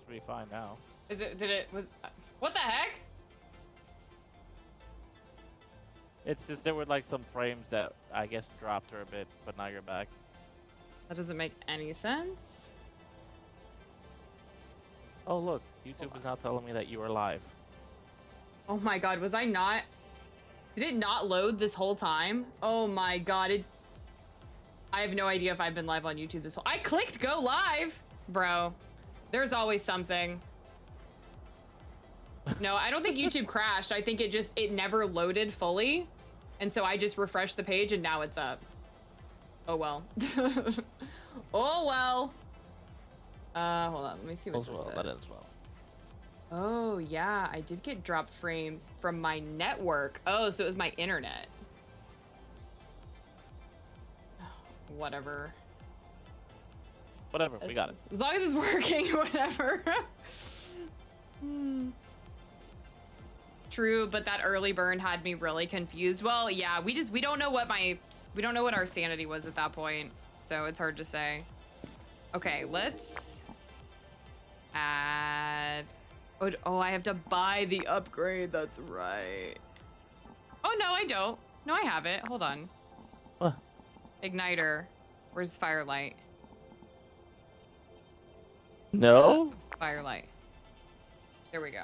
to be fine now. Is it? Did it? Was? What the heck? It's just there were like some frames that I guess dropped her a bit, but now you're back. That doesn't make any sense. Oh look, YouTube is now telling me that you are live. Oh my god, was I not? Did it not load this whole time? Oh my god, I have no idea if I've been live on YouTube this whole. I clicked go live, bro. There's always something. No, I don't think YouTube crashed. I think it never loaded fully. And so I just refreshed the page and now it's up. Oh well. Oh well. Hold on, let me see what this says. That as well. Oh yeah, I did get dropped frames from my network. Oh, so it was my internet. Whatever. Whatever, we got it. As long as it's working, whatever. True, but that early burn had me really confused. Well, yeah, we don't know what our sanity was at that point, so it's hard to say. Okay, let's add. Oh, I have to buy the upgrade. That's right. Oh no, I don't. No, I have it. Hold on. What? Igniter. Where's Firelight? No? Firelight. There we go.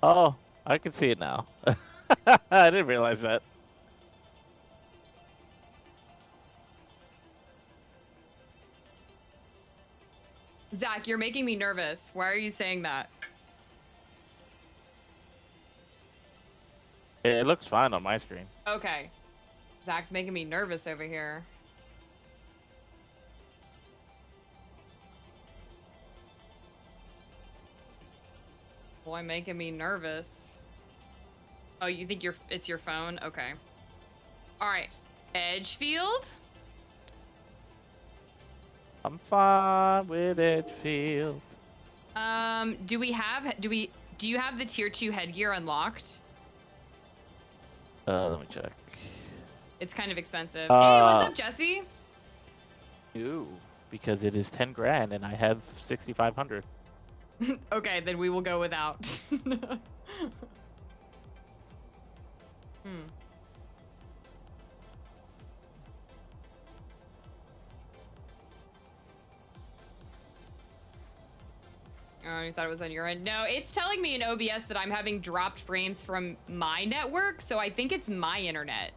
Oh, I can see it now. I didn't realize that. Zach, you're making me nervous. Why are you saying that? It looks fine on my screen. Okay. Zach's making me nervous over here. Boy, making me nervous. Oh, you think it's your phone? Okay. All right. Edgefield? I'm fine with Edgefield. Do you have the tier 2 headgear unlocked? Let me check. It's kind of expensive. Hey, what's up, Jesse? Ooh, because it is 10 grand and I have 6,500. Okay, then we will go without. Oh, you thought it was on your end? No, it's telling me in OBS that I'm having dropped frames from my network, so I think it's my internet.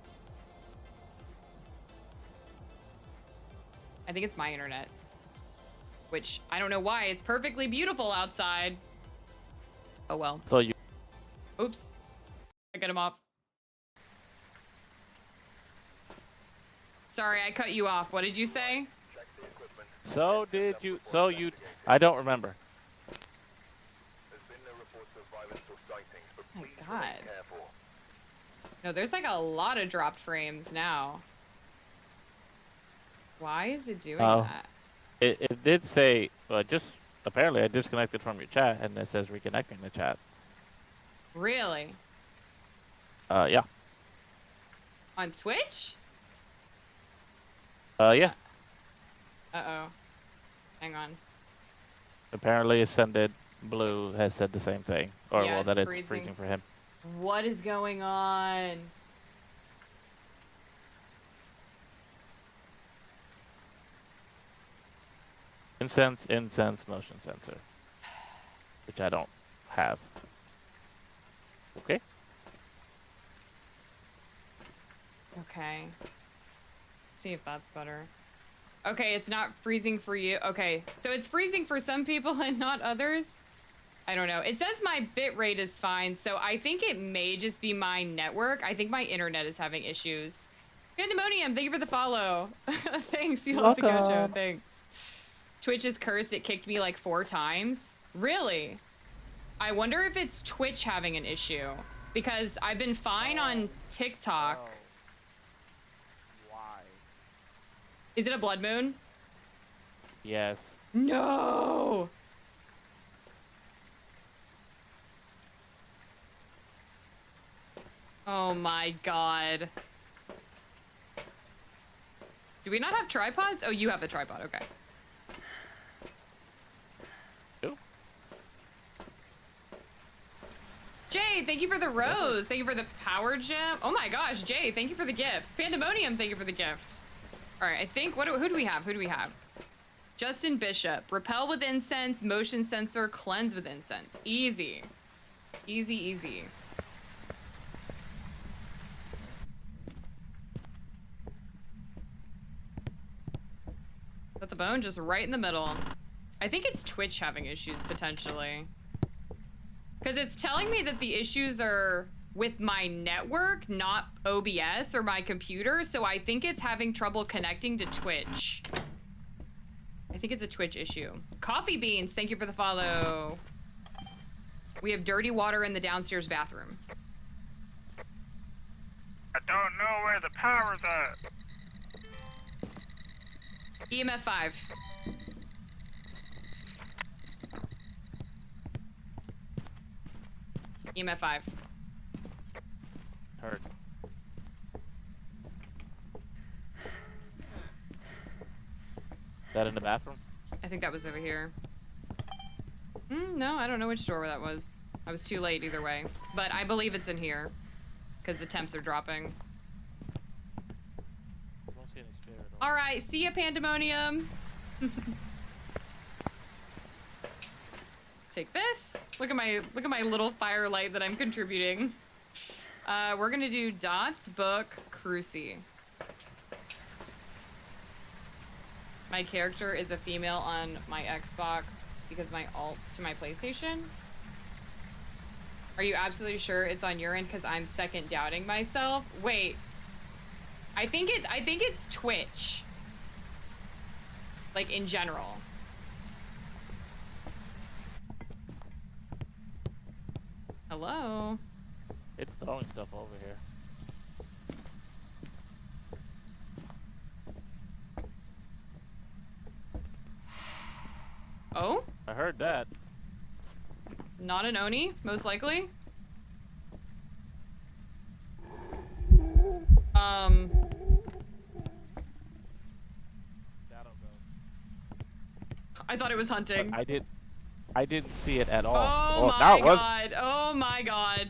I think it's my internet. Which, I don't know why. It's perfectly beautiful outside. Oh well. So you... Oops. I got him off. Sorry, I cut you off. What did you say? So did you... So you... I don't remember. Oh my god. No, there's like a lot of dropped frames now. Why is it doing that? It did say, just apparently I disconnected from your chat and it says reconnecting the chat. Really? Yeah. On Twitch? Yeah. Uh-oh. Hang on. Apparently Ascended Blue has said the same thing. Or, Yeah, well, that it's freezing. freezing for him. What is going on? Incense motion sensor. Which I don't have. Okay. Okay. Let's see if that's better. Okay, it's not freezing for you. Okay, so it's freezing for some people and not others. I don't know. It says my bitrate is fine, so I think it may just be my network. I think my internet is having issues. Pandemonium, thank you for the follow. Thanks, you love the Gojo. Thanks. Twitch is cursed. It kicked me like 4 times. Really? I wonder if it's Twitch having an issue. Because I've been fine on TikTok. Oh. Why? Is it a blood moon? Yes. No! Oh my god. Do we not have tripods? Oh, you have the tripod, okay. Jay, thank you for the rose. Thank you for the power gem. Oh my gosh, Jay, thank you for the gifts. Pandemonium, thank you for the gift. All right, I think, who do we have? Who do we have? Justin Bishop, repel with incense, motion sensor, cleanse with incense. Easy. Easy, easy. Put the bone just right in the middle. I think it's Twitch having issues, potentially. Because it's telling me that the issues are with my network, not OBS or my computer, so I think it's having trouble connecting to Twitch. I think it's a Twitch issue. Coffee Beans, thank you for the follow. We have dirty water in the downstairs bathroom. I don't know where the power's at. EMF 5. EMF 5. Heard. That in the bathroom? I think that was over here. No, I don't know which door that was. I was too late either way. But I believe it's in here. Because the temps are dropping. I don't see any spirit at all. Alright, see ya, Pandemonium. Take this. Look at my little firelight that I'm contributing. We're gonna do Dots, Book, Cruci. My character is a female on my Xbox because my alt to my PlayStation. Are you absolutely sure it's on your end? Because I'm second doubting myself. Wait. I think it's Twitch. Like in general. Hello? It's throwing stuff over here. Oh? I heard that. Not an Oni, most likely. Shadow ghost. I thought it was hunting. But I didn't see it at all. Oh now my it was. god. Oh my god.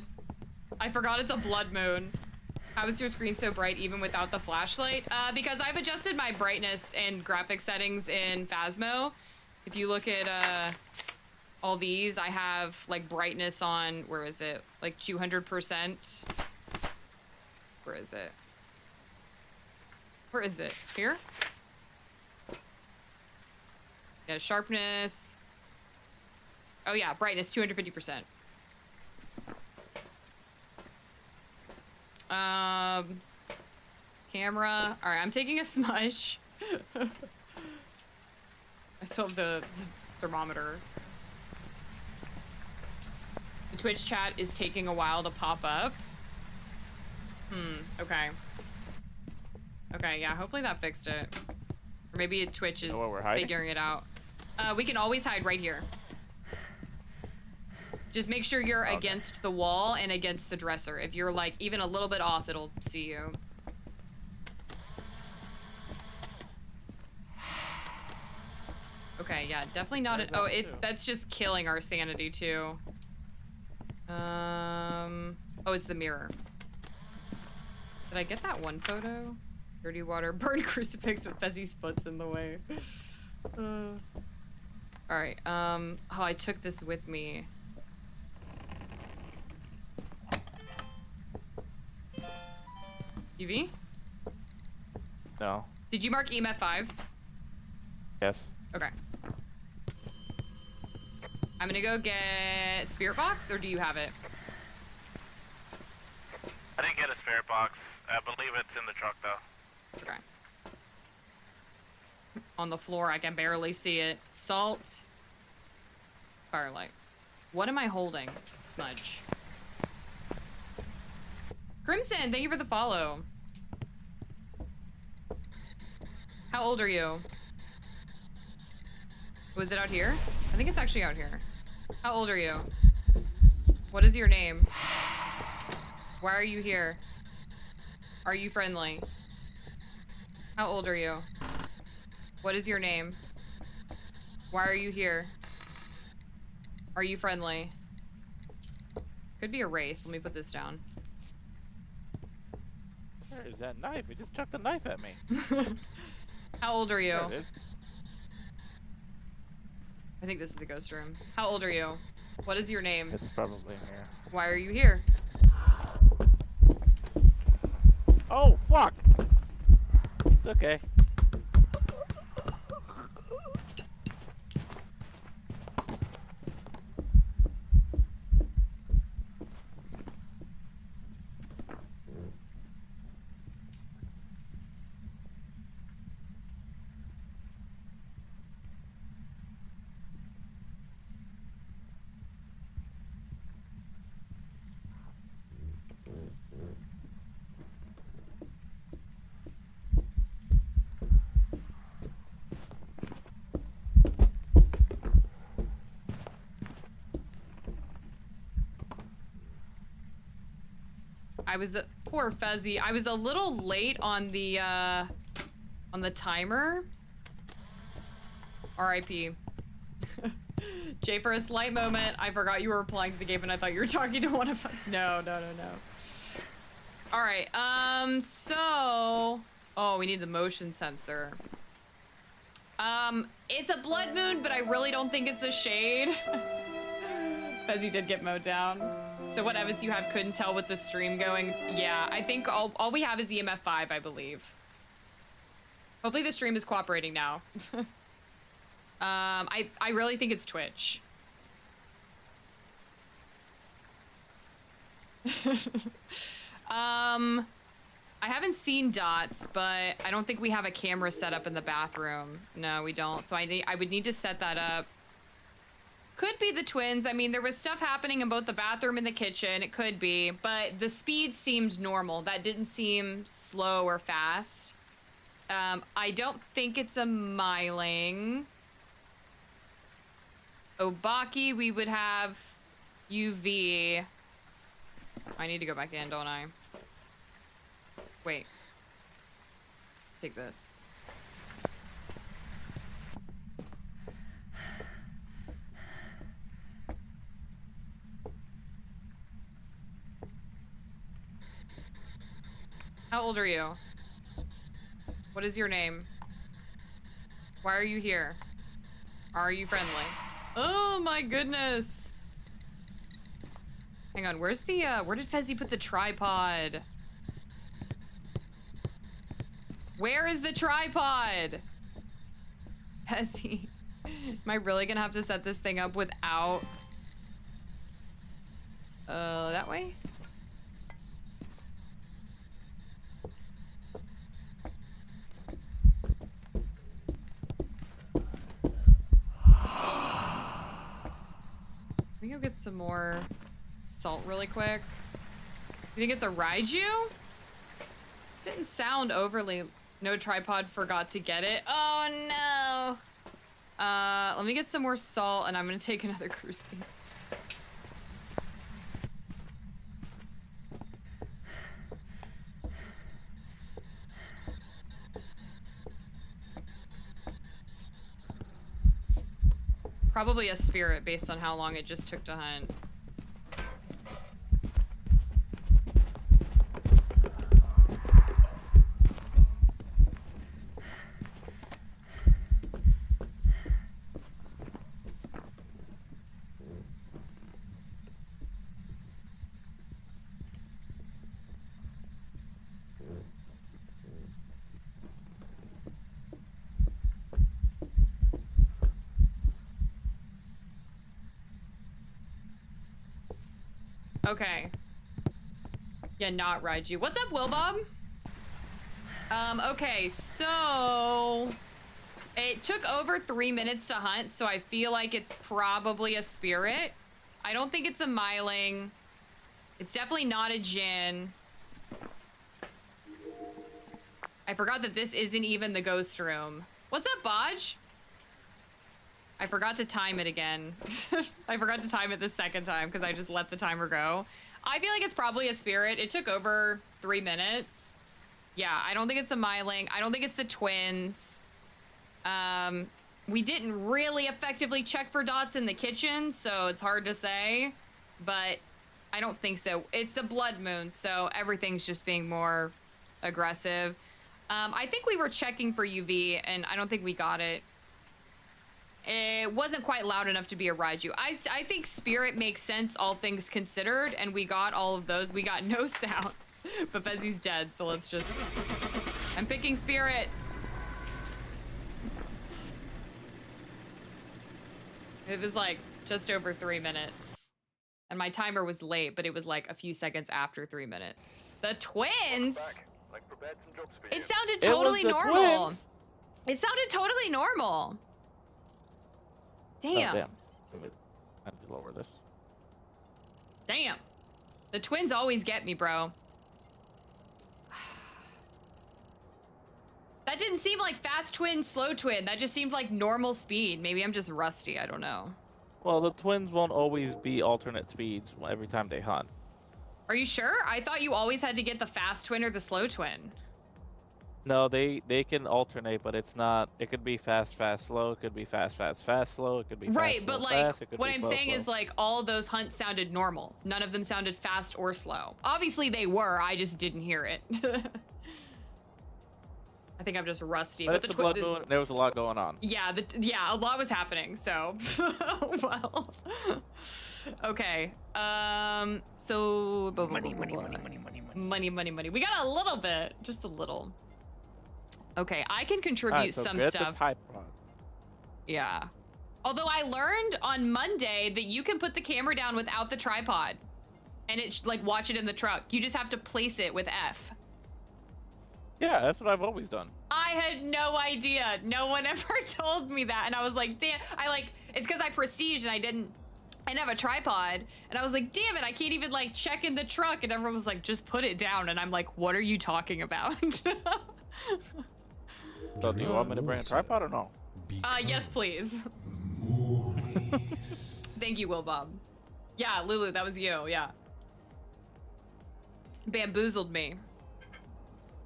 I forgot it's a blood moon. How is your screen so bright even without the flashlight? Because I've adjusted my brightness and graphic settings in Phasmo. If you look at all these, I have like brightness on, where is it? Like 200%. Where is it? Where is it? Here? Yeah, sharpness. Oh yeah, brightness 250%. Camera. All right, I'm taking a smudge. I still have the thermometer. The Twitch chat is taking a while to pop up. Okay. Okay, yeah, hopefully that fixed it. Or maybe Twitch is figuring it out. We can always hide right here. Just make sure you're against the wall and against the dresser. If you're like even a little bit off, it'll see you. Okay, yeah, definitely not an, oh, that's just killing our sanity too. Oh, it's the mirror. Did I get that one photo? Dirty water, burned crucifix with Fezzy's foot's in the way. All right, oh, I took this with me. UV? No. Did you mark EMF 5? Yes. Okay. I'm gonna go get Spirit Box, or do you have it? I didn't get a spirit box. I believe it's in the truck though. Okay. On the floor, I can barely see it. Salt. Firelight. What am I holding? Smudge. Crimson, thank you for the follow. How old are you? Was it out here? I think it's actually out here. How old are you? What is your name? Why are you here? Are you friendly? How old are you? What is your name? Why are you here? Are you friendly? Could be a wraith. Let me put this down. Where is that knife? It just chucked a knife at me. How old are you? There it is. I think this is the ghost room. How old are you? What is your name? It's probably here. Why are you here? Oh, fuck! It's okay. Poor Fezzy. I was a little late on the timer. R.I.P. Jay, for a slight moment, I forgot you were replying to the game and I thought you were talking to one of us. No. All right, so... Oh, we need the motion sensor. It's a blood moon, but I really don't think it's a shade. Fezzy did get mowed down. So what evidence you have couldn't tell with the stream going? Yeah, I think all we have is EMF 5, I believe. Hopefully the stream is cooperating now. I really think it's Twitch. I haven't seen dots, but I don't think we have a camera set up in the bathroom. No, we don't. So I would need to set that up. Could be the twins. I mean, there was stuff happening in both the bathroom and the kitchen. It could be, but the speed seemed normal. That didn't seem slow or fast. I don't think it's a myling. Obaki, we would have UV. I need to go back in, don't I? Wait. Take this. How old are you? What is your name? Why are you here? Are you friendly? Oh my goodness. Hang on, where's the, where did Fezzy put the tripod? Where is the tripod? Fezzy, am I really gonna have to set this thing up without... that way? Let me go get some more salt really quick. You think it's a Raiju? Didn't sound overly... No tripod, forgot to get it. Oh no! Let me get some more salt and I'm gonna take another cruising. Probably a spirit based on how long it just took to hunt. Okay. Yeah, not Raiju. What's up, Wilbob? Okay, so... It took over 3 minutes to hunt, so I feel like it's probably a spirit. I don't think it's a myling. It's definitely not a Jinn. I forgot that this isn't even the ghost room. What's up, Bodge? I forgot to time it again. I forgot to time it the second time because I just let the timer go. I feel like it's probably a spirit. It took over 3 minutes. Yeah, I don't think it's a myling. I don't think it's the twins. We didn't really effectively check for dots in the kitchen, so it's hard to say. But I don't think so. It's a blood moon, so everything's just being more aggressive. I think we were checking for UV, and I don't think we got it. It wasn't quite loud enough to be a Raiju. I think Spirit makes sense, all things considered, and we got all of those. We got no sounds, but Fezzy's dead, so let's just... I'm picking Spirit. It was like just over 3 minutes. And my timer was late, but it was like a few seconds after 3 minutes. The twins? It sounded totally normal. Twins. It sounded totally normal. Damn. Oh, damn. I have to lower this. Damn. The twins always get me, bro. That didn't seem like fast twin, slow twin. That just seemed like normal speed. Maybe I'm just rusty. I don't know. Well, the twins won't always be alternate speeds every time they hunt. Are you sure? I thought you always had to get the fast twin or the slow twin. No, they can alternate, but it's not. It could be fast, fast, slow. It could be fast, fast, fast, slow. It could be right, fast, but slow, like fast. It could what be I'm slow, saying slow. is like all of those hunts sounded normal. None of them sounded fast or slow. Obviously they were. I just didn't hear it. I think I'm just rusty. But But it's the blood moon. There was a lot going on. yeah, a lot was happening. So well. Okay. So money. We got a little bit, just a little. Okay, I can contribute Alright, so some get the stuff. tripod. Yeah. Although I learned on Monday that you can put the camera down without the tripod, and it like watch it in the truck. You just have to place it with F. Yeah, that's what I've always done. I had no idea. No one ever told me that, and I was like, damn. It's because I prestige and I didn't have a tripod, and I was like, damn it, I can't even like check in the truck, and everyone was like, just put it down, and I'm like, what are you talking about? So do you want me to bring a tripod or no? Yes, please. Thank you, Will Bob. Yeah, Lulu, that was you, yeah. Bamboozled me.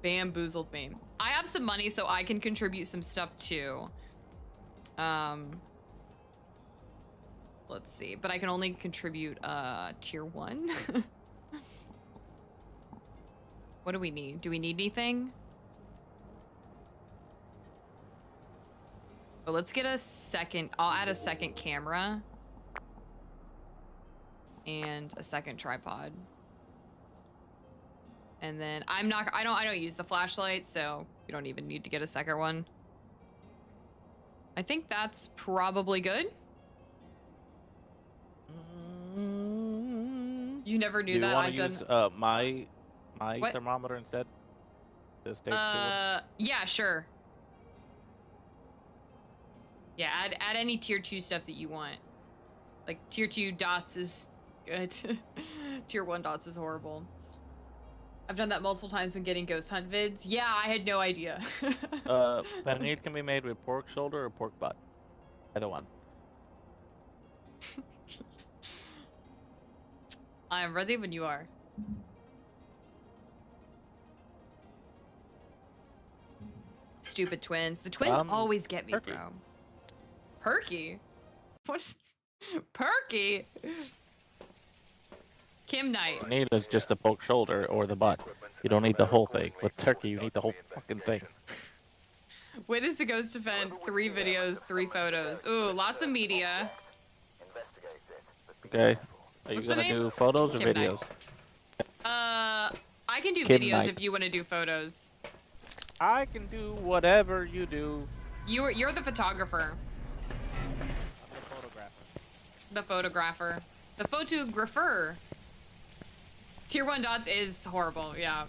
Bamboozled me. I have some money, so I can contribute some stuff too. Let's see, but I can only contribute tier 1. What do we need? Do we need anything? But let's get a second. I'll add a second camera and a second tripod. And then I don't use the flashlight, so you don't even need to get a second one. I think that's probably good. You never knew that. I've done. Do you want to use my What? thermometer instead? This takes yeah, sure. Yeah, add any tier 2 stuff that you want. Like tier 2 dots is good. Tier 1 dots is horrible. I've done that multiple times when getting ghost hunt vids. Yeah, I had no idea. Paneer can be made with pork shoulder or pork butt. Either one. I am ready when you are. Stupid twins. The twins always get me, Perky. bro. Perky? What? Perky? Kim Knight. You need is just the poke shoulder or the butt. You don't need the whole thing. With turkey, you need the whole fucking thing. Witness the ghost event, 3 videos, 3 photos. Ooh, lots of media. Okay. Are you What's the gonna name? do photos or Kim Knight. videos? I can do Kim videos Knight. if you want to do photos. I can do whatever you do. You're the photographer. I'm the photographer. The photographer. The photographer. Tier 1 dots is horrible, yeah.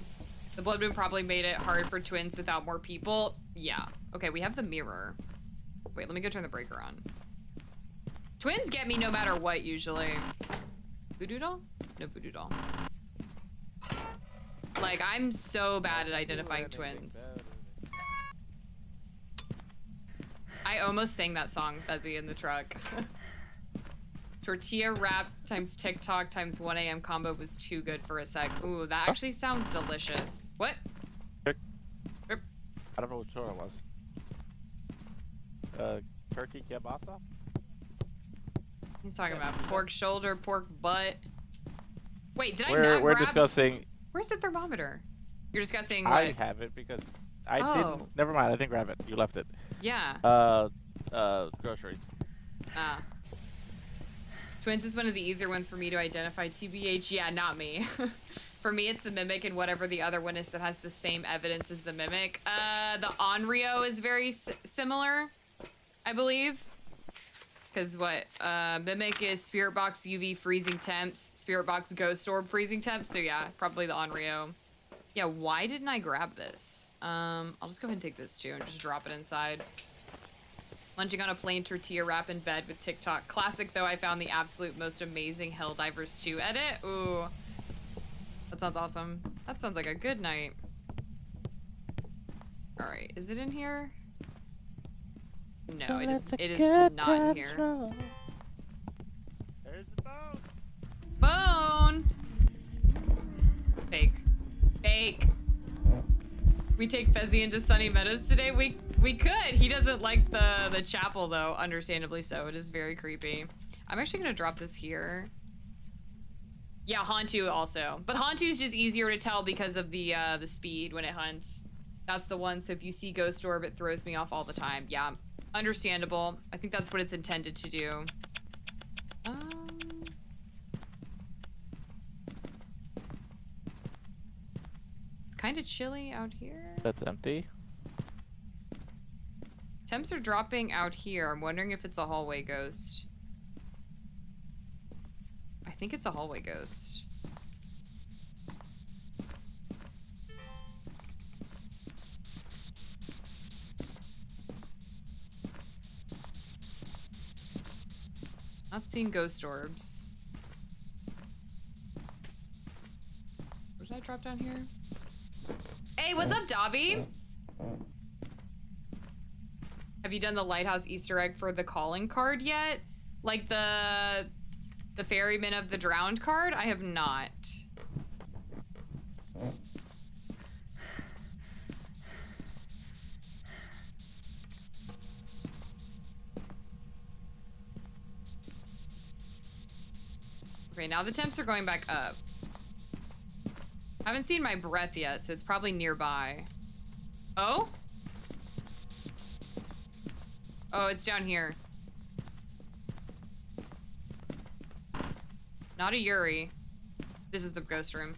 The blood moon probably made it hard for twins without more people. Yeah. Okay, we have the mirror. Wait, let me go turn the breaker on. Twins get me no matter what, usually. Voodoo doll? No voodoo doll. Like, I'm so bad at identifying twins. I almost sang that song, Fezzy, in the truck. Tortilla wrap times TikTok times 1 a.m. combo was too good for a sec. Ooh, that actually sounds delicious. What? I don't know what sort it was. Turkey kielbasa? He's talking about pork shoulder, pork butt. Wait, did I not We're grab? discussing. Where's the thermometer? You're discussing what? I have it because I didn't. Never mind. I didn't grab it. You left it. Yeah. Groceries. Ah. Twins is one of the easier ones for me to identify. TBH, yeah, not me. For me, it's the Mimic and whatever the other one is that has the same evidence as the Mimic. The Onryo is very similar, I believe. Because what? Mimic is Spirit Box UV freezing temps, Spirit Box Ghost Orb freezing temps. So yeah, probably the Onryo. Yeah, why didn't I grab this? I'll just go ahead and take this too and just drop it inside. Lunging on a plain tortilla wrap in bed with TikTok. Classic though, I found the absolute most amazing Helldivers 2 edit. Ooh. That sounds awesome. That sounds like a good night. Alright, is it in here? No, it is not in here. There's the bone. Bone! Fake. Fake. We take Fezzy into Sunny Meadows today? We could. He doesn't like the chapel though, understandably so. It is very creepy. I'm actually gonna drop this here. Yeah, Hantu also. But Hantu is just easier to tell because of the speed when it hunts. That's the one, so if you see Ghost Orb, it throws me off all the time. Yeah, understandable. I think that's what it's intended to do. It's kind of chilly out here. That's empty. Temps are dropping out here. I'm wondering if it's a hallway ghost. I think it's a hallway ghost. Not seeing ghost orbs. What did I drop down here? Hey, what's up, Dobby? Have you done the lighthouse Easter egg for the calling card yet? Like the ferryman of the drowned card? I have not. Okay, now the temps are going back up. Haven't seen my breath yet, so it's probably nearby. Oh? Oh, it's down here. Not a Yuri. This is the ghost room.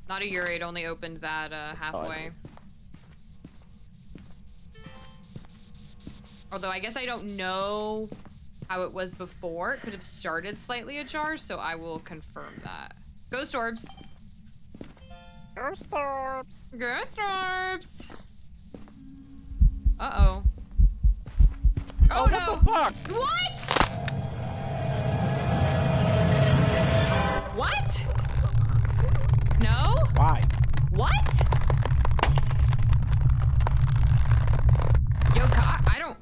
Not a Yuri, it only opened that halfway. Although I guess I don't know how it was before. It could have started slightly ajar, so I will confirm that. Ghost orbs. Ghost orbs. Ghost orbs. Uh-oh. Oh, no. What the fuck? What? What? No? Why? What? Yo, I don't...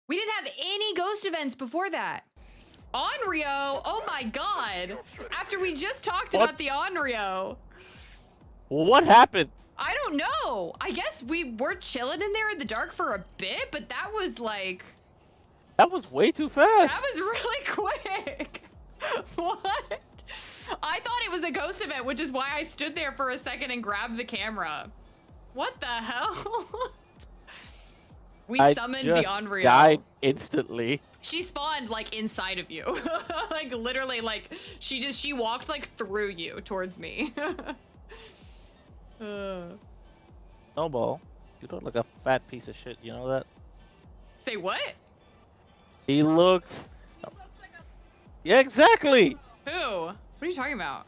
We didn't have any ghost events before that. Onryo, oh my god. After we just talked about the Onryo. What happened? I don't know. I guess we were chilling in there in the dark for a bit, but that was like... That was way too fast. That was really quick. What? I thought it was a ghost event, which is why I stood there for a second and grabbed the camera. What the hell? We summoned the Onryo. Died instantly. She spawned like inside of you. Like literally like she walked like through you towards me. Snowball, you look like a fat piece of shit, you know that? Say what? He looks... Yeah, exactly! Who? What are you talking about?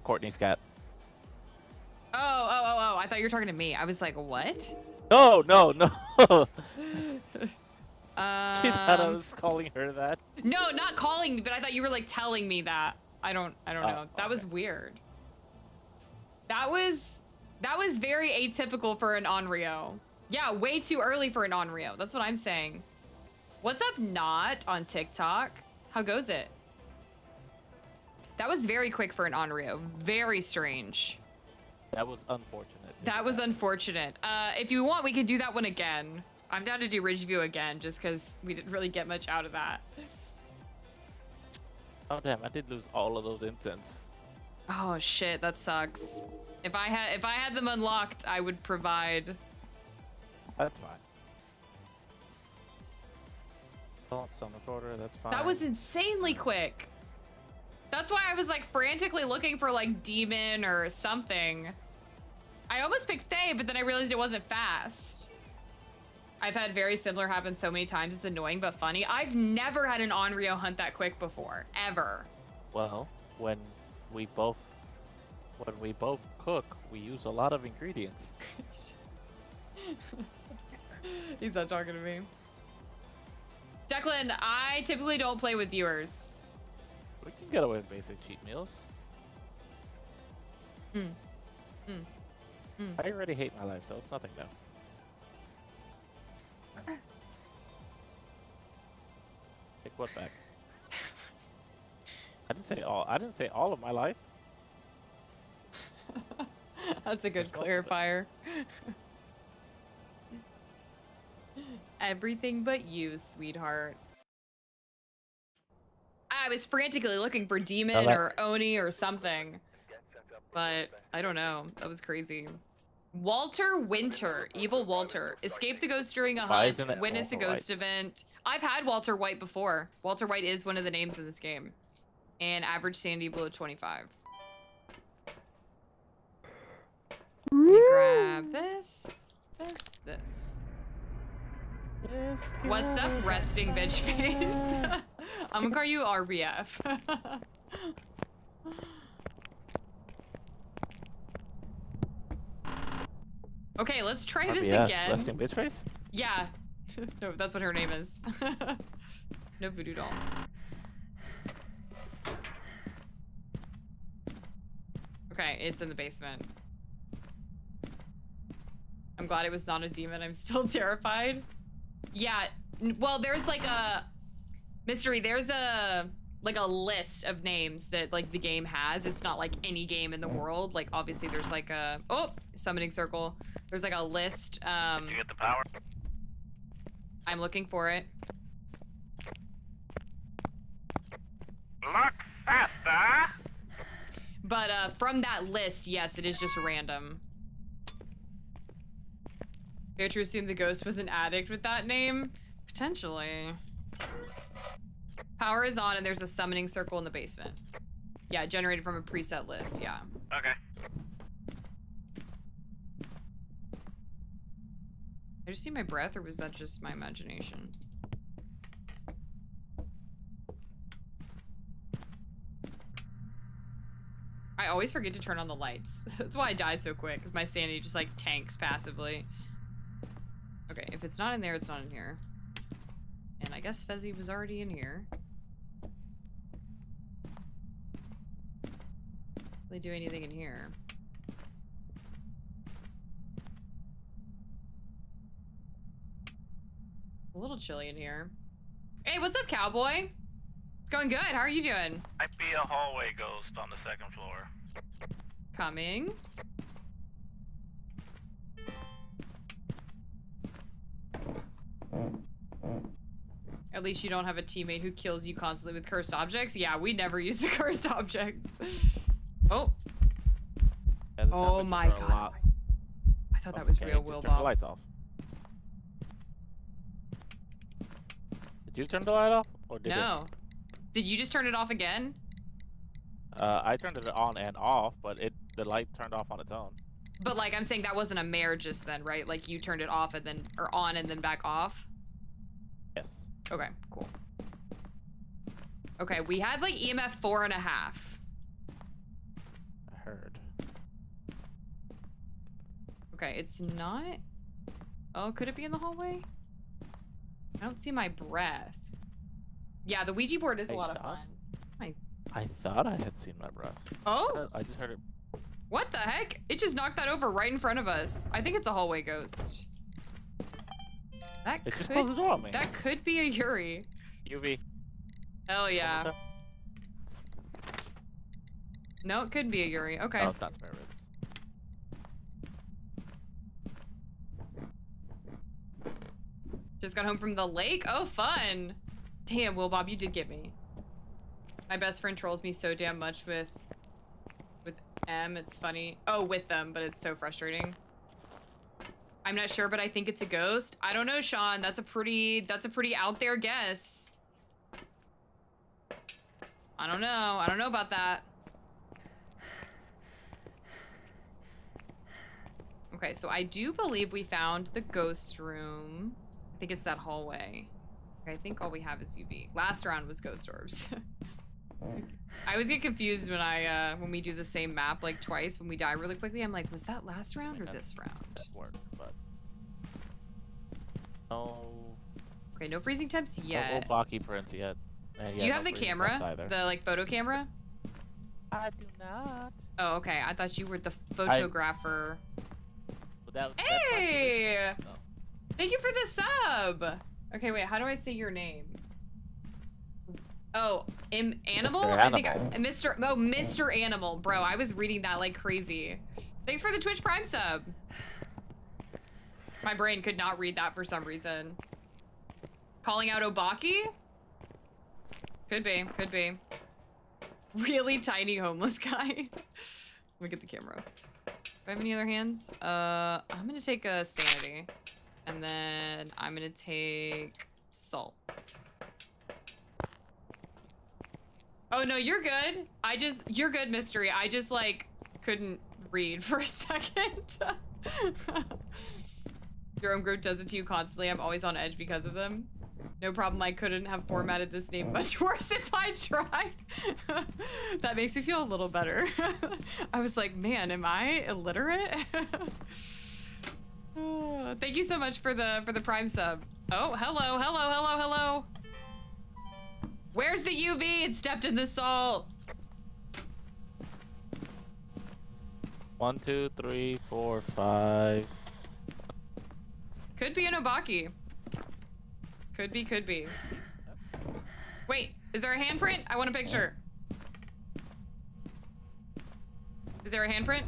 Courtney's cat. Oh, I thought you were talking to me. I was like, what? No. She thought I was calling her that. No, not calling me, but I thought you were like telling me that. I don't know. That was weird. That was very atypical for an Onryo. Yeah, way too early for an Onryo. That's what I'm saying. What's up, Not on TikTok? How goes it? That was very quick for an Onryo. Very strange. That was unfortunate. That was unfortunate. If you want, we could do that one again. I'm down to do Ridgeview again, just because we didn't really get much out of that. Oh damn! I did lose all of those incense. Oh shit, that sucks. If I had them unlocked, I would provide. That's fine. Oh, summon quarter. That's fine. That was insanely quick. That's why I was like frantically looking for like demon or something. I almost picked Thay, but then I realized it wasn't fast. I've had very similar happen so many times. It's annoying but funny. I've never had an Onryo hunt that quick before, ever. Well, when we both cook, we use a lot of ingredients. He's not talking to me. Declan, I typically don't play with viewers. We can get away with basic cheat meals. I already hate my life, so it's nothing new. Take what back? I didn't say all of my life. That's a good clarifier. Everything but you, sweetheart. I was frantically looking for demon or Oni or something, but I don't know. That was crazy. Walter Winter, evil Walter. Escape the ghost during a hunt. Witness a ghost event. I've had Walter White before. Walter White is one of the names in this game. And average sanity below 25. Let me grab this, this. What's up, resting bitch face? I'm gonna call you RBF. Okay, let's try this again. Resting bitch face? Yeah. No, that's what her name is. No voodoo doll. Okay, it's in the basement. I'm glad it was not a demon. I'm still terrified. Yeah, well, there's like a mystery. There's a like a list of names that like the game has. It's not like any game in the world. Like obviously there's like a summoning circle. There's like a list. Did you get the power? I'm looking for it. Look faster! But from that list, yes, it is just random. Fair to assume the ghost was an addict with that name? Potentially. Power is on and there's a summoning circle in the basement. Yeah, generated from a preset list, yeah. Okay. Did I just see my breath or was that just my imagination? I always forget to turn on the lights. That's why I die so quick, because my sanity just like tanks passively. Okay, if it's not in there, it's not in here. And I guess Fezzy was already in here. They do anything in here? A little chilly in here. Hey, what's up, cowboy? It's going good. How are you doing? Might be a hallway ghost on the second floor. Coming. At least you don't have a teammate who kills you constantly with cursed objects. Yeah, we never use the cursed objects. Oh. Yeah, oh my god. I thought that was real, Will Turn the Bob. lights off. Did you turn the light off? Or did No. Did you just turn it off again? I turned it on and off, but the light turned off on its own. But like, I'm saying that wasn't a mare just then, right? Like you turned it off and then, or on and then back off? Yes. Okay, cool. Okay, we had like EMF 4.5. I heard. Okay, it's not. Oh, could it be in the hallway? I don't see my breath. Yeah, the Ouija board is a lot of fun. I thought I had seen my breath. Oh? I just heard it. What the heck? It just knocked that over right in front of us. I think it's a hallway ghost. It just closed the door on me. That could be a Yuri. UV. Hell yeah. No, it could be a Yuri. Okay. Oh, it's not spare ribs. Just got home from the lake? Oh, fun. Damn, Will Bob, you did get me. My best friend trolls me so damn much with M. It's funny. Oh, with them, but it's so frustrating. I'm not sure, but I think it's a ghost. I don't know, Sean. That's a pretty out there guess. I don't know. I don't know about that. Okay, so I do believe we found the ghost room. I think it's that hallway. Okay, I think all we have is UV. Last round was ghost orbs. I always get confused when we do the same map like twice when we die really quickly. I'm like, was that last round or this round? That worked, but no. Okay, no freezing temps yet. No Baki prints yet. And Do you yeah, have no the freezing camera? temps either. The like photo camera? I do not. Oh, okay. I thought you were the photographer. Well, Hey! Oh. Thank you for the sub. Okay, wait. How do I say your name? Oh, Animal? Mr. I think Animal. Mr. Animal. Bro, I was reading that like crazy. Thanks for the Twitch Prime sub. My brain could not read that for some reason. Calling out Obaki? Could be, could be. Really tiny homeless guy. Let me get the camera. Do I have any other hands? I'm gonna take a sanity. And then I'm gonna take salt. Oh no, you're good. You're good, Mystery. I just like couldn't read for a second. Your own group does it to you constantly. I'm always on edge because of them. No problem, I couldn't have formatted this name much worse if I tried. That makes me feel a little better. I was like, man, am I illiterate? Oh, thank you so much for the Prime sub. Oh, hello, hello, hello, hello. Where's the UV? It stepped in the salt. 1, 2, 3, 4, 5. Could be an Obaki. Could be, could be. Wait, is there a handprint? I want a picture. Is there a handprint?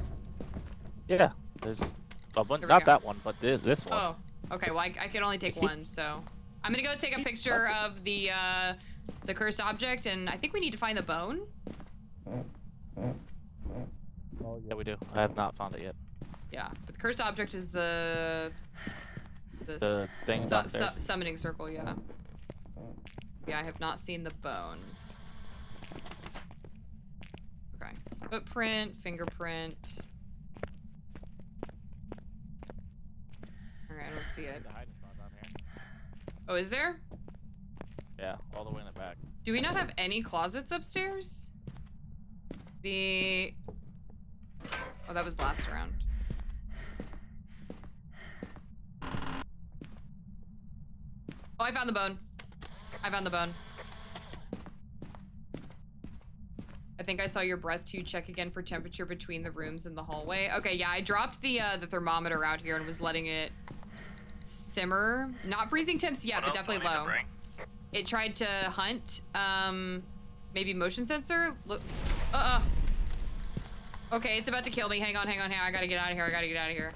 Yeah, there's a one, Here we not go. that one, but this one. Oh, okay. Well, I can only take one, so I'm gonna go take a picture of the cursed object, and I think we need to find the bone. Oh yeah, we do. I have not found it yet. Yeah, but the cursed object is the thing downstairs. summoning circle. Yeah. Yeah, I have not seen the bone. Okay. Footprint, fingerprint. Alright, I don't see it. There's a hiding spot down here. Oh, is there? Yeah, all the way in the back. Do we not have any closets upstairs? Oh, that was last round. Oh, I found the bone. I found the bone. I think I saw your breath too. Check again for temperature between the rooms in the hallway. Okay, yeah, I dropped the thermometer out here and was letting it simmer. Not freezing temps yet, but definitely low. It tried to hunt. Maybe motion sensor? Look. Okay, it's about to kill me. Hang on, hang on, hang on. I gotta get out of here. I gotta get out of here.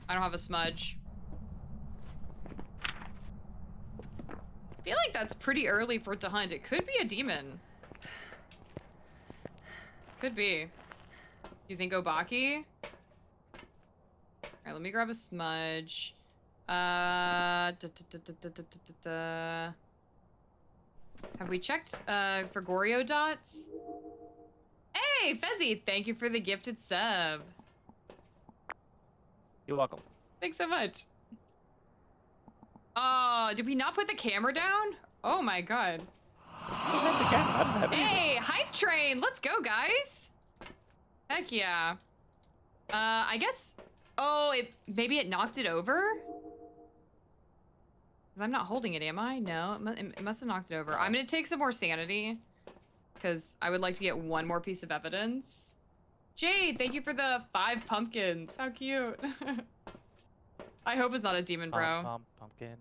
I don't have a smudge. I feel like that's pretty early for it to hunt. It could be a demon. Could be. You think Obaki? Alright, let me grab a smudge. Have we checked for Goryo dots? Hey, Fezzy! Thank you for the gifted sub. You're welcome. Thanks so much. Oh, did we not put the camera down? Oh my god. Hey, hype train! Let's go, guys! Heck yeah. I guess... Oh, maybe it knocked it over? Because I'm not holding it, am I? No, it must have knocked it over. I'm gonna take some more sanity. Because I would like to get one more piece of evidence. Jade, thank you for the 5 pumpkins. How cute. I hope it's not a demon, bro. Pumpkin.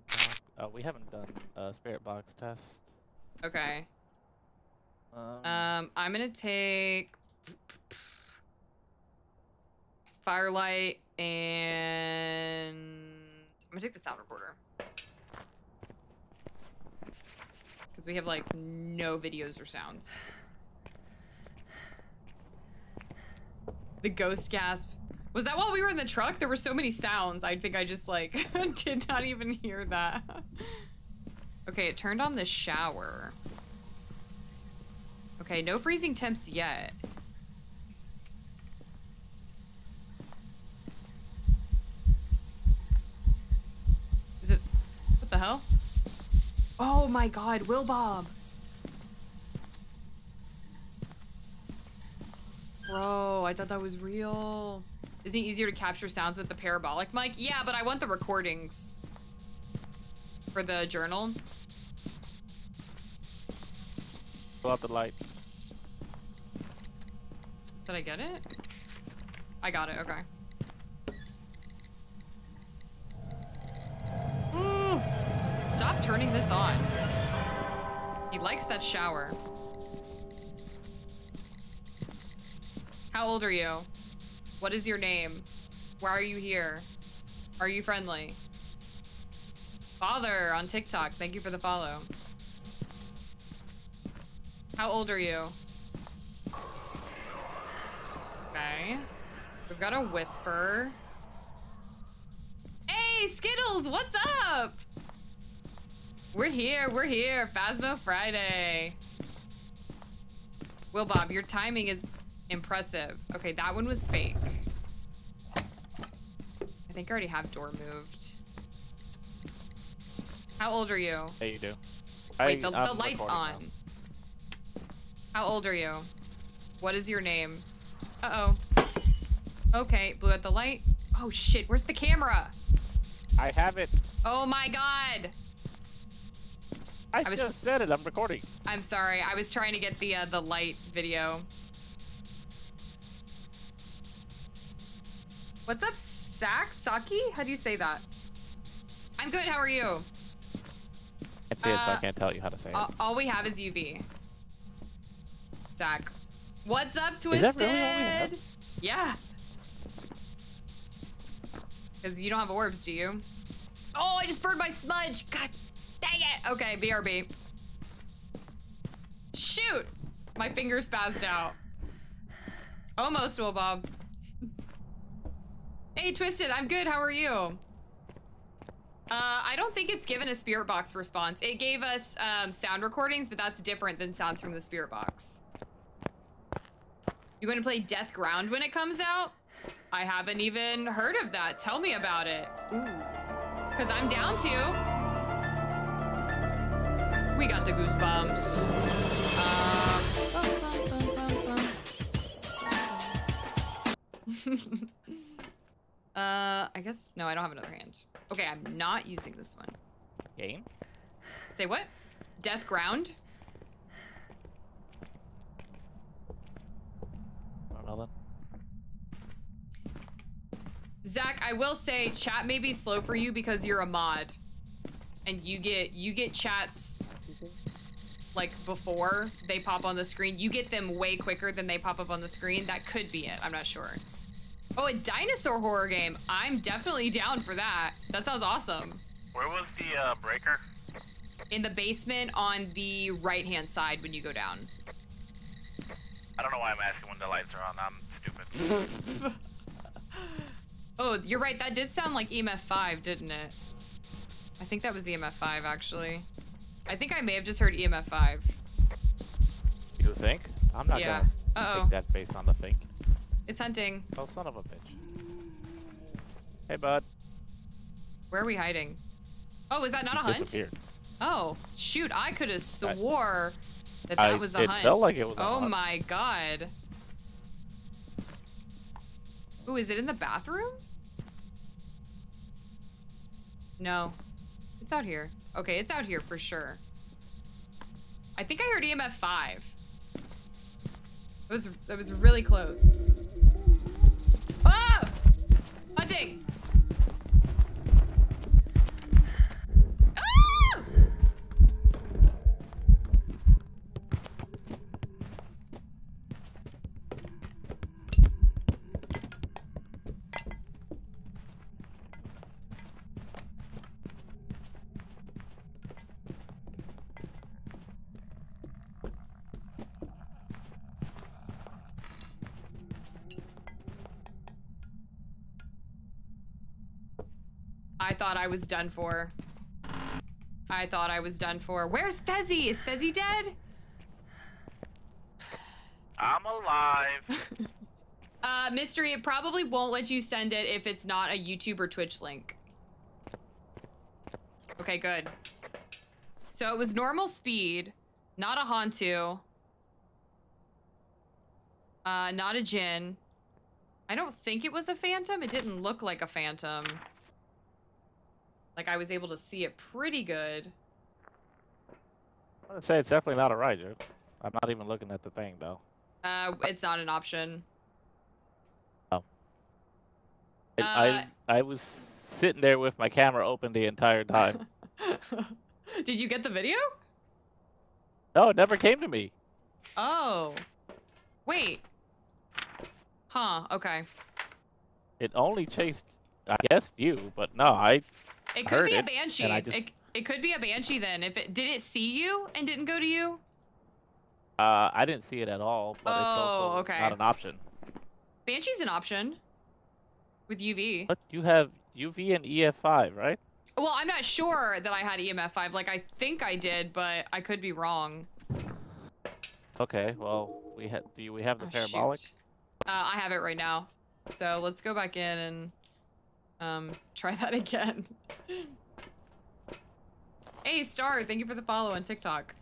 We haven't done a spirit box test. Okay. I'm gonna take firelight and I'm gonna take the sound recorder. Because we have, like, no videos or sounds. The ghost gasp. Was that while we were in the truck? There were so many sounds. I think I just, like, did not even hear that. Okay, it turned on the shower. Okay, no freezing temps yet. Is it... What the hell? Oh my god, Will Bob. Bro, I thought that was real. Isn't it easier to capture sounds with the parabolic mic? Yeah, but I want the recordings for the journal. Go out the light. Did I get it? I got it, okay. Stop turning this on. He likes that shower. How old are you? What is your name? Why are you here? Are you friendly? Father on TikTok, thank you for the follow. How old are you? Okay. We've got a whisper. Hey, Skittles, what's up? We're here, we're here. Phasmo Friday. Will Bob, your timing is impressive. Okay, that one was fake. I think I already have door moved. How old are you? Yeah, you do. Wait, the I'm light's on. now. How old are you? What is your name? Uh-oh. Okay, blew out the light. Oh shit, where's the camera? I have it. Oh my god. I just said it. I'm recording. I'm sorry. I was trying to get the light video. What's up, Saki? How do you say that? I'm good. How are you? I can't see it, so I can't tell you how to say it. All we have is UV. Zach. What's up, Is Twisted? that really all we have? Yeah. Because you don't have orbs, do you? Oh, I just burned my smudge. God dang it. Okay, BRB. Shoot. My finger spazzed out. Almost, Will Bob. Hey, Twisted, I'm good. How are you? I don't think it's given a spirit box response. It gave us sound recordings, but that's different than sounds from the spirit box. You going to play Death Ground when it comes out? I haven't even heard of that. Tell me about it. Ooh. Because I'm down to. We got the goosebumps. I guess, no, I don't have another hand. Okay, I'm not using this one. Game? Say what? Death Ground? I don't know then. Zach, I will say chat may be slow for you because you're a mod. And you get chats like before they pop on the screen. You get them way quicker than they pop up on the screen. That could be it. I'm not sure. Oh, a dinosaur horror game. I'm definitely down for that. That sounds awesome. Where was the breaker? In the basement on the right-hand side when you go down. I don't know why I'm asking when the lights are on. I'm stupid. Oh, you're right. That did sound like EMF 5, didn't it? I think that was EMF 5, actually. I think I may have just heard EMF 5. You think? I'm not Yeah. gonna Uh-oh. take that based on the think. It's hunting. Oh, son of a bitch. Hey, bud. Where are we hiding? Oh, is that not a hunt? Disappeared. Oh, shoot. I could have swore that was a it hunt. felt like it was a Oh hunt. my god. Ooh, is it in the bathroom? No. It's out here. Okay, it's out here for sure. I think I heard EMF 5. That was really close. Ah! Hunting! Ah! I thought I was done for. I thought I was done for. Where's Fezzy? Is Fezzy dead? I'm alive. Mystery, it probably won't let you send it if it's not a YouTube or Twitch link. Okay, good. So it was normal speed, not a Hantu. Not a Jinn. I don't think it was a phantom. It didn't look like a phantom. Like I was able to see it pretty good. I'm gonna say it's definitely not a Ryder. I'm not even looking at the thing though. It's not an option. Oh. I was sitting there with my camera open the entire time. Did you get the video? No, it never came to me. Oh. Wait. Huh, okay. It only chased, I guess, you, but no, I It could heard be a it, banshee. and I just- It could be a banshee then. If it did it see you and didn't go to you? I didn't see it at all, but it's also okay. not an option. Banshee's an option. With UV. But you have UV and EF5, right? Well, I'm not sure that I had EMF5. Like, I think I did, but I could be wrong. Okay, well, we have the parabolic? Shoot. I have it right now. So let's go back in and try that again. Hey, Star, thank you for the follow on TikTok.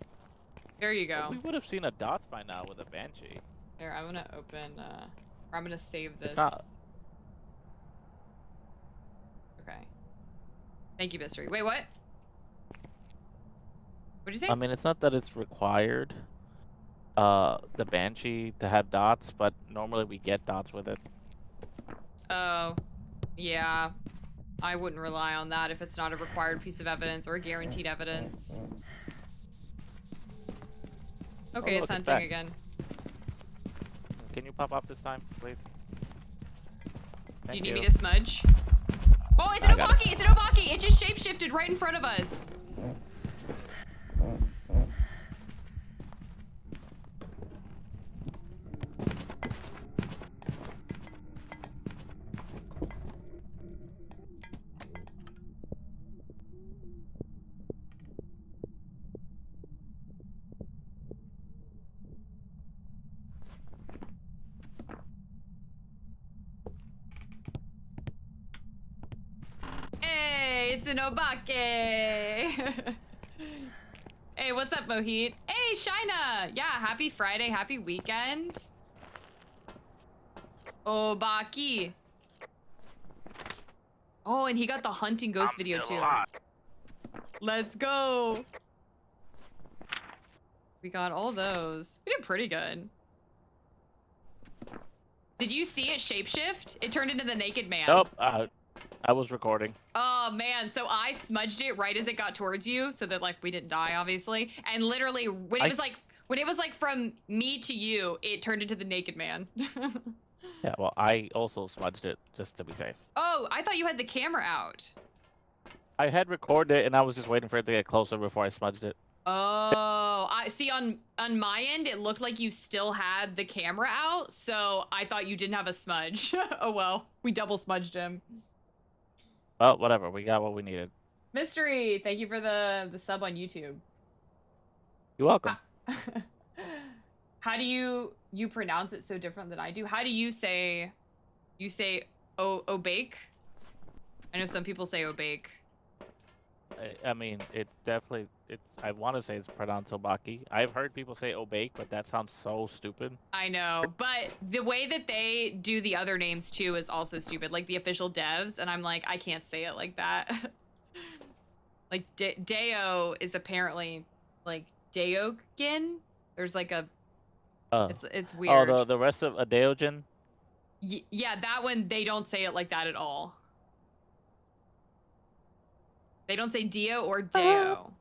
There you go. Well, we would have seen a dots by now with a banshee. There, I'm gonna open, or I'm gonna save this. It's not. Okay. Thank you, Mystery. Wait, what? What'd you say? I mean, it's not that it's required, the banshee to have dots, but normally we get dots with it. Oh, yeah. I wouldn't rely on that if it's not a required piece of evidence or guaranteed evidence. Okay, Oh, it's look, it's hunting back. again. Can you pop up this time, please? Do you Thank need me to smudge? Oh, it's an I got Obaki! It's an Obaki! It just shapeshifted right in front of us. Hey, it's an Obake! Hey, what's up, Mohit? Hey, Shina! Yeah, happy Friday, happy weekend. Obaki. Oh, and he got the hunting ghost video still too. alive. Let's go. We got all those. We did pretty good. Did you see it shapeshift? It turned into the naked man. Nope, I was recording. Oh man, so I smudged it right as it got towards you so that like we didn't die obviously. And literally when it was like from me to you, it turned into the naked man. Yeah, well, I also smudged it just to be safe. Oh, I thought you had the camera out. I had recorded it, and I was just waiting for it to get closer before I smudged it. Oh, I see on my end, it looked like you still had the camera out. So I thought you didn't have a smudge. Oh well, we double smudged him. Well, whatever. We got what we needed. Mystery, thank you for the sub on YouTube. You're welcome. How do you pronounce it so different than I do? How do you say obake? I know some people say obake. I mean, I want to say it's pronounced Obaki. I've heard people say Obake, but that sounds so stupid. I know, but the way that they do the other names too is also stupid. Like the official devs, and I'm like, I can't say it like that. Like Deo is apparently like Deogin. There's like a, it's weird. Oh, the rest of Adeogen? Yeah, that one, they don't say it like that at all. They don't say Dio or Deo.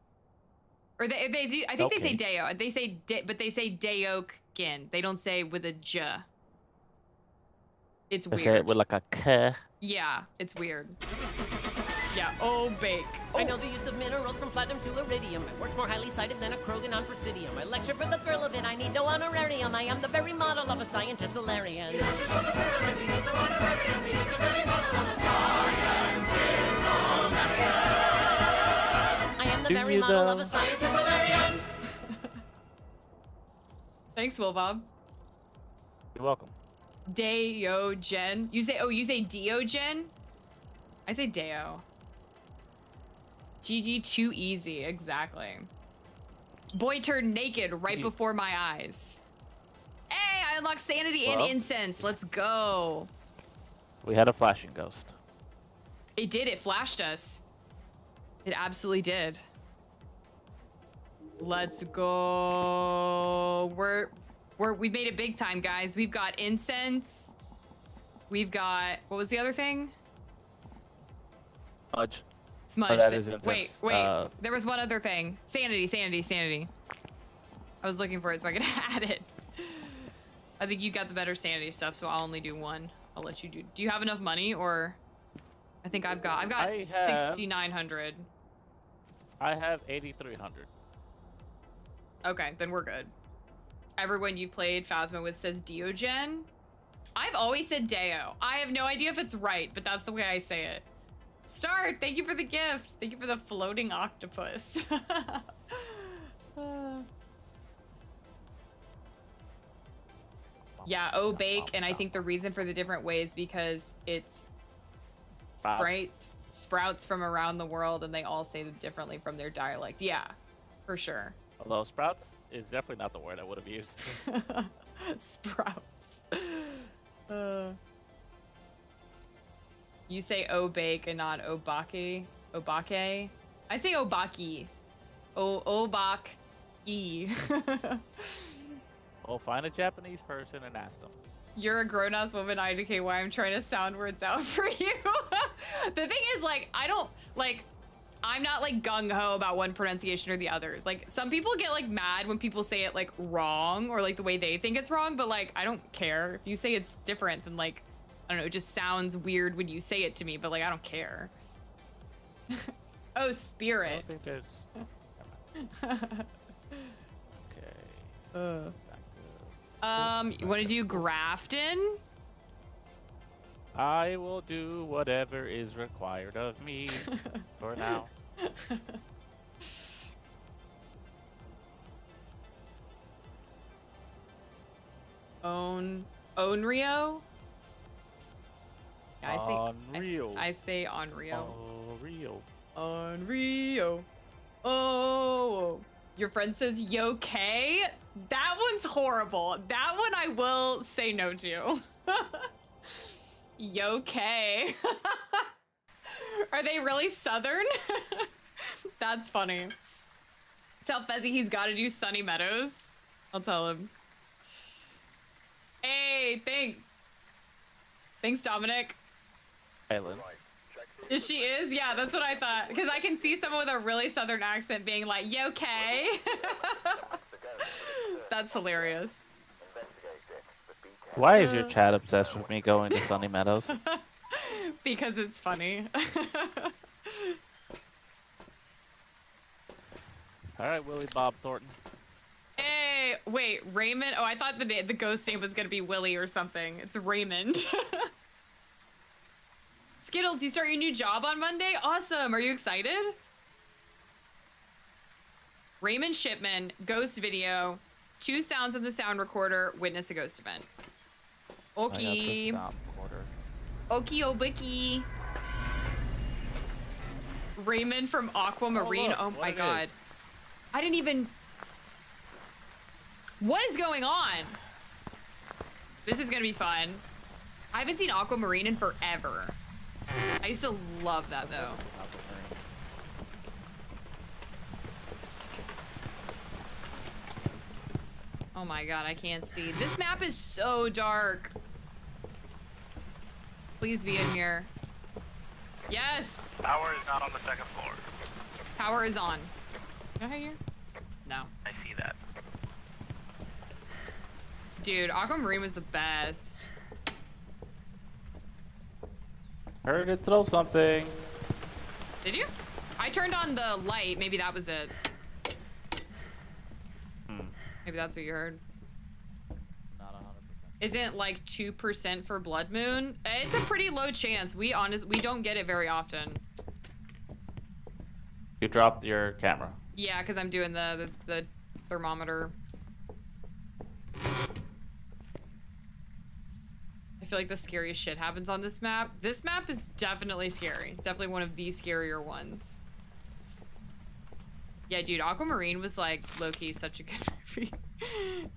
Or they do, I think they say Deo. They say, but they say Deokin. They don't say with a J. It's They weird. say it with like a K. Yeah, it's weird. Yeah, bake. I know the use of minerals from platinum to iridium. My work's more highly cited than a Krogan on Presidium. I lecture for the thrill of it, I need no honorarium. I am the very model of a scientist Solarian. He's the very model of a scientist Solarian. the Do very you, model though? of a scientist Solarian. Thanks, Will Bob. You're welcome. Diogen. You say Diogen? I say Deo. GG too easy, exactly. Boy turned naked right before my eyes. Hey, I unlocked sanity and Well. incense. Let's go. We had a flashing ghost. It did, it flashed us. It absolutely did. Let's go. We've made it big time, guys. We've got incense. We've got, what was the other thing? Smudge. Smudge. that is incense. Wait. There was one other thing. Sanity. I was looking for it so I could add it. I think you got the better sanity stuff, so I'll only do one. I'll let you do. Do you have enough money, or? I think I've got 6,900. I have 8,300. Okay, then we're good. Everyone you played Phasmo with says Diogen. I've always said Deo. I have no idea if it's right, but that's the way I say it. Star, thank you for the gift. Thank you for the floating octopus. Yeah, bake, and I think the reason for the different ways because it's sprouts from around the world, and they all say them differently from their dialect. Yeah, for sure. Although sprouts is definitely not the word I would have used. Sprouts. You say bake and not obake. Obake. I say obaki. Obak-e. Well, find a Japanese person and ask them. You're a grown-ass woman, IDK, why I'm trying to sound words out for you. The thing is, like, I'm not like gung-ho about one pronunciation or the other. Like, some people get like mad when people say it like wrong or like the way they think it's wrong, but like, I don't care. If you say it's different, then like, I don't know, it just sounds weird when you say it to me, but like, I don't care. Oh, spirit. I don't think there's... Okay. You want to do Grafton? I will do whatever is required of me for now. Onryo? Yeah, Unreal. I say Onryo. Unreal. Onryo. Oh, your friend says Yo-K? That one's horrible. That one I will say no to. Yo-K. Are they really Southern? That's funny. Tell Fezzy he's got to do Sunny Meadows. I'll tell him. Hey, thanks. Thanks, Dominic. Island. She is? Yeah, that's what I thought. Because I can see someone with a really Southern accent being like, Yo-K. That's hilarious. Why is your chat obsessed with me going to Sunny Meadows? Because it's funny. Alright, Willie Bob Thornton. Hey, wait, Raymond? Oh, I thought the ghost name was going to be Willie or something. It's Raymond. Skittles, you start your new job on Monday? Awesome. Are you excited? Raymond Shipman, ghost video, 2 sounds in the sound recorder, witness a ghost event. Okie. Okie obiki. Raymond from Aquamarine. Oh my god. I didn't even... What is going on? This is gonna be fun. I haven't seen Aquamarine in forever. I used to love that though. Oh my god, I can't see. This map is so dark. Please be in here. Yes! Power is not on the 2nd floor. Power is on. Can I hide here? No. I see that. Dude, Aquamarine was the best. Heard it throw something. Did you? I turned on the light. Maybe that was it. Maybe that's what you heard. Not 100%. Isn't like 2% for Blood Moon? It's a pretty low chance. We don't get it very often. You dropped your camera. Yeah, because I'm doing the thermometer. I feel like the scariest shit happens on this map. This map is definitely scary. Definitely one of the scarier ones. Yeah, dude, Aquamarine was like low-key such a good movie.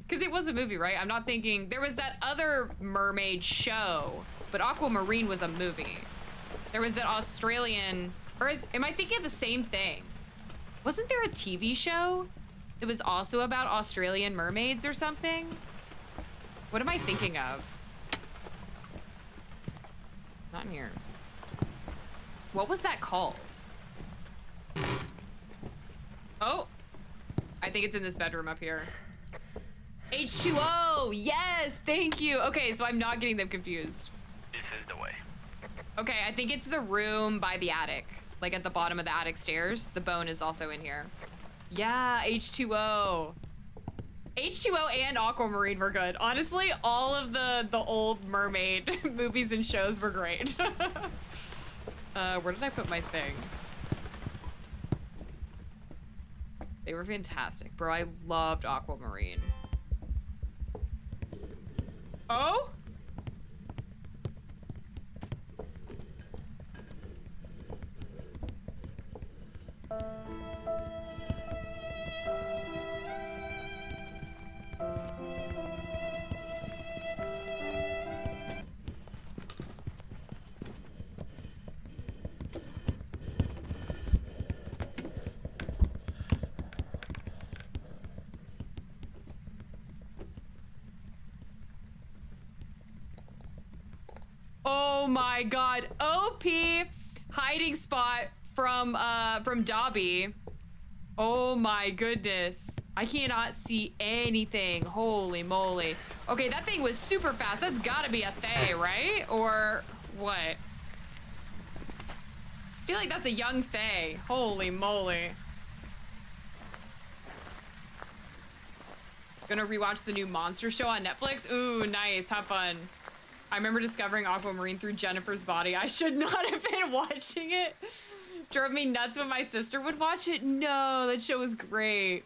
Because it was a movie, right? I'm not thinking... There was that other mermaid show, but Aquamarine was a movie. There was that Australian... am I thinking of the same thing? Wasn't there a TV show that was also about Australian mermaids or something? What am I thinking of? Not in here. What was that called? Oh, I think it's in this bedroom up here. H2O, yes, thank you. Okay, so I'm not getting them confused. This is the way. Okay, I think it's the room by the attic. Like at the bottom of the attic stairs. The bone is also in here. Yeah, H2O. H2O and Aquamarine were good. Honestly, all of the old mermaid movies and shows were great. Where did I put my thing? They were fantastic. Bro, I loved Aquamarine. Oh? Oh my god. OP hiding spot from Dobby. Oh my goodness. I cannot see anything. Holy moly. Okay, that thing was super fast. That's gotta be a Thay, right? Or what? I feel like that's a young Thay. Holy moly. Gonna rewatch the new Monster Show on Netflix? Ooh, nice. Have fun. I remember discovering Aquamarine through Jennifer's Body. I should not have been watching it. Drove me nuts when my sister would watch it. No, that show was great.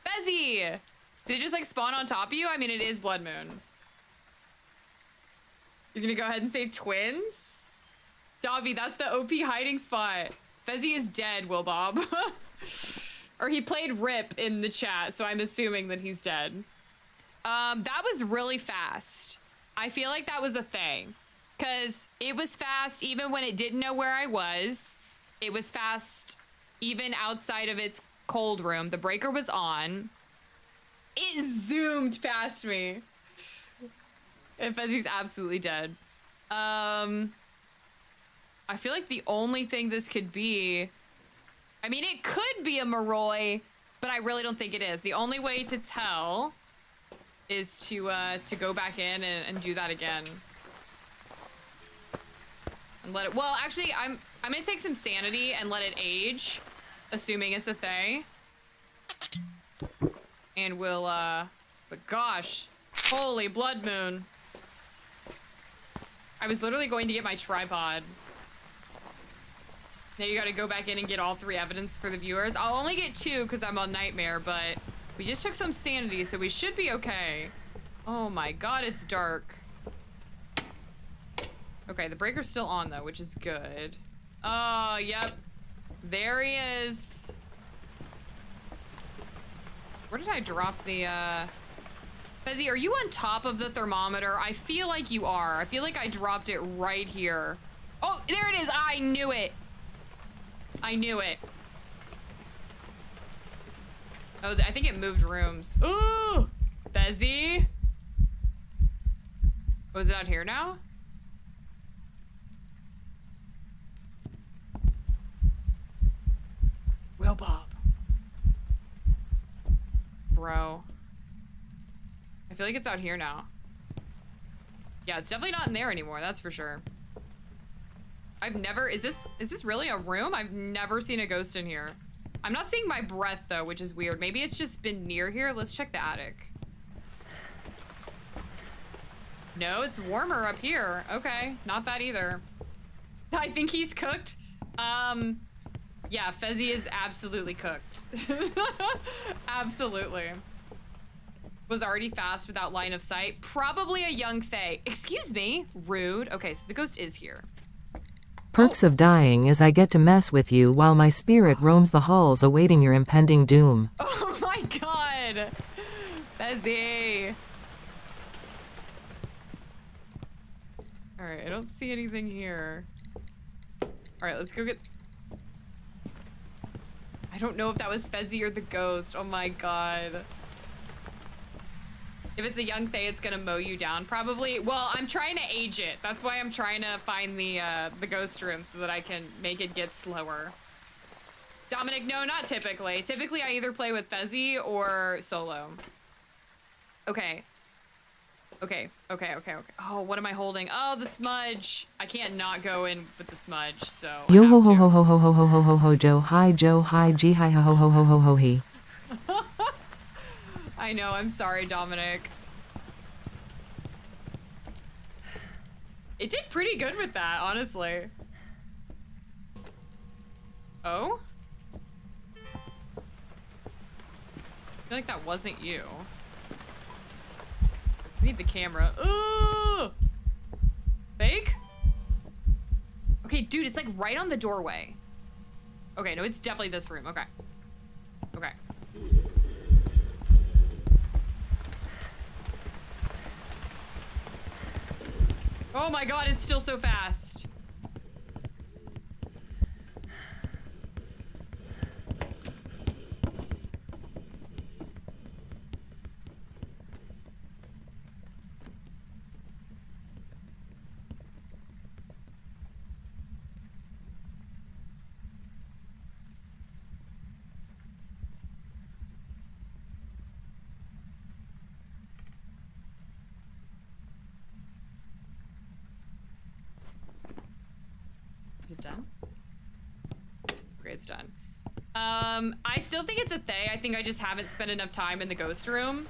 Fezzy! Did it just like spawn on top of you? I mean, it is Blood Moon. You're gonna go ahead and say twins? Dobby, that's the OP hiding spot. Fezzy is dead, Will Bob. Or he played Rip in the chat, so I'm assuming that he's dead. That was really fast. I feel like that was a thing. Because it was fast even when it didn't know where I was. It was fast even outside of its cold room. The breaker was on. It zoomed past me. And Fezzy's absolutely dead. I feel like the only thing this could be... I mean, it could be a Moroi, but I really don't think it is. The only way to tell is to go back in and do that again. And let it... Well, actually, I'm gonna take some sanity and let it age, assuming it's a Thay. And we'll, but gosh, holy Blood Moon. I was literally going to get my tripod. Now you gotta go back in and get all 3 evidence for the viewers. I'll only get 2 because I'm on Nightmare, but we just took some sanity, so we should be okay. Oh my god, it's dark. Okay, the breaker's still on though, which is good. Oh, yep. There he is. Where did I drop the, Fezzy, are you on top of the thermometer? I feel like you are. I feel like I dropped it right here. Oh, there it is. I knew it. I knew it. Oh, I think it moved rooms. Ooh! Fezzy? Oh, is it out here now? Will Bob. Bro. I feel like it's out here now. Yeah, it's definitely not in there anymore, that's for sure. I've never, is this really a room? I've never seen a ghost in here. I'm not seeing my breath though, which is weird. Maybe it's just been near here. Let's check the attic. No, it's warmer up here. Okay, not that either. I think he's cooked. Yeah, Fezzy is absolutely cooked. Absolutely. Was already fast without line of sight. Probably a young Fae. Excuse me. Rude. Okay, so the ghost is here. Perks of dying is I get to mess with you while my spirit roams the halls awaiting your impending doom. Oh my god. Fezzy. Alright, I don't see anything here. Alright, let's go get... I don't know if that was Fezzy or the ghost. Oh my god. If it's a young Fae, it's gonna mow you down, probably. Well, I'm trying to age it. That's why I'm trying to find the ghost room so that I can make it get slower. Dominic, no, not typically. Typically, I either play with Fezzy or solo. Okay. Okay. Oh, what am I holding? Oh, the smudge. I can't not go in with the smudge, so Yo ho ho ho ho ho ho ho ho ho ho Joe hi G hi ho ho ho ho ho ho he. I know, I'm sorry, Dominic. It did pretty good with that, honestly. Oh? I feel like that wasn't you. I need the camera. Ooh! Fake? Okay, dude, it's like right on the doorway. Okay, no, it's definitely this room. Okay. Okay. Oh my god, it's still so fast. Is it done? Okay, it's done. I still think it's a Thay. I think I just haven't spent enough time in the ghost room.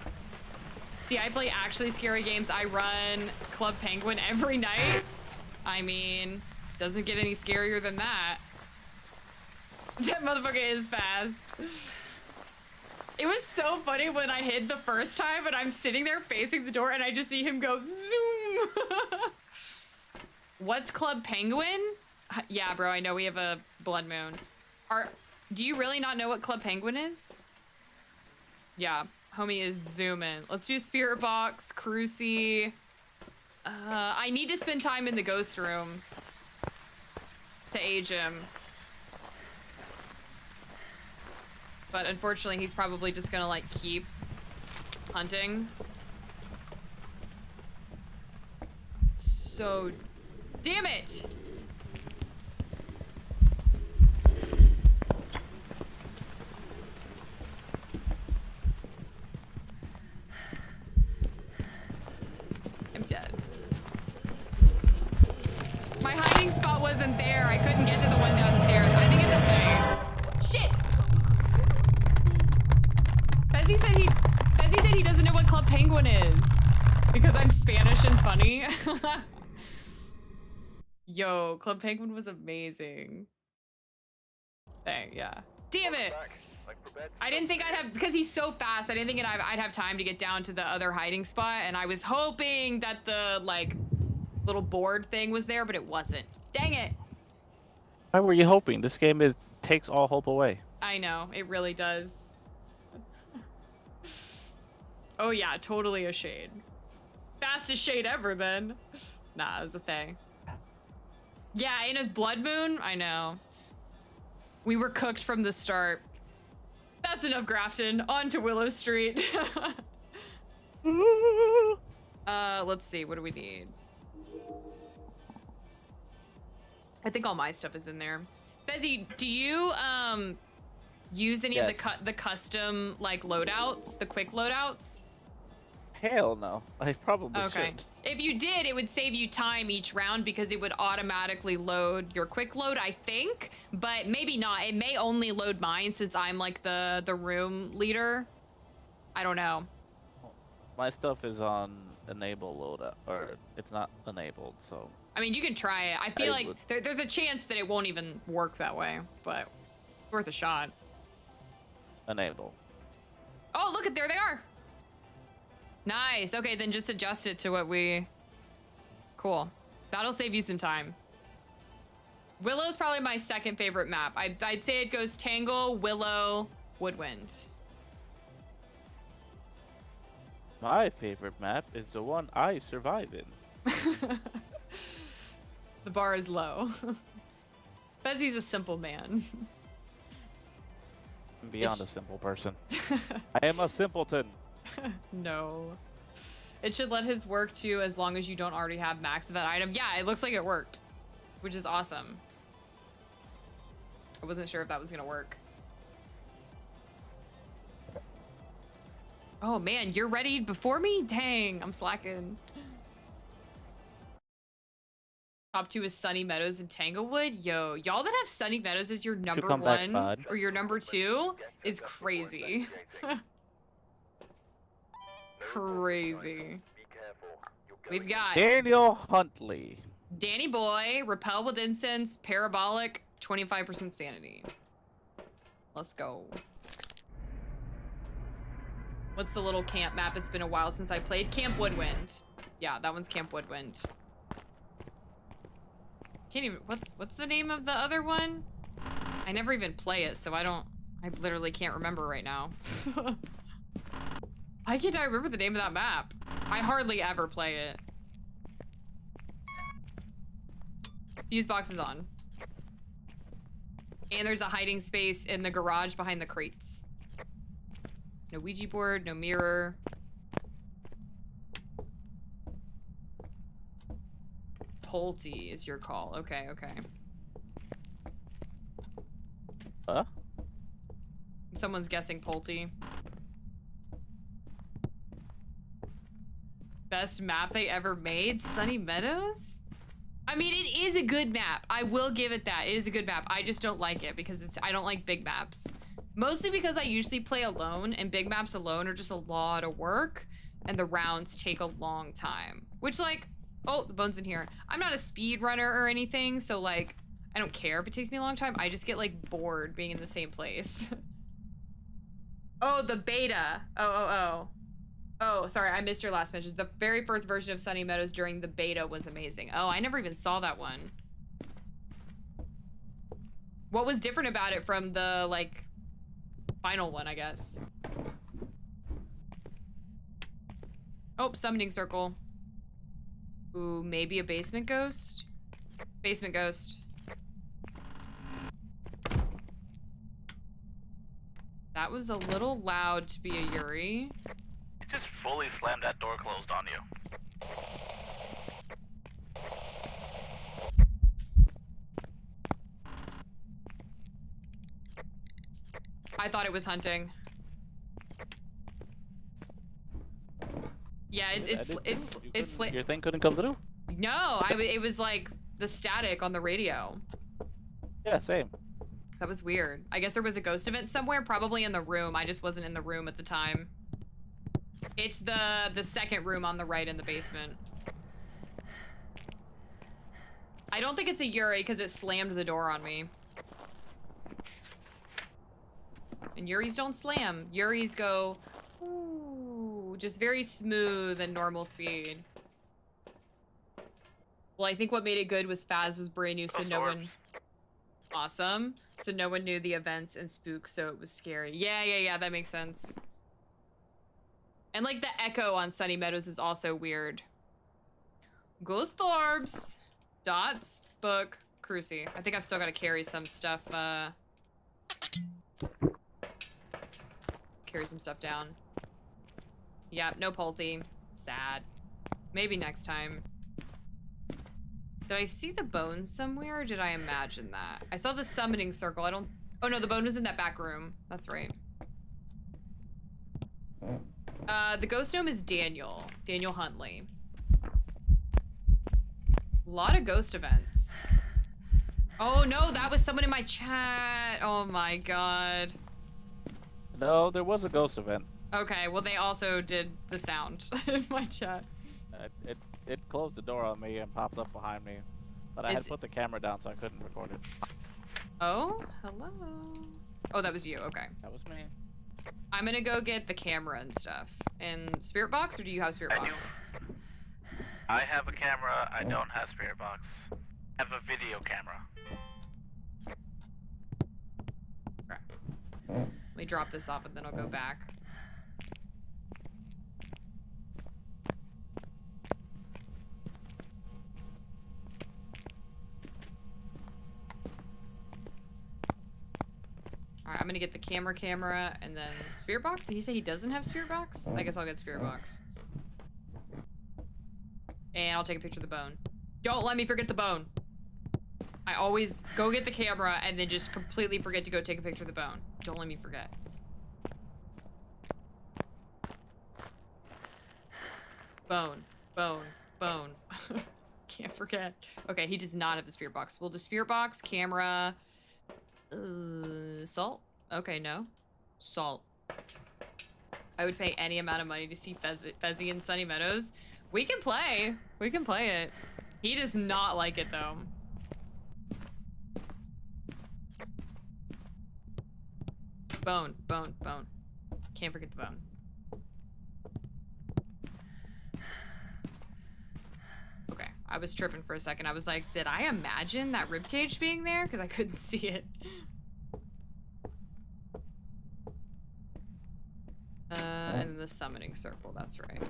See, I play actually scary games. I run Club Penguin every night. I mean, doesn't get any scarier than that. That motherfucker is fast. It was so funny when I hid the first time and I'm sitting there facing the door and I just see him go zoom. What's Club Penguin? Yeah, bro, I know we have a blood moon. Do you really not know what Club Penguin is? Yeah, homie is zooming. Let's do Spirit Box, Cruci. I need to spend time in the ghost room to age him. But unfortunately, he's probably just gonna like keep hunting. So, damn it! I'm dead. My hiding spot wasn't there. I couldn't get to the one downstairs. I think it's a thing. Shit! Fezzy said he doesn't know what Club Penguin is. Because I'm Spanish and funny. Yo, Club Penguin was amazing. Dang, yeah. Damn it! I didn't think I'd have, because he's so fast, I didn't think I'd have time to get down to the other hiding spot, and I was hoping that the, like, little board thing was there, but it wasn't. Dang it! Why were you hoping? This game takes all hope away. I know, it really does. Oh yeah, totally a shade. Fastest shade ever, then. Nah, it was a thing. Yeah, in his blood moon? I know. We were cooked from the start. That's enough Grafton. On to Willow Street. Let's see. What do we need? I think all my stuff is in there. Fezzy, do you use any of the custom like loadouts, the quick loadouts? Hell no. I probably should. If you did, it would save you time each round because it would automatically load your quick load, I think, but maybe not. It may only load mine since I'm like the room leader. I don't know. My stuff is on enable loadout, or it's not enabled, so. I mean, you can try it. I feel like there's a chance that it won't even work that way, but Worth a shot. Enable. Oh, look, there they are. Nice. Okay, then just adjust it to what we... Cool. That'll save you some time. Willow's probably my second favorite map. I'd say it goes Tangle, Willow, Woodwind. My favorite map is the one I survive in. The bar is low. Fezzy's a simple man. I'm beyond a simple person. I am a simpleton. No. It should let his work too, as long as you don't already have max of that item. Yeah, it looks like it worked, which is awesome. I wasn't sure if that was gonna work. Oh man, you're ready before me? Dang, I'm slacking. Top 2 is Sunny Meadows and Tanglewood. Yo, y'all that have Sunny Meadows as your number come back, 1 bud. or your number 2 is crazy. Crazy. We've got Daniel Huntley. Danny Boy, Repel with Incense, Parabolic, 25% sanity. Let's go. What's the little camp map? It's been a while since I played. Camp Woodwind. Yeah, that one's Camp Woodwind. Can't even, what's the name of the other one? I never even play it, so I literally can't remember right now. Why can't I remember the name of that map? I hardly ever play it. Fuse box is on. And there's a hiding space in the garage behind the crates. No Ouija board, no mirror. Pulte is your call. Okay, okay. Huh? Someone's guessing Pulte. Best map they ever made? Sunny Meadows? I mean, it is a good map. I will give it that. It is a good map. I just don't like it because I don't like big maps. Mostly because I usually play alone, and big maps alone are just a lot of work, and the rounds take a long time. Which, like, oh, the bone's in here. I'm not a speed runner or anything, so, like, I don't care if it takes me a long time. I just get, like, bored being in the same place. Oh, the beta. Oh, sorry, I missed your last mention. The very first version of Sunny Meadows during the beta was amazing. Oh, I never even saw that one. What was different about it from the, like, final one, I guess? Oh, summoning circle. Ooh, maybe a basement ghost? Basement ghost. That was a little loud to be a Yuri. You just fully slammed that door closed on you. I thought it was hunting. Yeah, it's like Your thing couldn't come through? no, it was like the static on the radio. Yeah, same. That was weird. I guess there was a ghost event somewhere, probably in the room. I just wasn't in the room at the time. It's the second room on the right in the basement. I don't think it's a Yuri because it slammed the door on me. And Yuris don't slam. Yuris go, ooh, just very smooth and normal speed. Well, I think what made it good was Phaz was brand new, so no one... Awesome. So no one knew the events and spooks, so it was scary. Yeah, that makes sense. And like the echo on Sunny Meadows is also weird. Ghost orbs. Dots. Book. Cruci. I think I've still got to carry some stuff, carry some stuff down. Yeah, no Pulte. Sad. Maybe next time. Did I see the bone somewhere, or did I imagine that? I saw the summoning circle. I don't... Oh, no, the bone was in that back room. That's right. The ghost gnome is Daniel. Daniel Huntley. A lot of ghost events. Oh, no, that was someone in my chat. Oh, my God. No, there was a ghost event. Okay, well, they also did the sound in my chat. It closed the door on me and popped up behind me. But I had put the camera down so I couldn't record it. Oh, hello. Oh, that was you. Okay. That was me. I'm gonna go get the camera and stuff. And spirit box, or do you have spirit box? I have a camera. I don't have spirit box. I have a video camera. Okay. Let me drop this off and then I'll go back. Alright, I'm gonna get the camera, and then spirit box? Did he say he doesn't have spirit box? I guess I'll get spirit box. And I'll take a picture of the bone. Don't let me forget the bone. I always go get the camera and then just completely forget to go take a picture of the bone. Don't let me forget. Bone, bone, bone. Can't forget. Okay, he does not have the spirit box. We'll do spirit box, camera, salt? Okay, no. Salt. I would pay any amount of money to see Fezzy in Sunny Meadows. We can play. We can play it. He does not like it, though. Bone, bone, bone. Can't forget the bone. Okay, I was tripping for a second. I was like, did I imagine that ribcage being there? Because I couldn't see it. And then the summoning circle, that's right.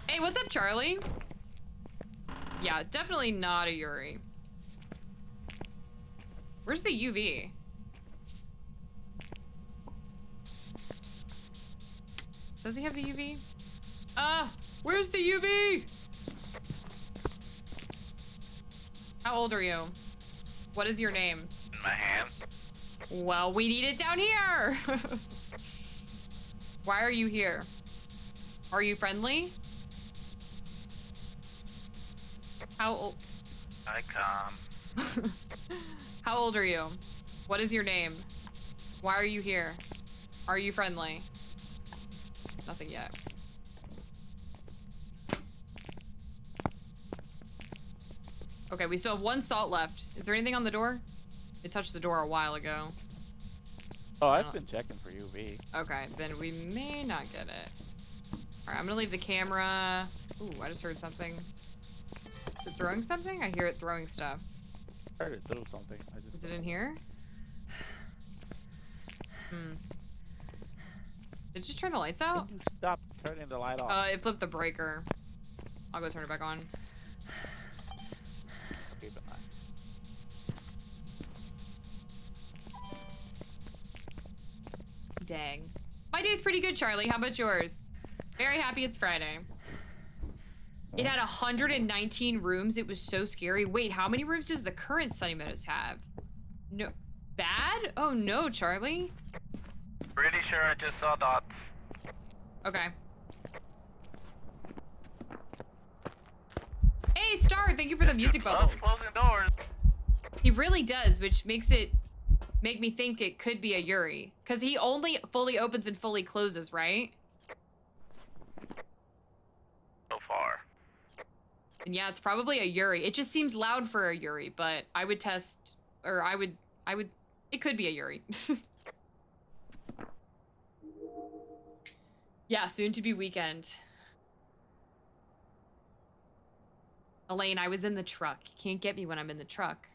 Hey, what's up, Charlie? Yeah, definitely not a Yuri. Where's the UV? Does he have the UV? Where's the UV? How old are you? What is your name? In my hand. Well, we need it down here. Why are you here? Are you friendly? How old? I come. How old are you? What is your name? Why are you here? Are you friendly? Nothing yet. Okay, we still have one salt left. Is there anything on the door? It touched the door a while ago. Oh, I've been checking for UV. Okay, then we may not get it. Alright, I'm gonna leave the camera. Ooh, I just heard something. Is it throwing something? I hear it throwing stuff. I heard it throw something. Is it in here? Hmm. Did it just turn the lights out? Can you stop turning the light off? It flipped the breaker. I'll go turn it back on. Keep it on. Dang. My day's pretty good, Charlie. How about yours? Very happy it's Friday. It had 119 rooms. It was so scary. Wait, how many rooms does the current Sunny Meadows have? No. Bad? Oh no, Charlie. Pretty sure I just saw dots. Okay. Hey, Star, thank you for the music bubbles. Closing doors. He really does, which makes it make me think it could be a Yuri. Because he only fully opens and fully closes, right? So far. And yeah, it's probably a Yuri. It just seems loud for a Yuri, but I would test, or I would, it could be a Yuri. Yeah, soon to be weekend. Elaine, I was in the truck. You can't get me when I'm in the truck.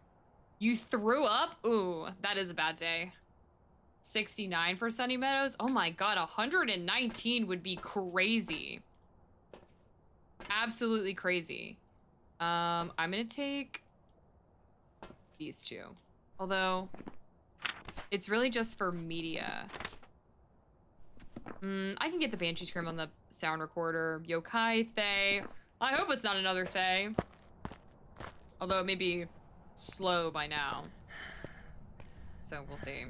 You threw up? Ooh, that is a bad day. 69 for Sunny Meadows? Oh my god, 119 would be crazy. Absolutely crazy. I'm gonna take these two. Although, it's really just for media. I can get the Banshee Scream on the sound recorder. Yokai, Thay. I hope it's not another Thay. Although it may be slow by now. So we'll see.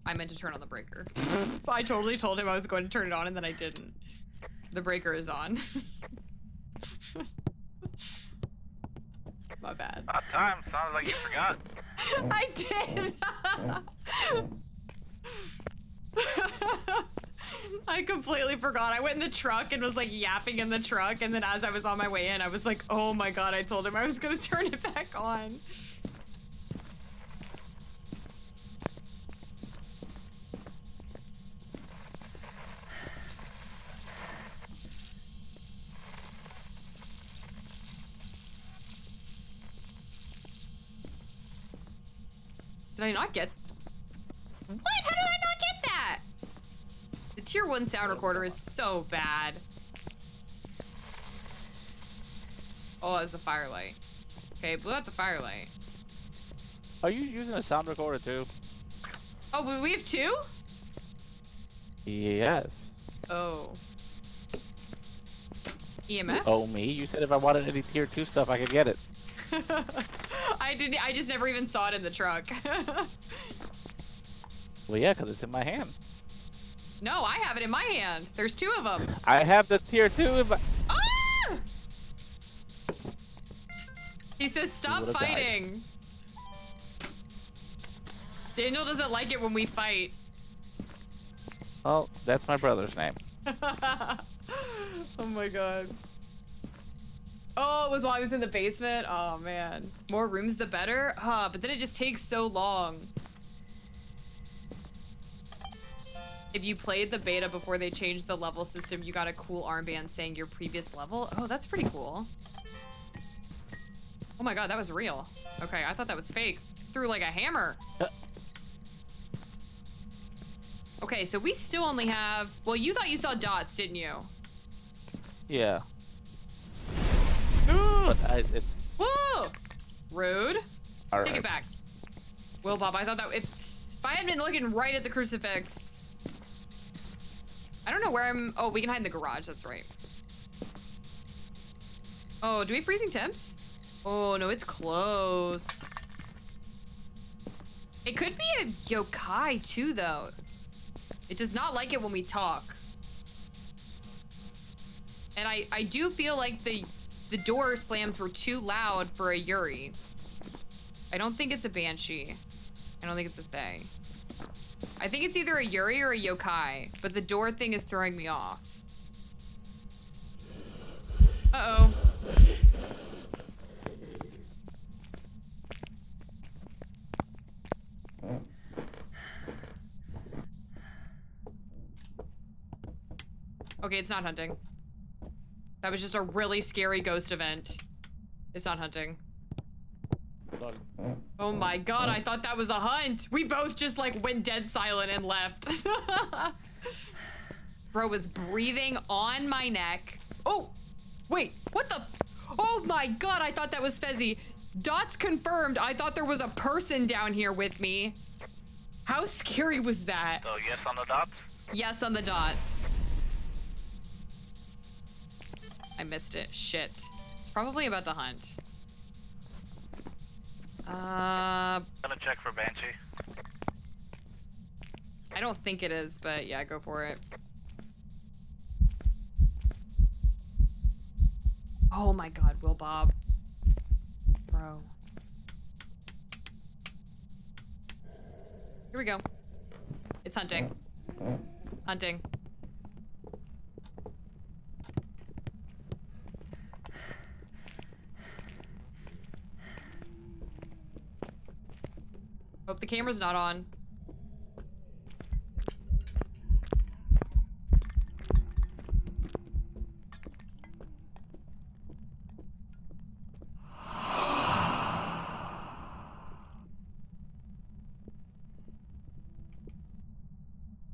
I meant to turn on the breaker. I totally told him I was going to turn it on and then I didn't. The breaker is on. My bad. About time. Sounds like you forgot. I did. I completely forgot. I went in the truck and was like yapping in the truck, and then as I was on my way in, I was like, oh my god, I told him I was gonna turn it back on. Did I not get... What? How did I not get that? The tier 1 sound recorder is so bad. Oh, it's the firelight. Okay, blew out the firelight. Are you using a sound recorder too? Oh, but we have 2? Yes. Oh. EMF? Oh, me? You said if I wanted any tier 2 stuff, I could get it. I just never even saw it in the truck. Well, yeah, because it's in my hand. No, I have it in my hand. There's 2 of them. I have the tier 2 in my... Ah! He says, stop would've fighting. Daniel doesn't like it when we fight. Oh, that's my brother's name. Oh my god. Oh, it was while I was in the basement? Oh man. More rooms the better? But then it just takes so long. If you played the beta before they changed the level system, you got a cool armband saying your previous level. Oh, that's pretty cool. Oh my god, that was real. Okay, I thought that was fake. Threw like a hammer. Okay, so we still only have... Well, you thought you saw dots, didn't you? Yeah. But it's... Whoa! Rude. All Take right. it back. Will Bob, I thought that... If I had been looking right at the crucifix... I don't know where I'm... Oh, we can hide in the garage, that's right. Oh, do we have freezing temps? Oh, no, it's close. It could be a yokai, too, though. It does not like it when we talk. And I do feel like the door slams were too loud for a Yuri. I don't think it's a Banshee. I don't think it's a Thay. I think it's either a Yuri or a yokai, but the door thing is throwing me off. Uh-oh. Okay, it's not hunting. That was just a really scary ghost event. It's not hunting. Oh my god, I thought that was a hunt. We both just like went dead silent and left. Bro was breathing on my neck. Oh, wait, what the? Oh my god, I thought that was Fezzy. Dots confirmed. I thought there was a person down here with me. How scary was that? So yes on the dots? Yes on the dots. I missed it. Shit. It's probably about to hunt. I'm gonna check for Banshee. I don't think it is, but yeah, go for it. Oh my god, Will Bob. Bro. Here we go. It's hunting. Hunting. Hope the camera's not on.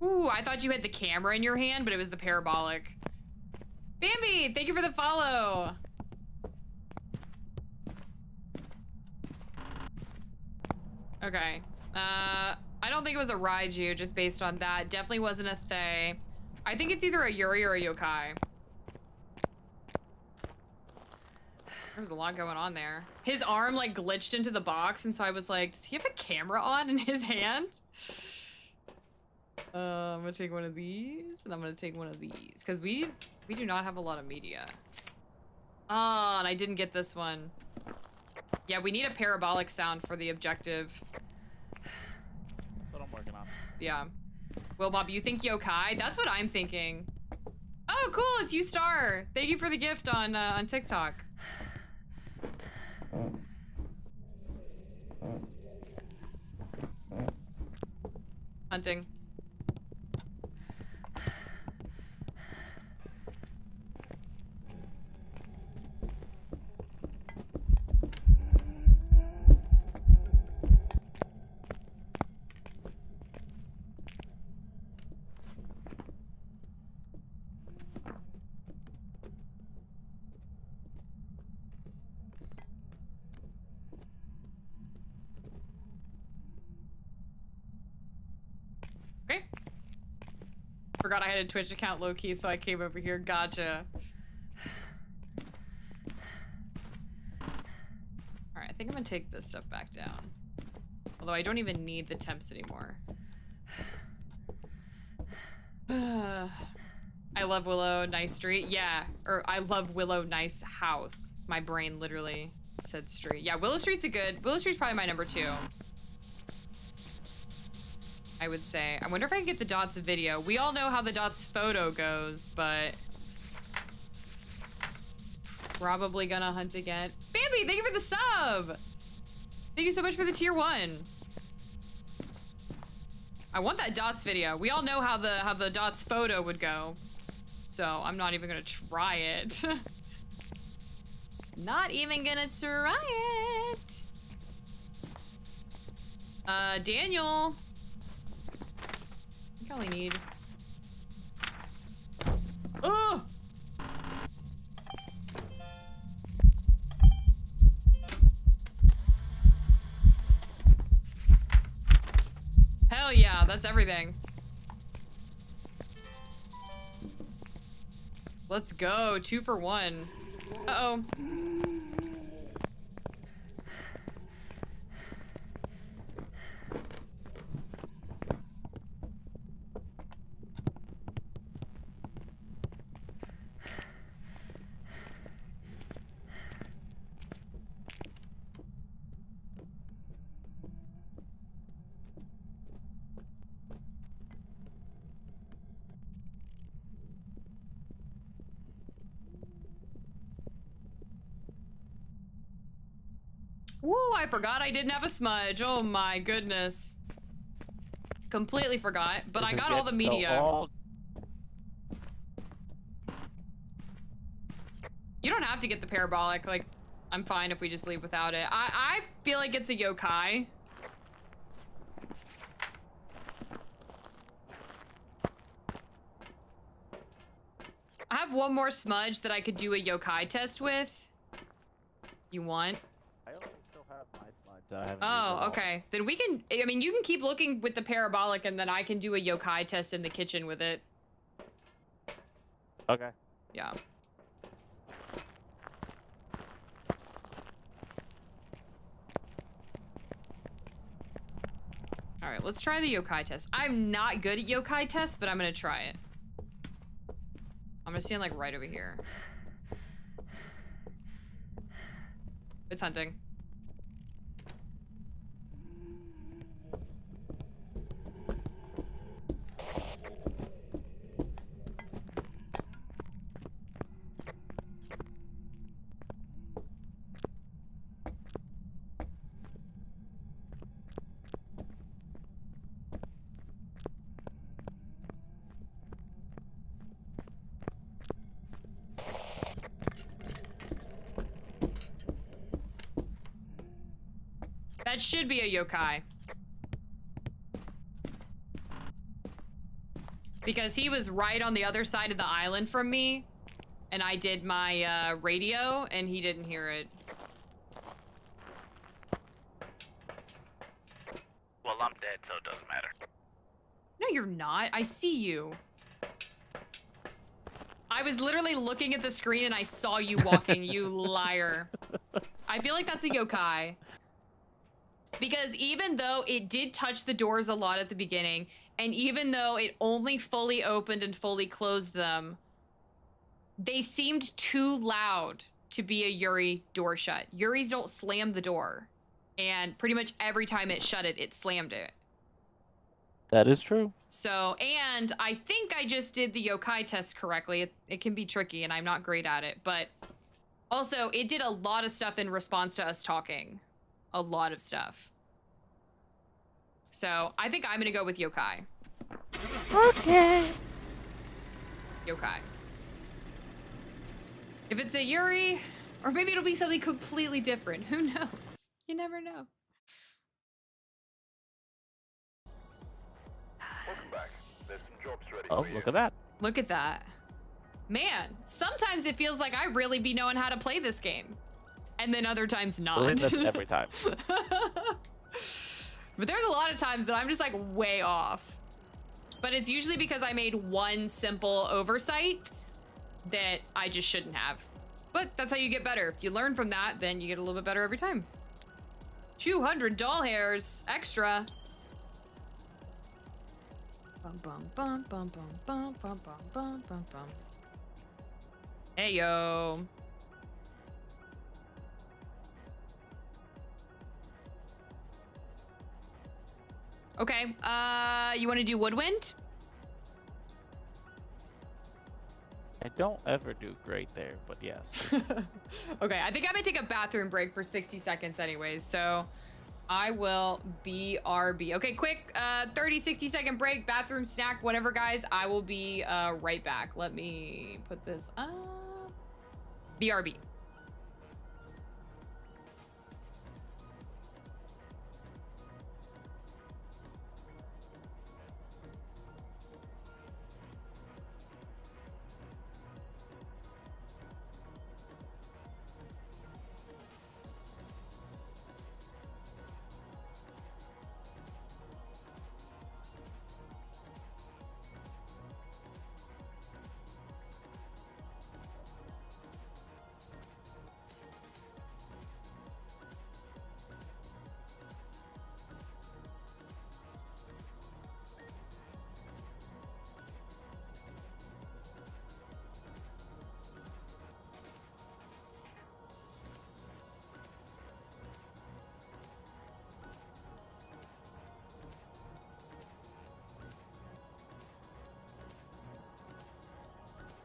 Ooh, I thought you had the camera in your hand, but it was the parabolic. Bambi, thank you for the follow. Okay. I don't think it was a Raiju, just based on that. Definitely wasn't a Thay. I think it's either a Yuri or a yokai. There was a lot going on there. His arm like glitched into the box, and so I was like, does he have a camera on in his hand? I'm gonna take one of these, and I'm gonna take one of these, because we do not have a lot of media. Oh, and I didn't get this one. Yeah, we need a parabolic sound for the objective. That's what I'm working on. Yeah. Will Bob, you think yokai? That's what I'm thinking. Oh, cool, it's you, Star. Thank you for the gift on TikTok. Hunting. Okay. Forgot I had a Twitch account low-key, so I came over here. Gotcha. Alright, I think I'm gonna take this stuff back down. Although I don't even need the temps anymore. I love Willow, nice street. Yeah, or I love Willow, nice house. My brain literally said street. Yeah, Willow Street's Willow Street's probably my number 2. I would say. I wonder if I can get the Dots video. We all know how the Dots photo goes, but it's probably gonna hunt again. Bambi, thank you for the sub. Thank you so much for the tier 1. I want that Dots video. We all know how the Dots photo would go, so I'm not even gonna try it. Not even gonna try it. Daniel. I only need. Oh! Hell yeah, that's everything. Let's go, 2 for 1. Uh-oh. Woo, I forgot I didn't have a smudge. Oh my goodness. Completely forgot, but I got all the media. You don't have to get the parabolic, like, I'm fine if we just leave without it. I feel like it's a yokai. I have one more smudge that I could do a yokai test with. You want? I only still have my smudge that I haven't used Oh, at all. okay. Then we can, I mean, you can keep looking with the parabolic and then I can do a yokai test in the kitchen with it. Okay. Yeah. All right, let's try the yokai test. I'm not good at yokai tests, but I'm gonna try it. I'm gonna stand like right over here. It's hunting. That should be a yokai. Because he was right on the other side of the island from me, and I did my radio, and he didn't hear it. Well, I'm dead, so it doesn't matter. No, you're not. I see you. I was literally looking at the screen and I saw you walking, you liar. I feel like that's a yokai. Because even though it did touch the doors a lot at the beginning, and even though it only fully opened and fully closed them, they seemed too loud to be a Yuri door shut. Yuris don't slam the door. And pretty much every time it shut it, it slammed it. That is true. So, and I think I just did the yokai test correctly. It can be tricky and I'm not great at it, but also it did a lot of stuff in response to us talking. A lot of stuff. So I think I'm gonna go with yokai. Okay. Yokai. If it's a Yuri, or maybe it'll be something completely different. Who knows? You never know. Oh, look at that. Look at that. Man, sometimes it feels like I really be knowing how to play this game. And then other times not. Well, that's every time. But there's a lot of times that I'm just like way off. But it's usually because I made one simple oversight that I just shouldn't have. But that's how you get better. If you learn from that, then you get a little bit better every time. 200 doll hairs extra. Bum bum bum bum bum bum bum bum bum bum bum. Hey yo. Okay, you want to do woodwind? I don't ever do great there, but yes. Okay, I think I'm gonna take a bathroom break for 60 seconds anyways, so I will BRB. Okay, quick, 30, 60-second break, bathroom snack, whatever, guys. I will be right back. Let me put this up. BRB.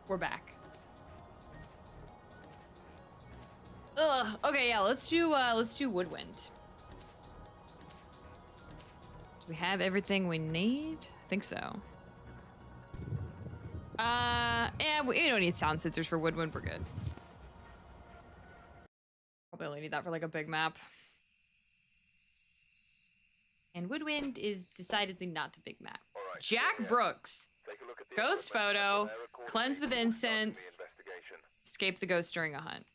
We're back. Ugh. Okay, yeah, let's do woodwind. Do we have everything we need? I think so. Yeah, we don't need sound sensors for woodwind. We're good. Probably only need that for like a big map. And woodwind is decidedly not a big map. Right, Jack Brooks. Ghost photo, cleanse with incense, escape the ghost during a hunt.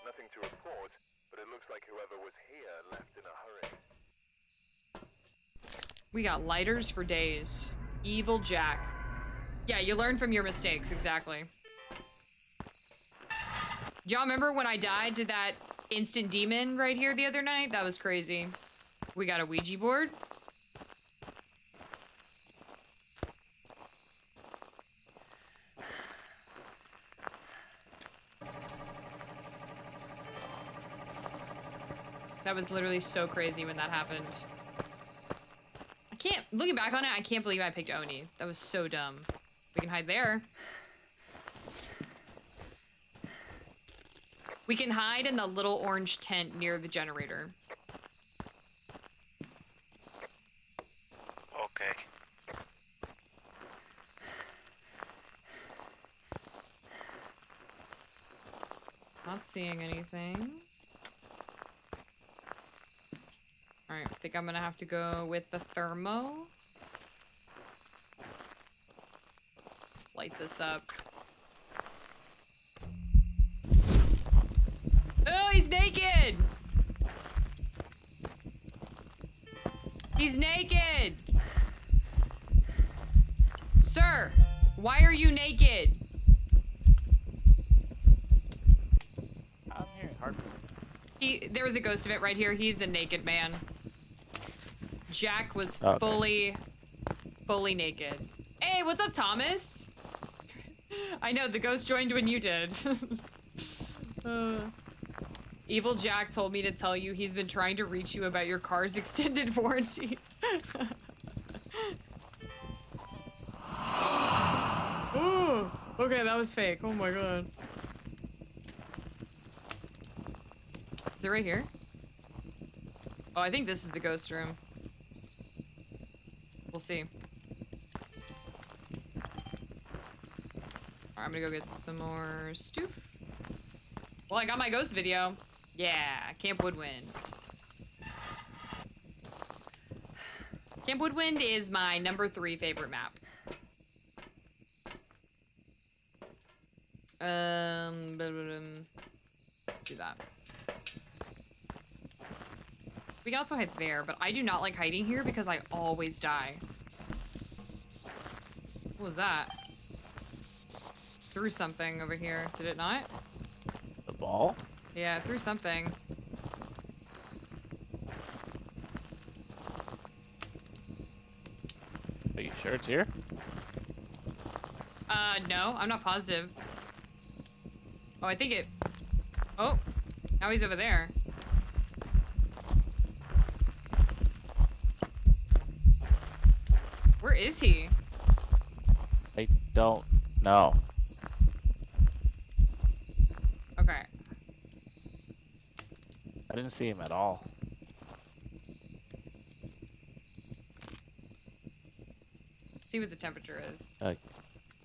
Nothing to report, but it looks like whoever was here left in a hurry. We got lighters for days. Evil Jack. Yeah, you learn from your mistakes, exactly. Do y'all remember when I died to that instant demon right here the other night? That was crazy. We got a Ouija board. That was literally so crazy when that happened. I can't, looking back on it, I can't believe I picked Oni. That was so dumb. We can hide there. We can hide in the little orange tent near the generator. Okay. Not seeing anything. Alright, I think I'm gonna have to go with the thermo. Let's light this up. Oh, he's naked! He's naked! Sir, why are you naked? I'm hearing heartbeat. There was a ghost of it right here. He's a naked man. Jack was Okay. fully naked. Hey, what's up, Thomas? I know, the ghost joined when you did. Evil Jack told me to tell you he's been trying to reach you about your car's extended warranty. Okay, that was fake. Oh my god. Is it right here? Oh, I think this is the ghost room. We'll see. Alright, I'm gonna go get some more stoof. Well, I got my ghost video. Yeah, Camp Woodwind. Camp Woodwind is my number 3 favorite map. Do that. We can also hide there, but I do not like hiding here because I always die. What was that? Threw something over here, did it not? The ball? Yeah, it threw something. Are you sure it's here? No, I'm not positive. Oh, I think it... Oh, now he's over there. Where is he? I don't know. Okay. I didn't see him at all. Let's see what the temperature is. I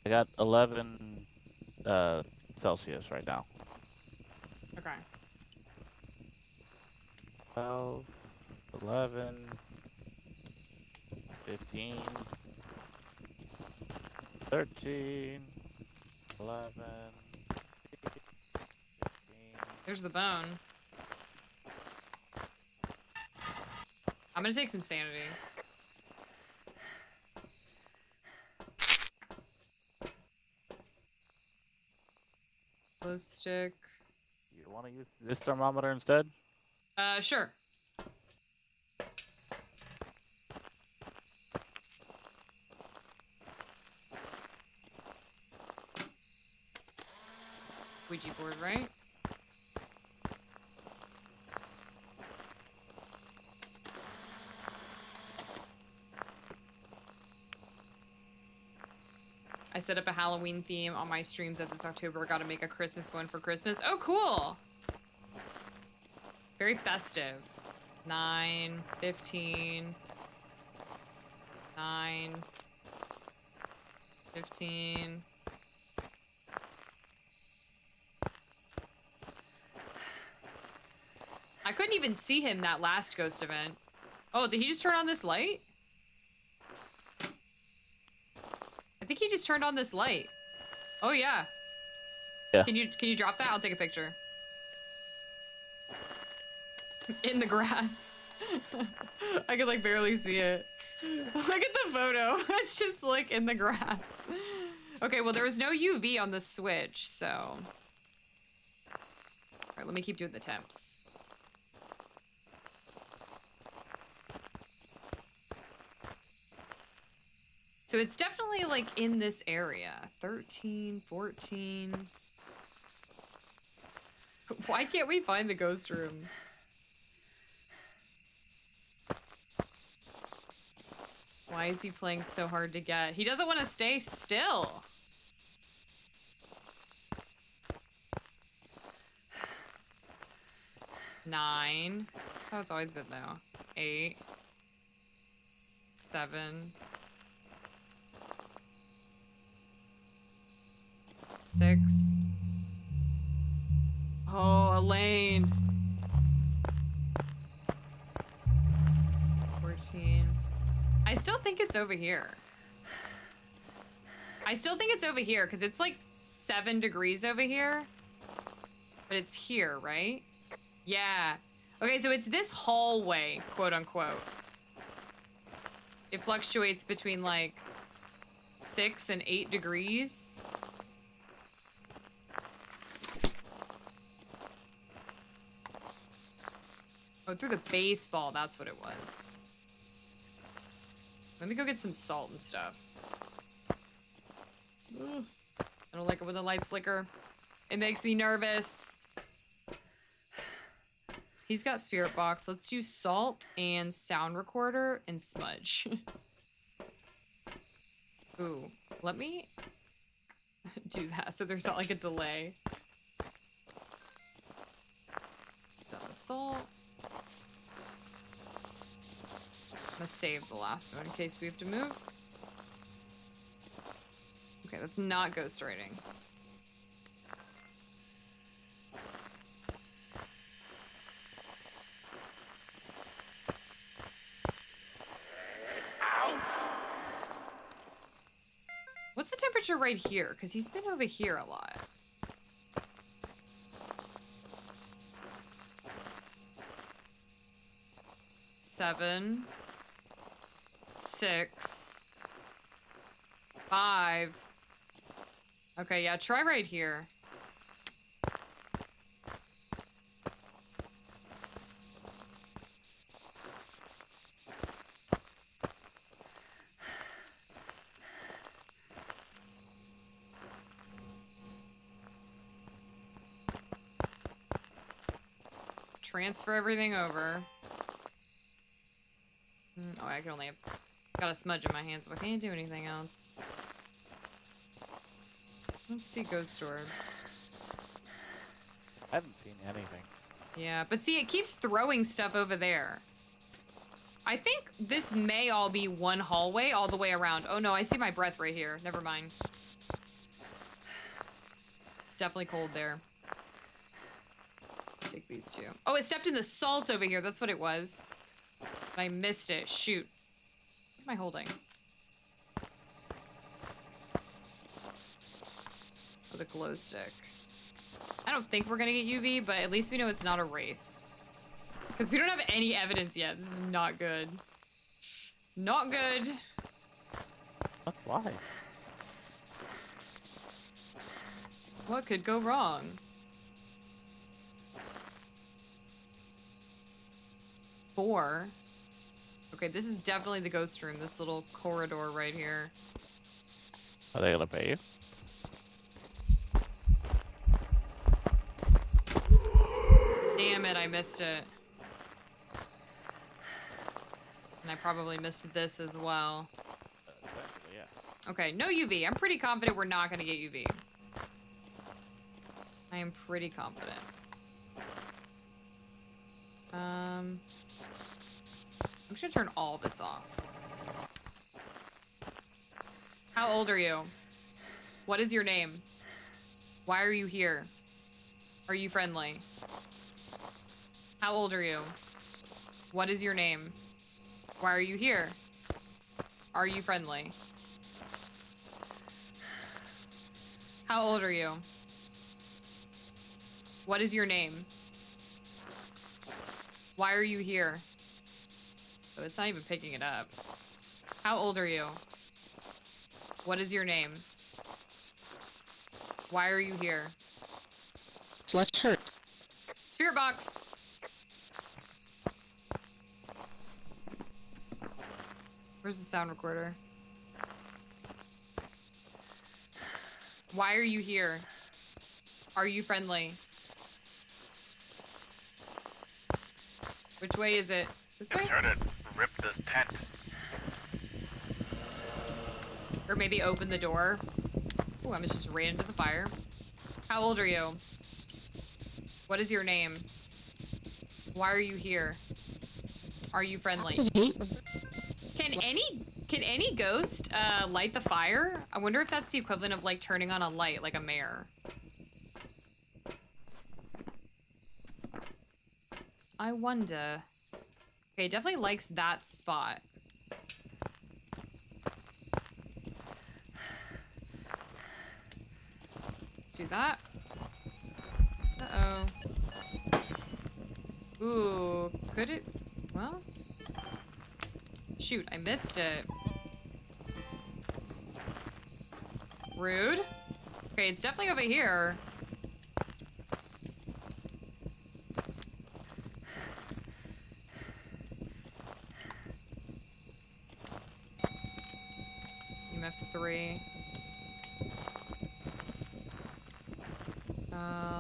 got 11 Celsius right now. Okay. 12, 11, 15, 13, 11, 15. There's the bone. I'm gonna take some sanity. Glow stick. You want to use this thermometer instead? Sure. Ouija board, right? I set up a Halloween theme on my streams as it's October. Gotta make a Christmas one for Christmas. Oh, cool! Very festive. 9, 15. 9. 15. I couldn't even see him that last ghost event. Oh, did he just turn on this light? I think he just turned on this light. Oh yeah. Yeah. Can you drop that? I'll take a picture. In the grass. I could like barely see it. Look at the photo. It's just like in the grass. Okay, well there was no UV on the switch, so. All right, let me keep doing the temps. So it's definitely like in this area. 13, 14. Why can't we find the ghost room? Why is he playing so hard to get? He doesn't want to stay still. Nine. That's how it's always been though. 8. 7. 6. Oh, Elaine. 14. I still think it's over here. I still think it's over here because it's like 7 degrees over here. But it's here, right? Yeah. Okay, so it's this hallway, quote unquote. It fluctuates between like 6 and 8 degrees. Oh, through the baseball, that's what it was. Let me go get some salt and stuff. Ugh. I don't like it when the lights flicker. It makes me nervous. He's got spirit box. Let's do salt and sound recorder and smudge. Ooh, let me... do that so there's not like a delay. Done the salt. I'm gonna save the last one in case we have to move. Okay, that's not ghost writing. What's the temperature right here? Because he's been over here a lot. Seven. 6. 5. Okay, yeah, try right here. Transfer everything over. Oh, I can only have... Got a smudge in my hands, but I can't do anything else. Let's see ghost orbs. I haven't seen anything. Yeah, but see, it keeps throwing stuff over there. I think this may all be one hallway all the way around. Oh no, I see my breath right here. Never mind. It's definitely cold there. Let's take these two. Oh, it stepped in the salt over here. That's what it was. I missed it. Shoot. What am I holding? Oh, the glow stick. I don't think we're gonna get UV, but at least we know it's not a wraith. Because we don't have any evidence yet. This is not good. Not good. What? Why? What could go wrong? Four. Okay, this is definitely the ghost room. This little corridor right here. Are they gonna pay you? Damn it, I missed it. And I probably missed this as well. Yeah. Okay, no UV. I'm pretty confident we're not gonna get UV. I am pretty confident. I'm just gonna turn all this off. How old are you? What is your name? Why are you here? Are you friendly? How old are you? What is your name? Why are you here? Are you friendly? How old are you? What is your name? Why are you here? Oh, it's not even picking it up. How old are you? What is your name? Why are you here? Sweatshirt. Spirit box. Where's the sound recorder? Why are you here? Are you friendly? Which way is it? This way? Started rip this tent. Or maybe open the door. Oh, I almost just ran into the fire. How old are you? What is your name? Why are you here? Are you friendly? Can any ghost light the fire? I wonder if that's the equivalent of like turning on a light, like a mare. I wonder. Okay, definitely likes that spot. Let's do that. Uh-oh. Ooh, could it? Well. Shoot, I missed it. Rude. Okay, it's definitely over here. EMF 3.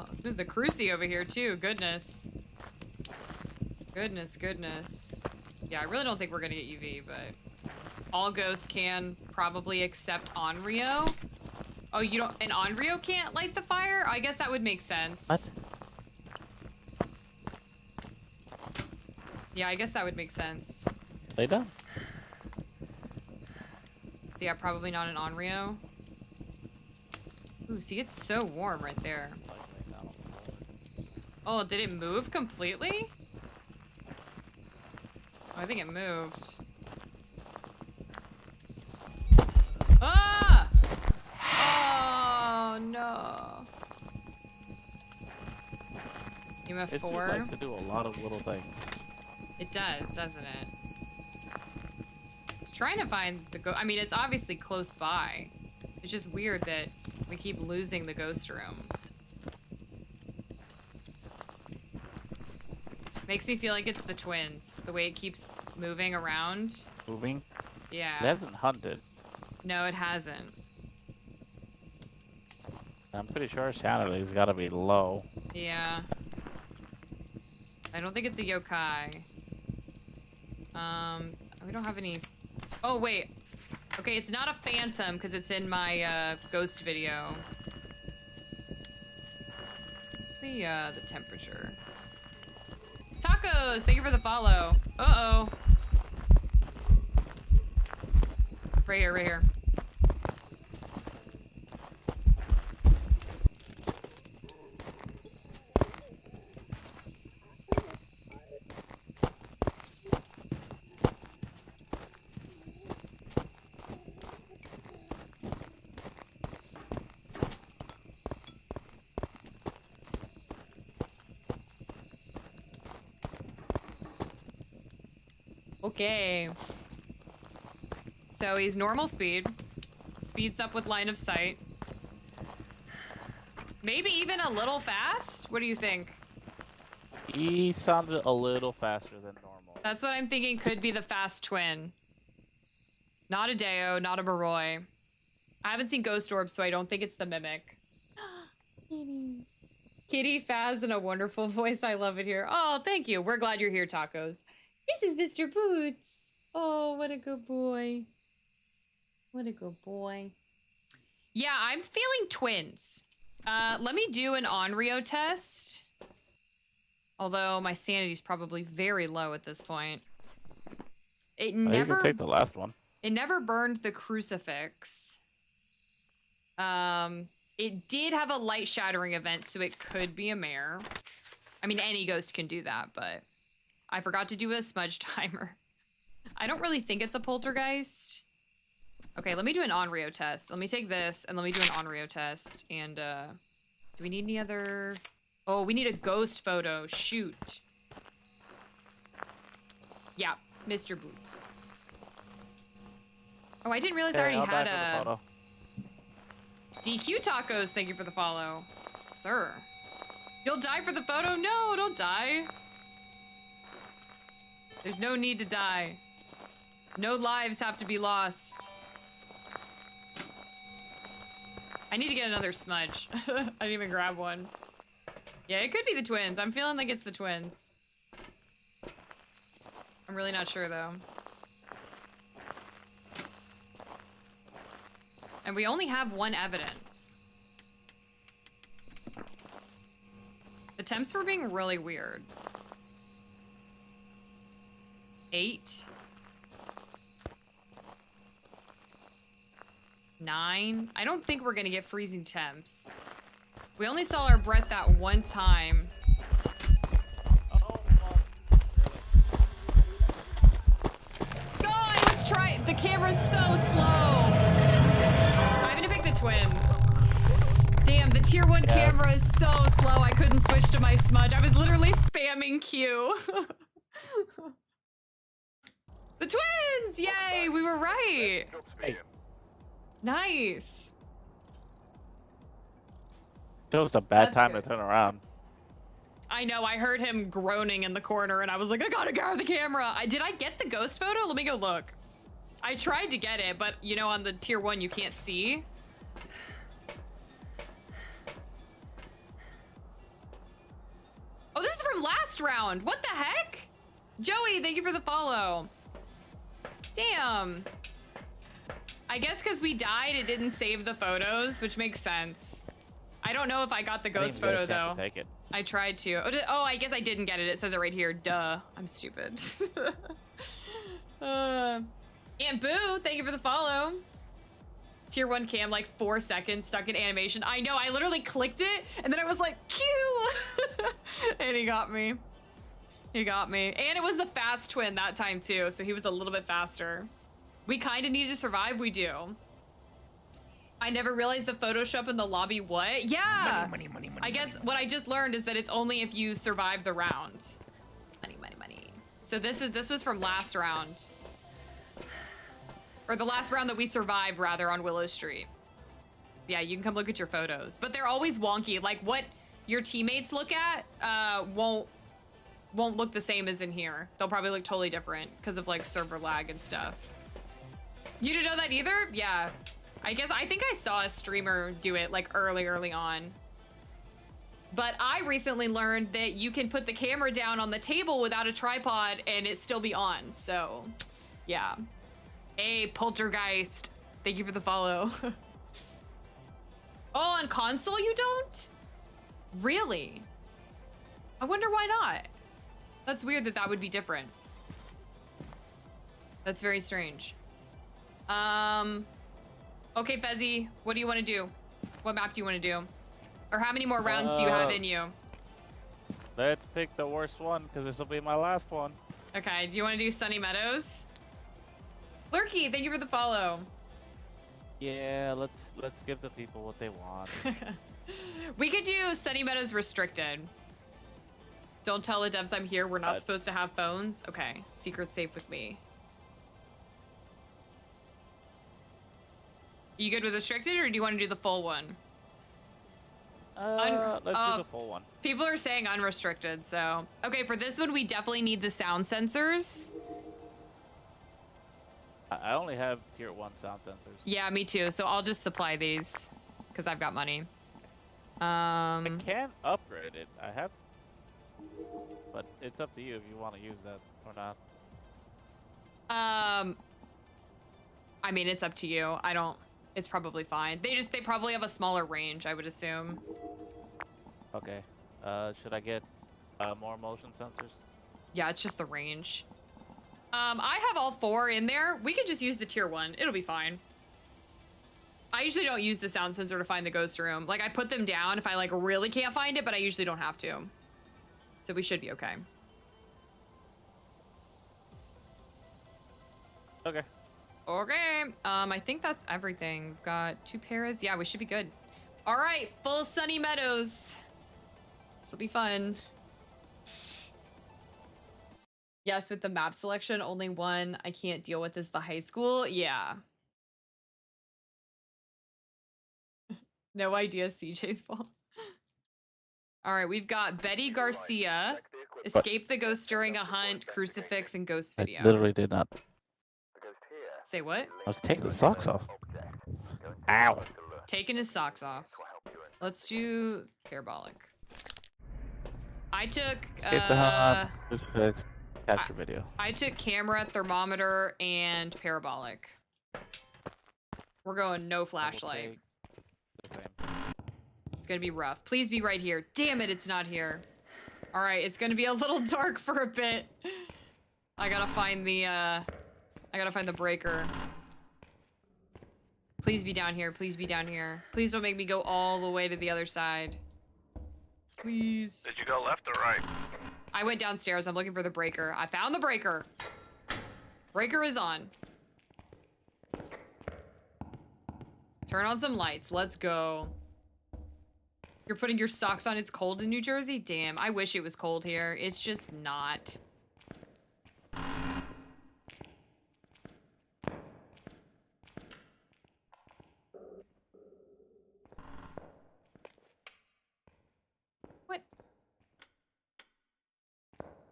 Let's move the cruci over here too. Goodness. Goodness, goodness. Yeah, I really don't think we're gonna get UV, but all ghosts can probably accept on Rio. Oh, you don't. An Onryo can't light the fire? I guess that would make sense. What? Yeah, I guess that would make sense. Lay down. So yeah, probably not an Onryo. Ooh, see, it's so warm right there. Oh, did it move completely? Oh, I think it moved. Ah! Oh, no. EMF It 4. likes to do a lot of little things. It does, doesn't it? I was trying to find the I mean, it's obviously close by. It's just weird that we keep losing the ghost room. Makes me feel like it's the twins. The way it keeps moving around. Moving? Yeah. It hasn't hunted. No, it hasn't. I'm pretty sure our sanity's gotta be low. Yeah. I don't think it's a yokai. We don't have any... Oh, wait. Okay, it's not a phantom because it's in my ghost video. What's the temperature? Tacos! Thank you for the follow. Uh-oh. Right here, right here. Okay. So he's normal speed. Speeds up with line of sight. Maybe even a little fast? What do you think? He sounded a little faster than normal. That's what I'm thinking could be the fast twin. Not a Deo, not a Baroi. I haven't seen Ghost Orb, so I don't think it's the Mimic. Kitty. Kitty, Faz, and a wonderful voice. I love it here. Oh, thank you. We're glad you're here, Tacos. This is Mr. Boots. Oh, what a good boy. What a good boy. Yeah, I'm feeling twins. Let me do an Onryo test. Although my sanity's probably very low at this point. It You never can take the last one. It never burned the crucifix. It did have a light shattering event, so it could be a mare. I mean, any ghost can do that, but I forgot to do a smudge timer. I don't really think it's a poltergeist. Okay, let me do an Onryo test. Let me take this and let me do an Onryo test. And do we need any other? Oh, we need a ghost photo. Shoot. Yeah, Mr. Boots. Oh, I didn't realize I already had a DQ Tacos. Thank you for the follow, sir. You'll die for the photo? No, don't die. There's no need to die. No lives have to be lost. I need to get another smudge. I didn't even grab one. Yeah, it could be the twins. I'm feeling like it's the twins. I'm really not sure though. And we only have one evidence. The temps were being really weird. 8. 9. I don't think we're gonna get freezing temps. We only saw our breath that one time. Oh, God, I was trying. The camera's so slow. I'm gonna pick the twins. Damn, the tier 1 camera is so slow. I couldn't switch to my smudge. I was literally spamming Q. The twins! Yay, we were right. Hey. Nice. It was a bad That's time good. to turn around. I know, I heard him groaning in the corner and I was like, I gotta grab the camera. Did I get the ghost photo? Let me go look. I tried to get it, but you know, on the tier 1, you can't see. Oh, this is from last round. What the heck? Joey, thank you for the follow. Damn. I guess because we died, it didn't save the photos, which makes sense. I don't know if I got the ghost photo though. Take it. I tried to. Oh, I guess I didn't get it. It says it right here. Duh. I'm stupid. Aunt Boo, thank you for the follow. Tier 1 cam, like 4 seconds stuck in animation. I know, I literally clicked it and then I was like, Q! And he got me. He got me. And it was the fast twin that time too, so he was a little bit faster. We kind of need to survive, we do. I never realized the Photoshop in the lobby, what? Yeah! Money, money, money, money, I guess money. what I just learned is that it's only if you survive the round. Money, money, money. So this was from last round. Or the last round that we survived, rather, on Willow Street. Yeah, you can come look at your photos. But they're always wonky. Like, what your teammates look at won't look the same as in here. They'll probably look totally different because of, like, server lag and stuff. You didn't know that either? Yeah. I think I saw a streamer do it, like, early on. But I recently learned that you can put the camera down on the table without a tripod and it still be on. So, yeah. Hey, Poltergeist. Thank you for the follow. Oh, on console you don't? Really? I wonder why not. That's weird that that would be different. That's very strange. Okay, Fezzy, what do you want to do? What map do you want to do? Or how many more rounds do you have in you? Let's pick the worst one, because this will be my last one. Okay, do you want to do Sunny Meadows? Lurky, thank you for the follow. Yeah, let's give the people what they want. We could do Sunny Meadows restricted. Don't tell the devs I'm here. We're not supposed to have phones. Okay, secret safe with me. You good with restricted, or do you want to do the full one? Let's do the full one. People are saying unrestricted, so. Okay, for this one, we definitely need the sound sensors. I only have tier 1 sound sensors. Yeah, me too. So I'll just supply these because I've got money. I can upgrade it. I have, but it's up to you if you want to use that or not. I mean, it's up to you. I don't. It's probably fine. They probably have a smaller range, I would assume. Okay. Should I get more motion sensors? Yeah, it's just the range. I have all 4 in there. We could just use the tier 1. It'll be fine. I usually don't use the sound sensor to find the ghost room. Like, I put them down if I, like, really can't find it, but I usually don't have to. So we should be okay. Okay. Okay. I think that's everything. We've got 2 pairs. Yeah, we should be good. All right, full Sunny Meadows. This will be fun. Yes, with the map selection, only one I can't deal with is the high school. Yeah. No idea, CJ's fault. All right, we've got Betty Garcia, Escape the Ghost During a Hunt, Crucifix, and Ghost Video. I literally did not. Say what? I was taking the socks off. Ow. Taking his socks off. Let's do parabolic. I took Escape the Hunt, Crucifix, capture video. I took camera, thermometer, and parabolic. We're going no flashlight. It's gonna be rough. Please be right here. Damn it, it's not here. All right, it's gonna be a little dark for a bit. I gotta find the breaker. Please be down here. Please be down here. Please don't make me go all the way to the other side. Please. Did you go left or right? I went downstairs. I'm looking for the breaker. I found the breaker. Breaker is on. Turn on some lights. Let's go. You're putting your socks on. It's cold in New Jersey? Damn, I wish it was cold here. It's just not. What?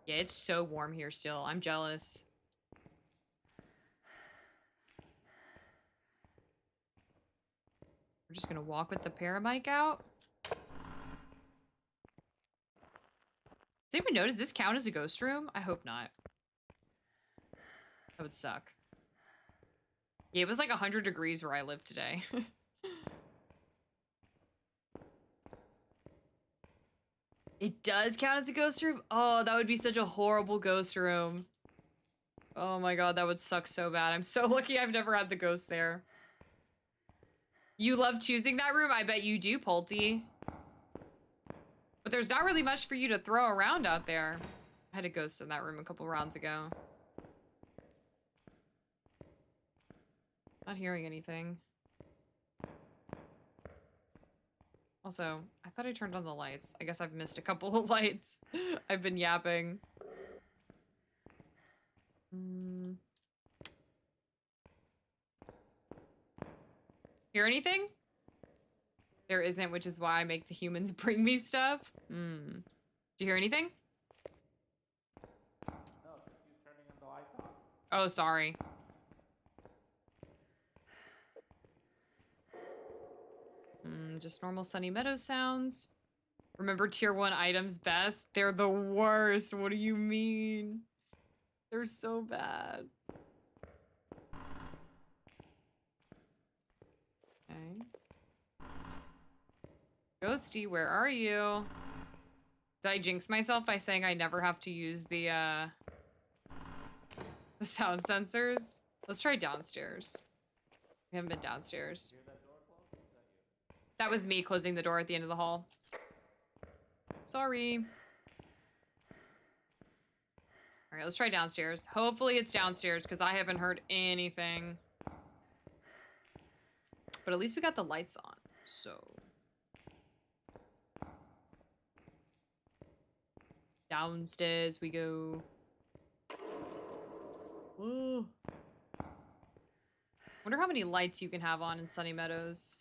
Yeah, it's so warm here still. I'm jealous. We're just gonna walk with the parabike out. Does anyone know, does this count as a ghost room? I hope not. That would suck. Yeah, it was like 100 degrees where I live today. It does count as a ghost room? Oh, that would be such a horrible ghost room. Oh my god, that would suck so bad. I'm so lucky I've never had the ghost there. You love choosing that room? I bet you do, Pulte. But there's not really much for you to throw around out there. I had a ghost in that room a couple rounds ago. Not hearing anything. Also, I thought I turned on the lights. I guess I've missed a couple of lights. I've been yapping. Hear anything? There isn't, which is why I make the humans bring me stuff. Did you hear anything? No, just you turning on the lights on. Oh, sorry. Just normal Sunny Meadows sounds. Remember tier 1 items best? They're the worst. What do you mean? They're so bad. Okay. Ghosty, where are you? Did I jinx myself by saying I never have to use the sound sensors? Let's try downstairs. We haven't been downstairs. That was me closing the door at the end of the hall. Sorry. All right, let's try downstairs. Hopefully it's downstairs because I haven't heard anything. But at least we got the lights on, so. Downstairs we go. Ooh. Wonder how many lights you can have on in Sunny Meadows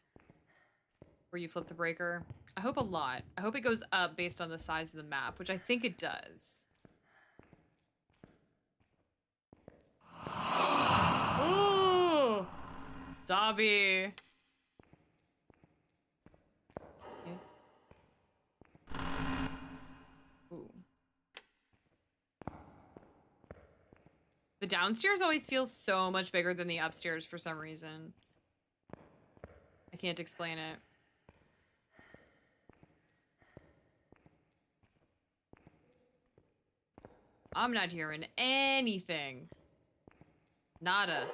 where you flip the breaker. I hope a lot. I hope it goes up based on the size of the map, which I think it does. Ooh! Dobby! Ooh. The downstairs always feels so much bigger than the upstairs for some reason. I can't explain it. I'm not hearing anything. Nada.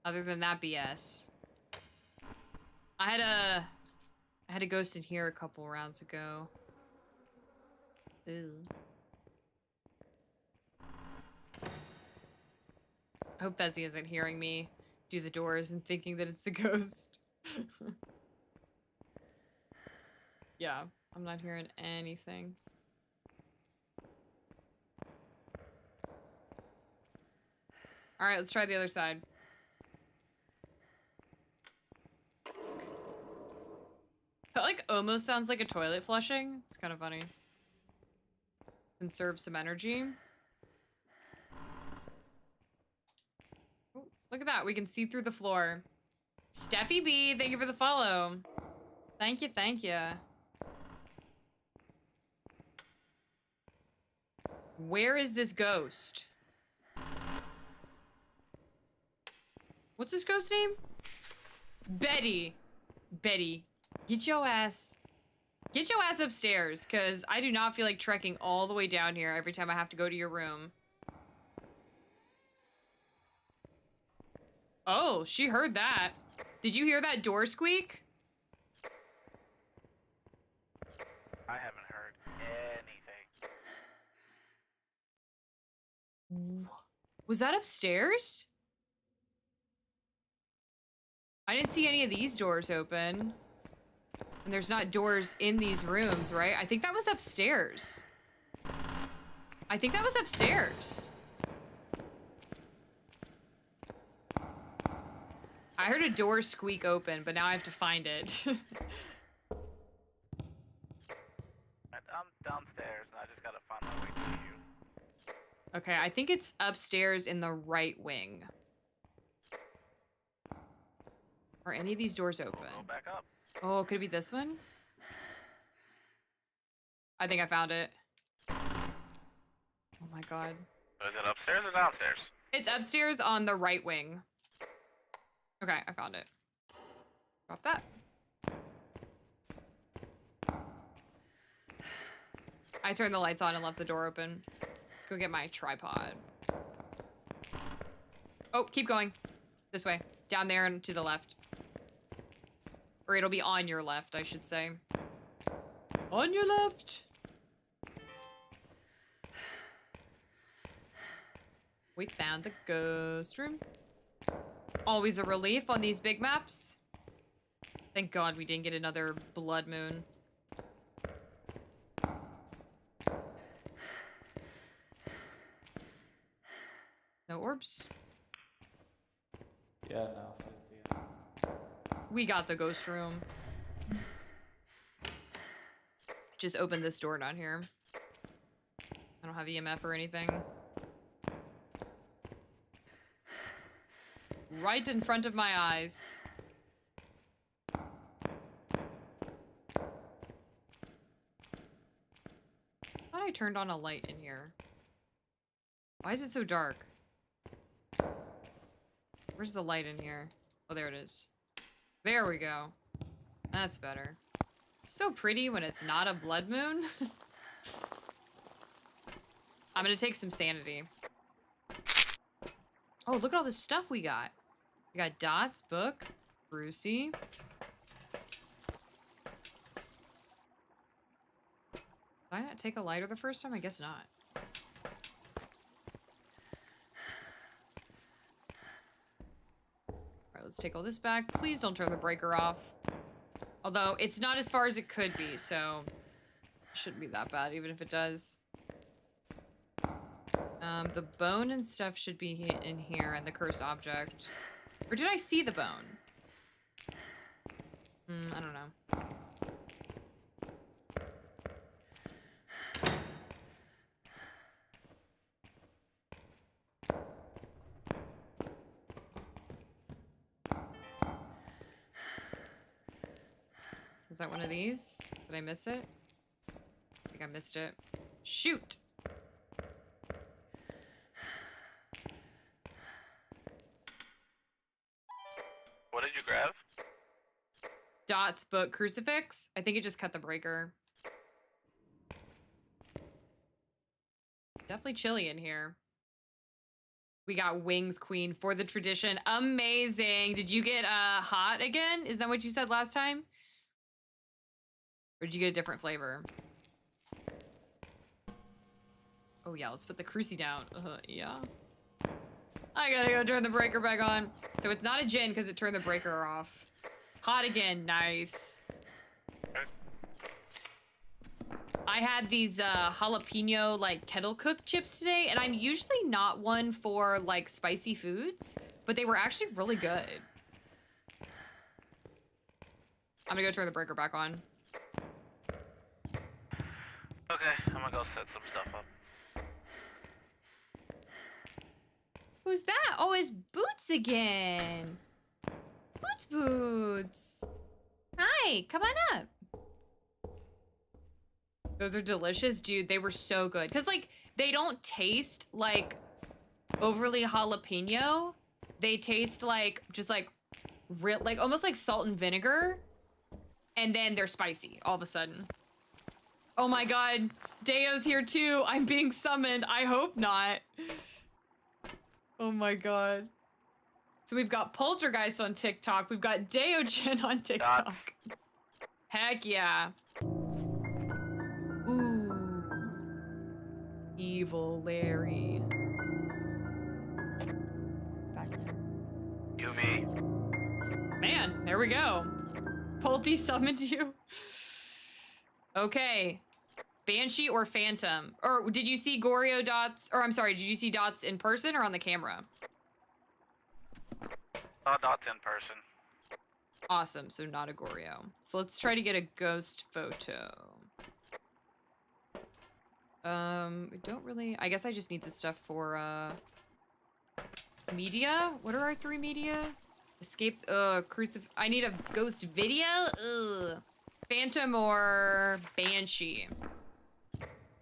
Other than that BS. I had a ghost in here a couple rounds ago. Ew. I hope Fezzy isn't hearing me do the doors and thinking that it's the ghost. Yeah, I'm not hearing anything. All right, let's try the other side. That like almost sounds like a toilet flushing. It's kind of funny. Conserve some energy. Oh, look at that. We can see through the floor. Steffi B, thank you for the follow. Thank you, thank you. Where is this ghost? What's this ghost name? Betty. Betty. Get your ass upstairs, because I do not feel like trekking all the way down here every time I have to go to your room. Oh, she heard that. Did you hear that door squeak? I haven't heard anything. Was that upstairs? I didn't see any of these doors open. And there's not doors in these rooms, right? I think that was upstairs. I think that was upstairs. I heard a door squeak open, but now I have to find it. I'm downstairs and I just gotta find my way to you. Okay, I think it's upstairs in the right wing. Are any of these doors open? Go back up. Oh, could it be this one? I think I found it. Oh my god. Is it upstairs or downstairs? It's upstairs on the right wing. Okay, I found it. Drop that. I turned the lights on and left the door open. Let's go get my tripod. Oh, keep going. This way. Down there and to the left. Or it'll be on your left, I should say. On your left. We found the ghost room. Always a relief on these big maps. Thank God we didn't get another blood moon. No orbs. Yeah, no. We got the ghost room. Just open this door down here. I don't have EMF or anything. Right in front of my eyes. I thought I turned on a light in here. Why is it so dark? Where's the light in here? Oh, there it is. There we go. That's better. So pretty when it's not a blood moon. I'm gonna take some sanity. Oh, look at all this stuff we got. We got Dot's book, Brucey. Did I not take a lighter the first time? I guess not. Alright, let's take all this back. Please don't turn the breaker off. Although, it's not as far as it could be, so... it shouldn't be that bad, even if it does. The bone and stuff should be in here, and the cursed object. Or did I see the bone? I don't know. Is that one of these? Did I miss it? I think I missed it. Shoot! What did you grab? Dot's book, Crucifix. I think it just cut the breaker. Definitely chilly in here. We got Wings Queen for the tradition. Amazing. Did you get hot again? Is that what you said last time? Or did you get a different flavor? Oh yeah, let's put the cruci down. Yeah. I gotta go turn the breaker back on. So it's not a gin because it turned the breaker off. Hot again, nice. I had these jalapeno like kettle cooked chips today, and I'm usually not one for like spicy foods, but they were actually really good. I'm gonna go turn the breaker back on. Okay, I'm gonna go set some stuff up. Who's that? Oh, it's Boots again. Boots. Hi, come on up. Those are delicious, dude. They were so good. Cause like, they don't taste like overly jalapeno. They taste like, just like, real, like almost like salt and vinegar. And then they're spicy all of a sudden. Oh my God, Deo's here too. I'm being summoned. I hope not. Oh my God. So we've got Poltergeist on TikTok. We've got Deogen on TikTok. Heck yeah. Ooh. Evil Larry. It's back there. UV. Man, there we go. Polty summoned you. Okay. Banshee or Phantom? Or did you see Goryo Dots? Or I'm sorry, did you see Dots in person or on the camera? Dots in person. Awesome, so not a Goryo. So let's try to get a ghost photo. We don't really... I guess I just need this stuff for, media? What are our 3 media? Escape, I need a ghost video? Ugh. Phantom or Banshee.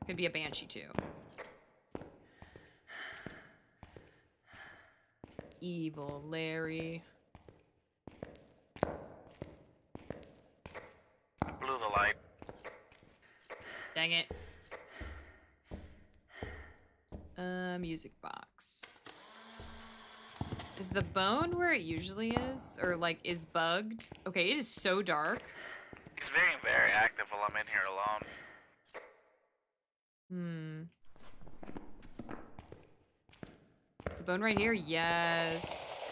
Could be a Banshee too. Evil Larry. Dang it. Music box. Is the bone where it usually is? Or, like, is bugged? Okay, it is so dark. He's being very active while I'm in here alone. Is the bone right here? Yes.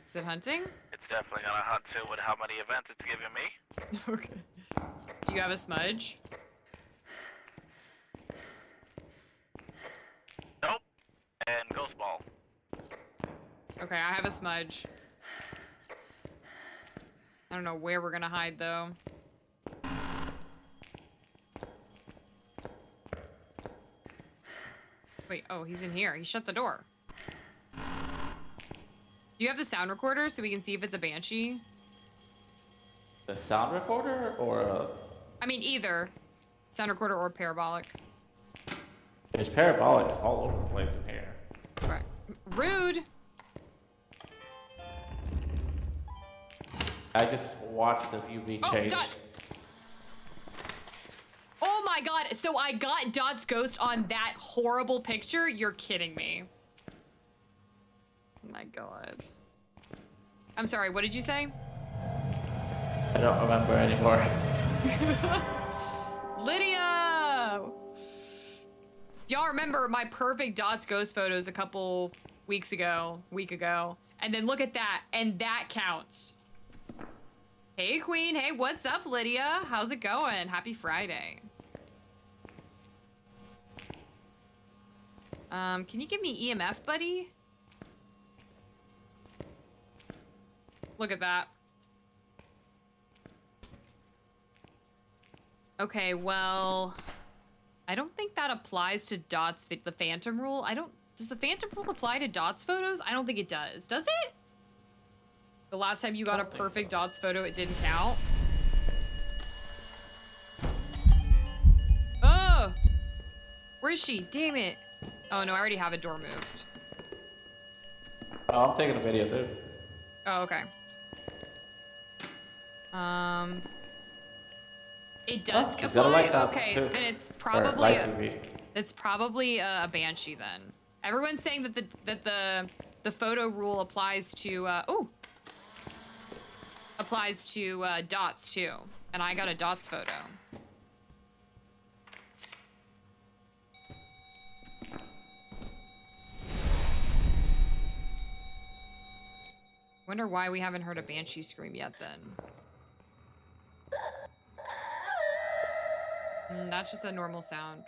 Is it hunting? It's definitely gonna hunt too with how many events it's giving me. Okay. Do you have a smudge? Nope. And ghost ball. Okay, I have a smudge. I don't know where we're gonna hide, though. Wait, oh, he's in here. He shut the door. Do you have the sound recorder so we can see if it's a banshee? The sound recorder or I mean, either. Sound recorder or parabolic. there's parabolics all over the place in here. Right. Rude! I just watched the UV Oh, change. Dots! Oh my god, so I got Dot's ghost on that horrible picture? You're kidding me. Oh my god. I'm sorry, what did you say? I don't remember anymore. Lydia! Y'all remember my perfect Dot's ghost photos a couple week ago. And then look at that, and that counts. Hey, Queen. Hey, what's up, Lydia? How's it going? Happy Friday. Can you give me EMF, buddy? Look at that. Okay, well, I don't think that applies to Dot's, the Phantom rule. Does the Phantom rule apply to Dot's photos? I don't think it does. Does it? The last time you got a perfect Dot's photo, it didn't count. Oh! Where is she? Damn it. Oh no, I already have a door moved. Oh, I'm taking a video too. Oh, okay. It does Oh, he's got a apply. light box, Okay, too. then it's Or probably light UV. it's probably a banshee then. Everyone's saying that the photo rule applies to Dots too, and I got a Dots photo. Wonder why we haven't heard a banshee scream yet then. That's just a normal sound.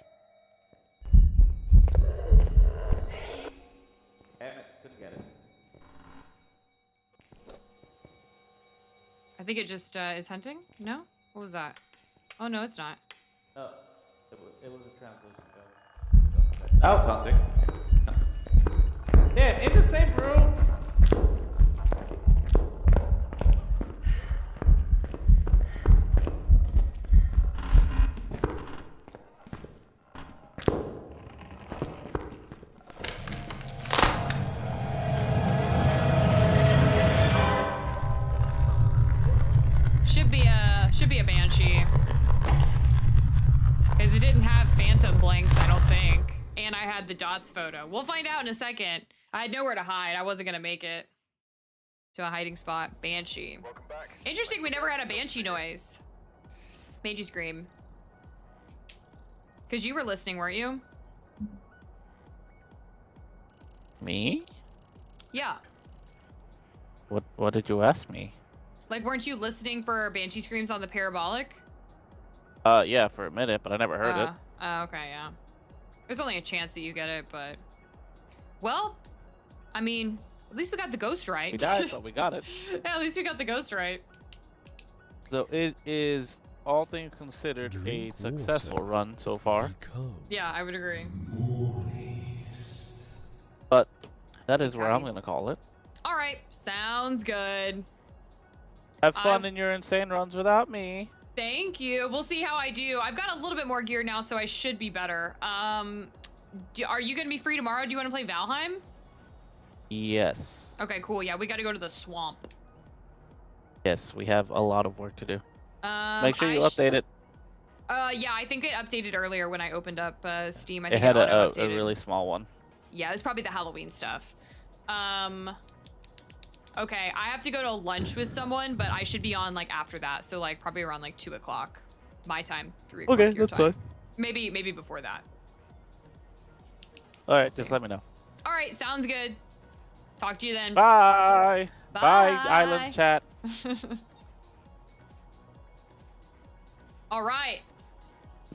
Damn it, couldn't get it. I think it just is hunting? No? What was that? Oh no, it's not. No, it was a translation. Now it's hunting. Damn, in the same room. Should be a banshee. Because it didn't have phantom blanks, I don't think. And I had the Dots photo. We'll find out in a second. I had nowhere to hide. I wasn't gonna make it to a hiding spot. Banshee. Welcome back. Interesting, we never had a banshee noise. Banshee scream. Because you were listening, weren't you? Me? Yeah. What did you ask me? Like, weren't you listening for banshee screams on the parabolic? Yeah, for a minute, but I never heard it. Okay, yeah. There's only a chance that you get it, but... Well, I mean, at least we got the ghost right. We died, but we got it. Yeah, at least we got the ghost right. So it is, all things considered, a successful run so far. Yeah, I would agree. But that is where I'm Exciting. gonna call it. All right, sounds good. Have fun in your insane runs without me. Thank you. We'll see how I do. I've got a little bit more gear now, so I should be better. Are you gonna be free tomorrow? Do you want to play Valheim? Yes. Okay, cool. Yeah, we got to go to the swamp. Yes, we have a lot of work to do. Make sure you update it. Yeah, I think it updated earlier when I opened up Steam. I It think had it a auto-updated. really small one. Yeah, it was probably the Halloween stuff. Okay, I have to go to lunch with someone, but I should be on like after that. So like probably around like 2 o'clock my time, 3 o'clock Okay, your that's time. fine. Maybe before that. All right, just let me know. All right, sounds good. Talk to you then. Bye. Bye. Bye, Island chat. All right.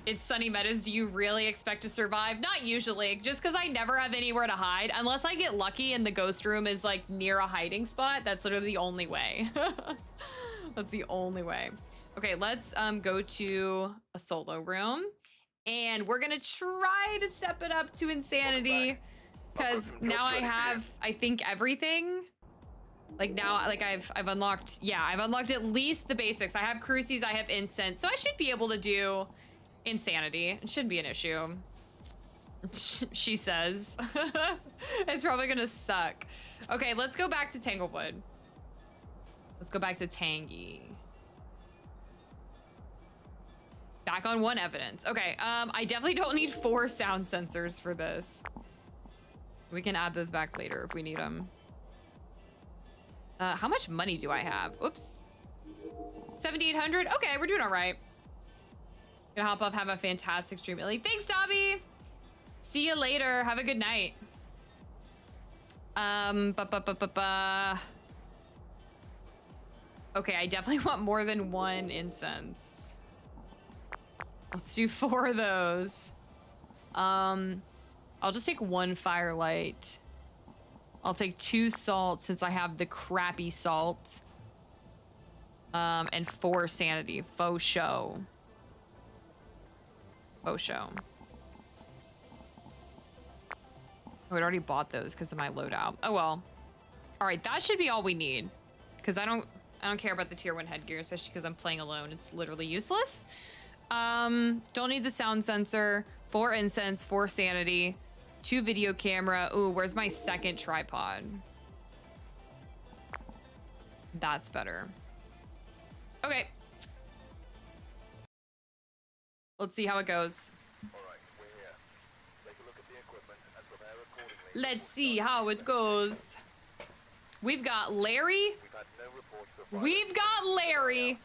It's Sunny Meadows. Do you really expect to survive? Not usually, just because I never have anywhere to hide. Unless I get lucky and the ghost room is like near a hiding spot. That's literally the only way. That's the only way. Okay, let's go to a solo room. And we're gonna try to step it up to insanity. Because now I have, I think, everything. Like now, like I've unlocked, yeah, I've unlocked at least the basics. I have crucies, I have incense. So I should be able to do insanity. It shouldn't be an issue. She says. It's probably gonna suck. Okay, let's go back to Tanglewood. Let's go back to Tangy. Back on 1 evidence. Okay, I definitely don't need 4 sound sensors for this. We can add those back later if we need them. How much money do I have? Oops. 7,800? Okay, we're doing all right. Gonna hop off, have a fantastic stream, Illy. Thanks, Dobby! See you later. Have a good night. Okay, I definitely want more than 1 incense. Let's do 4 of those. I'll just take 1 firelight. I'll take 2 salt since I have the crappy salt. And 4 sanity. Faux show. Faux show. Oh, I'd already bought those because of my loadout. Oh well. All right, that should be all we need. Because I don't care about the tier 1 headgear, especially because I'm playing alone. It's literally useless. Don't need the sound sensor. 4 incense, 4 sanity, 2 video camera. Ooh, where's my 2nd tripod? That's better. Okay. Let's see how it goes. Alright, we're here. Take a look at the equipment and prepare accordingly. Let's see how it goes. We've got Larry. We've had no reports of violence. We've got Larry.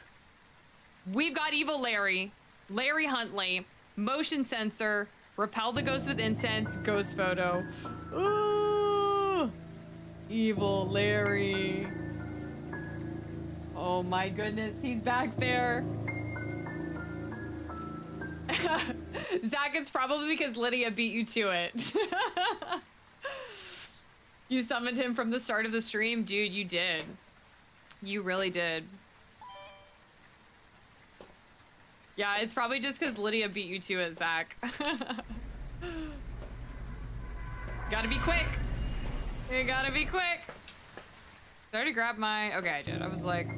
We've got evil Larry. Larry Huntley. Motion sensor. Repel the ghost with incense. Ghost photo. Ooh. Evil Larry. Oh my goodness, he's back there. Zach, it's probably because Lydia beat you to it. You summoned him from the start of the stream. Dude, you did. You really did. Yeah, it's probably just because Lydia beat you to it, Zach. Gotta be quick. You gotta be quick. Did I already grab my... Okay, I did. I was like,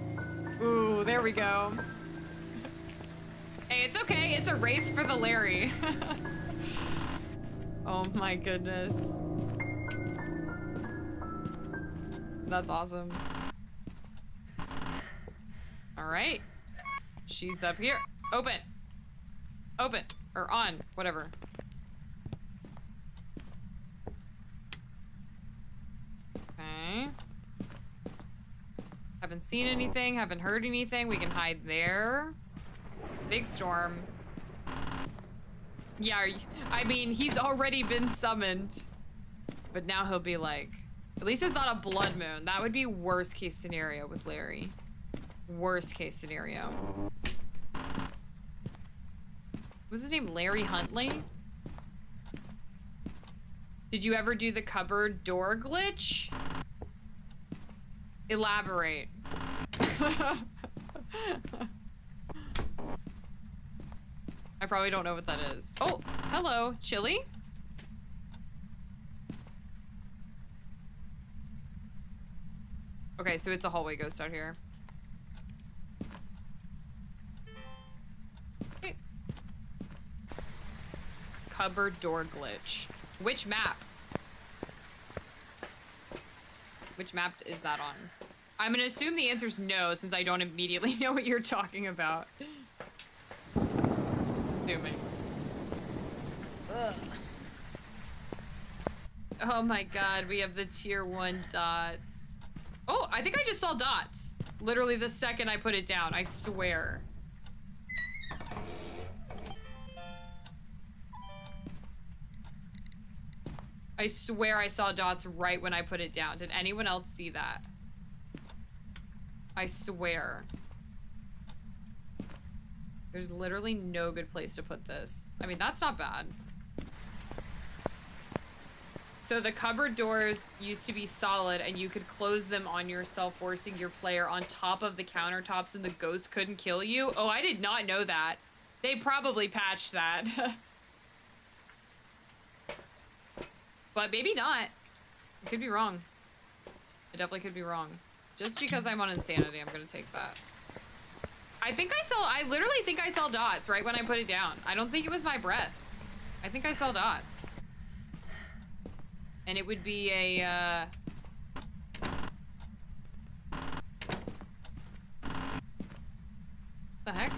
ooh, there we go. Hey, it's okay. It's a race for the Larry. Oh my goodness. That's awesome. All right. She's up here. Open. Open. Or on. Whatever. Okay. Haven't seen anything. Haven't heard anything. We can hide there. Big storm. Yeah, I mean, he's already been summoned. But now he'll be like... At least it's not a blood moon. That would be worst case scenario with Larry. Worst case scenario. Was his name Larry Huntley? Did you ever do the cupboard door glitch? Elaborate. I probably don't know what that is. Oh, hello, Chili? Okay, so it's a hallway ghost out here. Okay. Cupboard door glitch. Which map? Which map is that on? I'm gonna assume the answer's no, since I don't immediately know what you're talking about. Just assuming. Ugh. Oh my god, we have the tier 1 dots. Oh, I think I just saw dots. Literally the second I put it down, I swear. I swear I saw dots right when I put it down. Did anyone else see that? I swear. There's literally no good place to put this. I mean, that's not bad. So the cupboard doors used to be solid and you could close them on yourself, forcing your player on top of the countertops and the ghost couldn't kill you. Oh, I did not know that. They probably patched that. But maybe not. I could be wrong. I definitely could be wrong. Just because I'm on insanity, I'm gonna take that. I literally think I saw dots right when I put it down. I don't think it was my breath. I think I saw dots. And it would be a, the heck?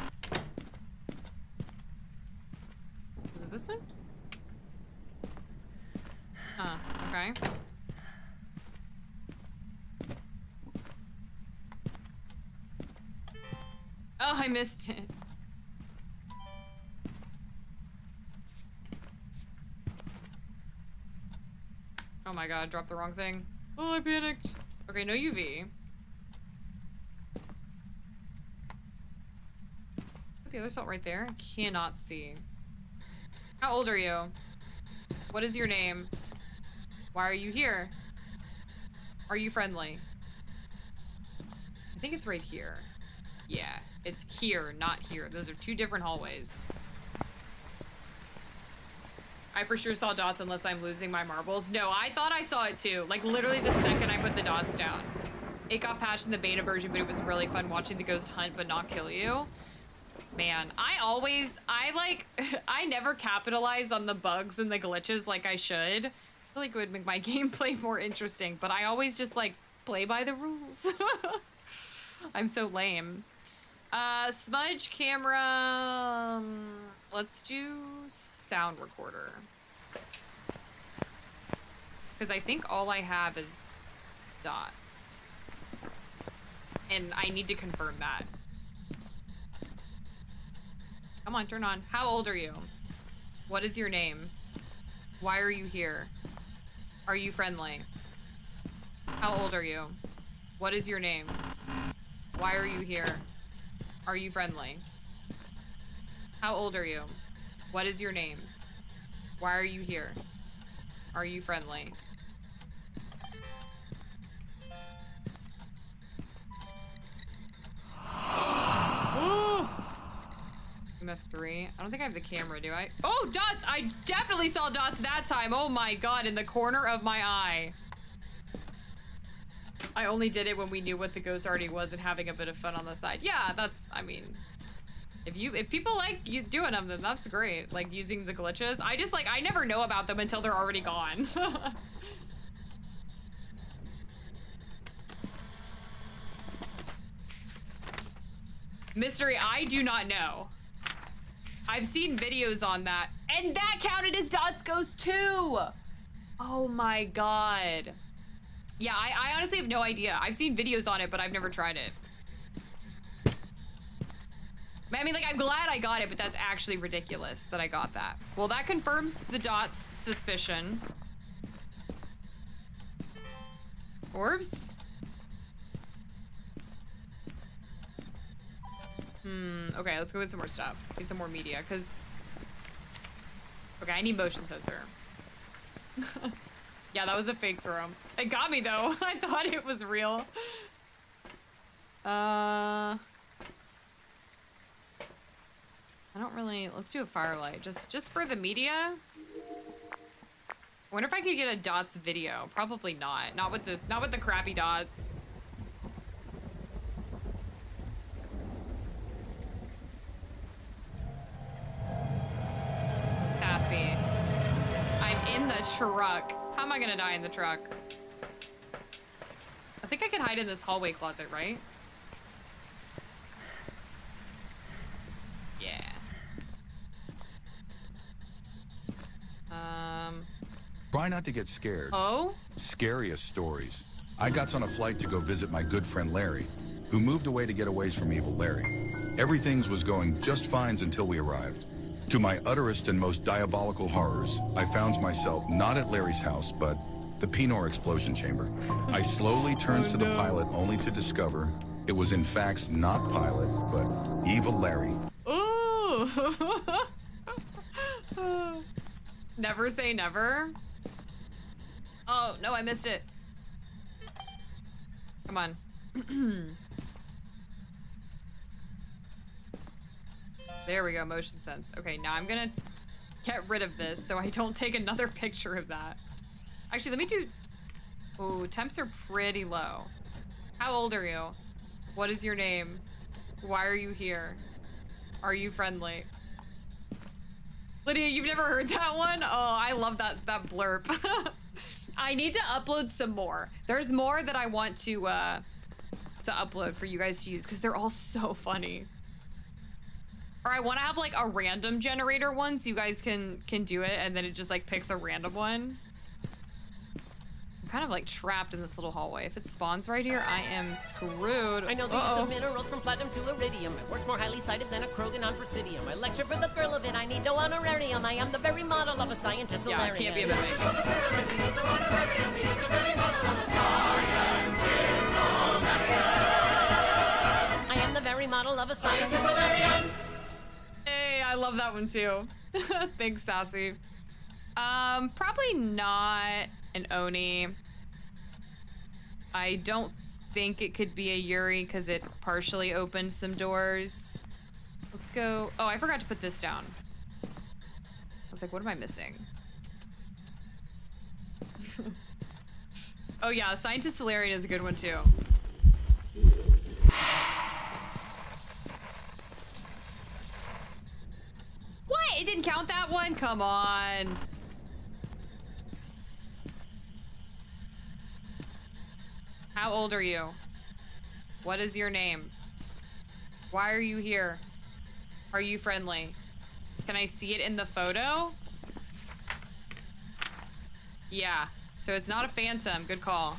Was it this one? Huh, okay. Oh, I missed it. Oh my god, dropped the wrong thing. Oh, I panicked. Okay, no UV. Put the other salt right there. I cannot see. How old are you? What is your name? Why are you here? Are you friendly? I think it's right here. Yeah, it's here, not here. Those are two different hallways. I for sure saw dots unless I'm losing my marbles. No, I thought I saw it too. Like literally the second I put the dots down. It got patched in the beta version, but it was really fun watching the ghost hunt but not kill you. Man, I never capitalize on the bugs and the glitches like I should. I feel like it would make my gameplay more interesting, but I always just like play by the rules. I'm so lame. Smudge camera. Let's do sound recorder. Because I think all I have is dots. And I need to confirm that. Come on, turn on. How old are you? What is your name? Why are you here? Are you friendly? How old are you? What is your name? Why are you here? Are you friendly? How old are you? What is your name? Why are you here? Are you friendly? MF3. I don't think I have the camera, do I? Oh, dots! I definitely saw dots that time. Oh my god, in the corner of my eye. I only did it when we knew what the ghost already was and having a bit of fun on the side. Yeah, that's, I mean, if people like you doing them, then that's great. Like using the glitches. I never know about them until they're already gone. Mystery, I do not know. I've seen videos on that. And that counted as Dots Ghost too! Oh my god. Yeah, I honestly have no idea. I've seen videos on it, but I've never tried it. I mean, like, I'm glad I got it, but that's actually ridiculous that I got that. Well, that confirms the Dots suspicion. Orbs? Okay, let's go get some more stuff. Get some more media, because... Okay, I need motion sensor. Yeah, that was a fake throw. It got me, though. I thought it was real. I don't really... Let's do a firelight. Just for the media. I wonder if I could get a dots video. Probably not. Not with the crappy dots. Sassy. I'm in the truck. How am I gonna die in the truck? I think I can hide in this hallway closet, right? Yeah. Try not to get scared. Oh? Scariest stories. I got on a flight to go visit my good friend Larry, who moved away to get away from evil Larry. Everything was going just fine until we arrived. To my utterest and most diabolical horrors, I found myself not at Larry's house, but the Pinor explosion chamber. I slowly turns to the pilot only to discover it was in fact not pilot, but evil Larry. Ooh. Never say never. Oh, no, I missed it. Come on. There we go, motion sense. Okay, now I'm gonna get rid of this so I don't take another picture of that. Actually, let me do... Oh, temps are pretty low. How old are you? What is your name? Why are you here? Are you friendly? Lydia, you've never heard that one? Oh, I love that blurb. I need to upload some more. There's more that I want to upload for you guys to use because they're all so funny. Or I want to have like a random generator one so you guys can do it and then it just like picks a random one. I'm kind of like trapped in this little hallway. If it spawns right here, I am screwed. I know the use of minerals from platinum to iridium. My work's more highly cited than a Krogan on Presidium. I lecture for the thrill of it. I need no honorarium. I am the very model of a scientist. Yeah, it can't be a bad I am the very model of a scientist. Hilarion. Hey, I love that one too. Thanks, Sassy. Probably not an Oni. I don't think it could be a Yuri because it partially opened some doors. Let's go. Oh, I forgot to put this down. I was like, what am I missing? Oh yeah, Scientist Hilarion is a good one too. What? It didn't count that one? Come on. How old are you? What is your name? Why are you here? Are you friendly? Can I see it in the photo? Yeah. So it's not a phantom. Good call.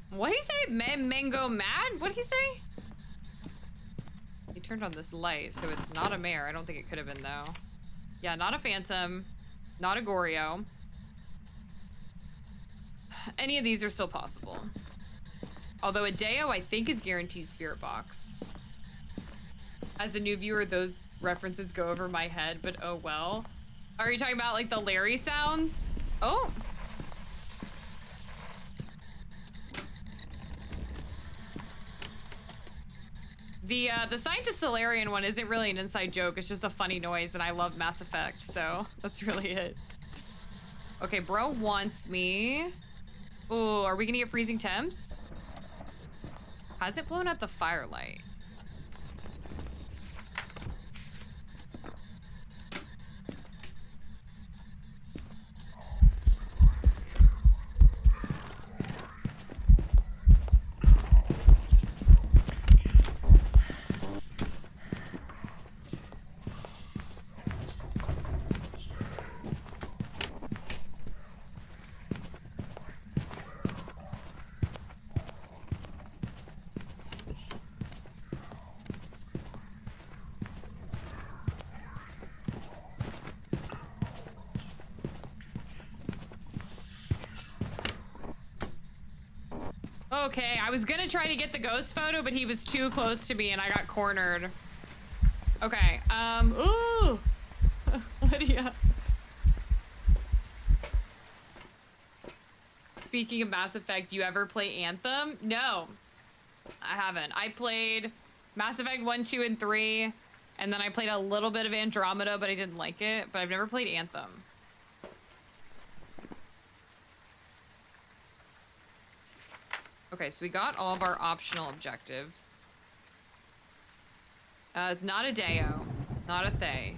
What'd he say? Men go mad? What'd he say? He turned on this light, so it's not a mare. I don't think it could have been, though. Yeah, not a phantom. Not a Goryo. Any of these are still possible. Although a Deo, I think, is guaranteed spirit box. As a new viewer, those references go over my head, but oh well. Are you talking about, like, the Larry sounds? Oh! The Scientist Hilarion one isn't really an inside joke. It's just a funny noise, and I love Mass Effect, so that's really it. Okay, bro wants me. Ooh, are we gonna get freezing temps? Has it blown out the firelight? Okay, I was gonna try to get the ghost photo, but he was too close to me and I got cornered. Okay, ooh! Lydia. Speaking of Mass Effect, you ever play Anthem? No, I haven't. I played Mass Effect 1, 2, and 3, and then I played a little bit of Andromeda, but I didn't like it, but I've never played Anthem. Okay, so we got all of our optional objectives. It's not a Deo, not a Thay.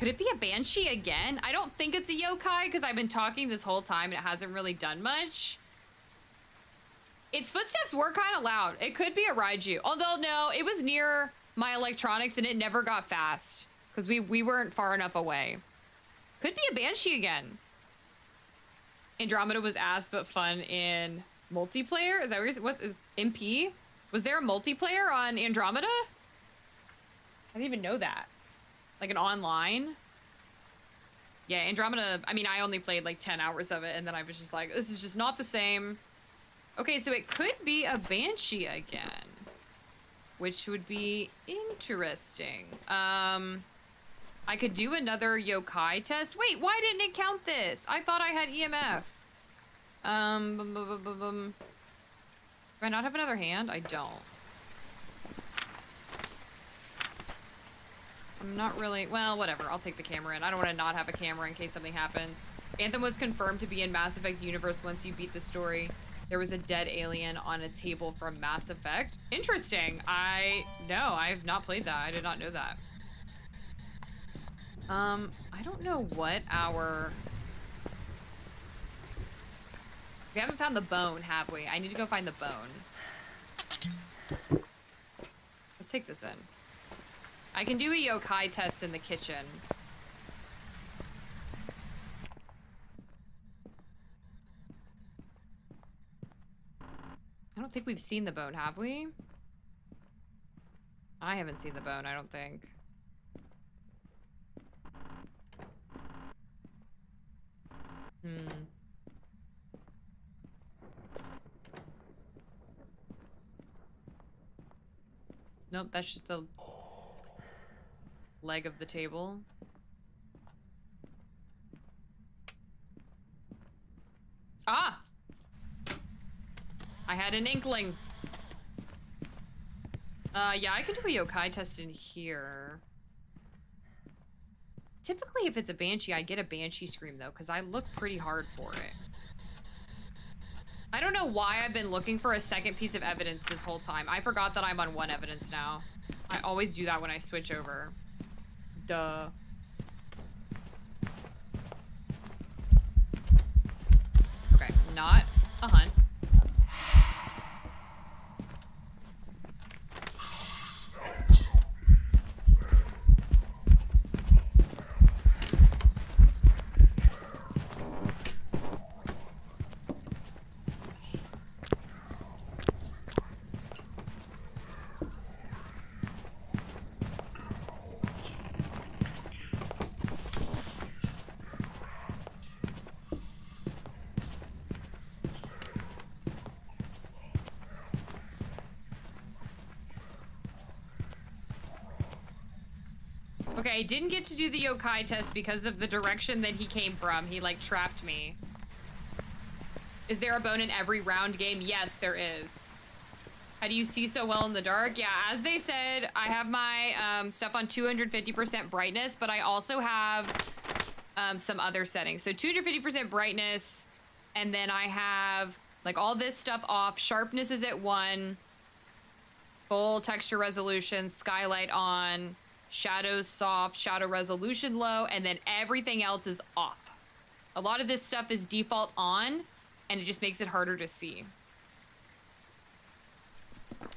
Could it be a banshee again? I don't think it's a yokai because I've been talking this whole time and it hasn't really done much. Its footsteps were kind of loud. It could be a Raiju. Although, no, it was near my electronics and it never got fast because we weren't far enough away. Could be a banshee again. Andromeda was ass but fun in multiplayer? Is that what is MP? Was there a multiplayer on Andromeda? I didn't even know that. Like an online? Yeah, Andromeda, I mean, I only played like 10 hours of it and then I was just like, this is just not the same. Okay, so it could be a banshee again, which would be interesting. I could do another yokai test. Wait, why didn't it count this? I thought I had EMF. Do I not have another hand? I don't. I'm not really, well, whatever. I'll take the camera in. I don't want to not have a camera in case something happens. Anthem was confirmed to be in Mass Effect universe once you beat the story. There was a dead alien on a table from Mass Effect. Interesting. No, I've not played that. I did not know that. I don't know what our... We haven't found the bone, have we? I need to go find the bone. Let's take this in. I can do a yokai test in the kitchen. I don't think we've seen the bone, have we? I haven't seen the bone, I don't think. Nope, that's just the leg of the table. Ah! I had an inkling. Yeah, I could do a yokai test in here. Typically, if it's a banshee, I get a banshee scream, though, because I look pretty hard for it. I don't know why I've been looking for a second piece of evidence this whole time. I forgot that I'm on one evidence now. I always do that when I switch over. Duh. Okay, not a hunt. Okay, I didn't get to do the yokai test because of the direction that he came from. He, like, trapped me. Is there a bone in every round game? Yes, there is. How do you see so well in the dark? Yeah, as they said, I have my stuff on 250% brightness, but I also have some other settings. So 250% brightness, and then I have, like, all this stuff off. Sharpness is at 1. Full texture resolution, skylight on. Shadows soft, shadow resolution low, and then everything else is off. A lot of this stuff is default on, and it just makes it harder to see.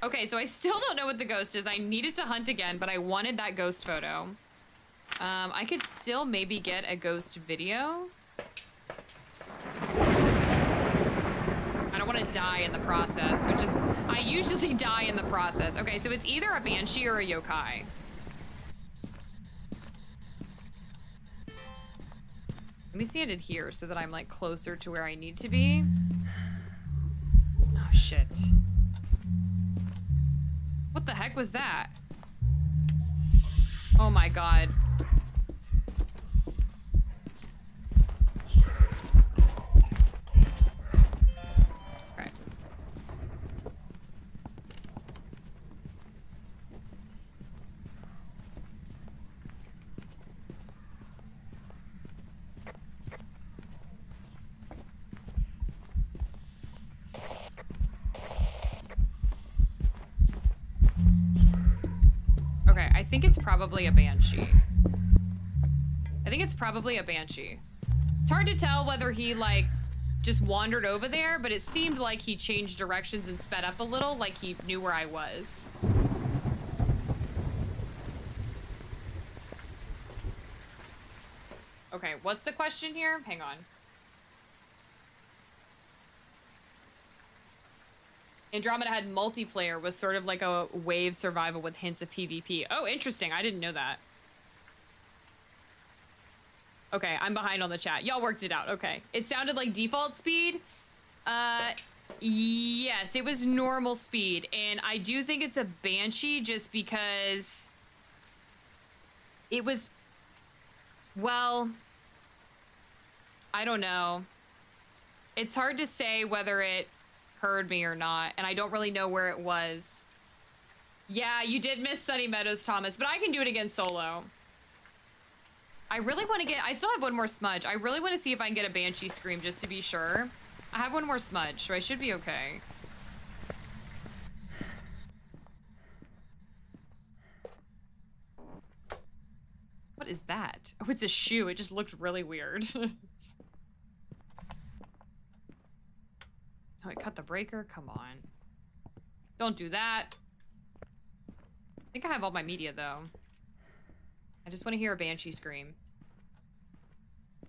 Okay, so I still don't know what the ghost is. I needed to hunt again, but I wanted that ghost photo. I could still maybe get a ghost video. I don't want to die in the process, which is... I usually die in the process. Okay, so it's either a banshee or a yokai. Let me stand it here so that I'm, like, closer to where I need to be. Oh, shit. What the heck was that? Oh my god. Okay. Okay, I think it's probably a banshee. think it's probably a banshee. It's hard to tell whether he like just wandered over there, but it seemed like he changed directions and sped up a little, like he knew where I was. Okay, what's the question here? Hang on. Andromeda had multiplayer, was sort of like a wave survival with hints of PvP. Oh, interesting. I didn't know that. Okay, I'm behind on the chat. Y'all worked it out. Okay. It sounded like default speed. Yes, it was normal speed. And I do think it's a Banshee just because it was, well, I don't know. It's hard to say whether it heard me or not, and I don't really know where it was. Yeah, you did miss Sunny Meadows, Thomas, but I can do it again solo. I really want to get, I still have one more smudge. I really want to see if I can get a Banshee scream just to be sure. I have one more smudge, so I should be okay. What is that? Oh, it's a shoe. It just looked really weird. Oh, I cut the breaker? Come on. Don't do that. I think I have all my media, though. I just want to hear a Banshee scream.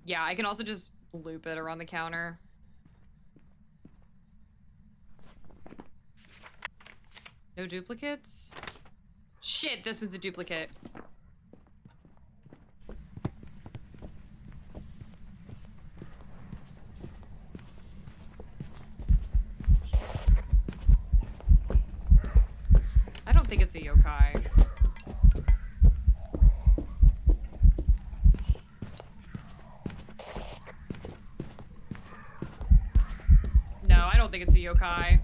Yeah, I can also just loop it around the counter. No duplicates? Shit, this one's a duplicate. I don't think it's a yokai. No, I don't think it's a yokai.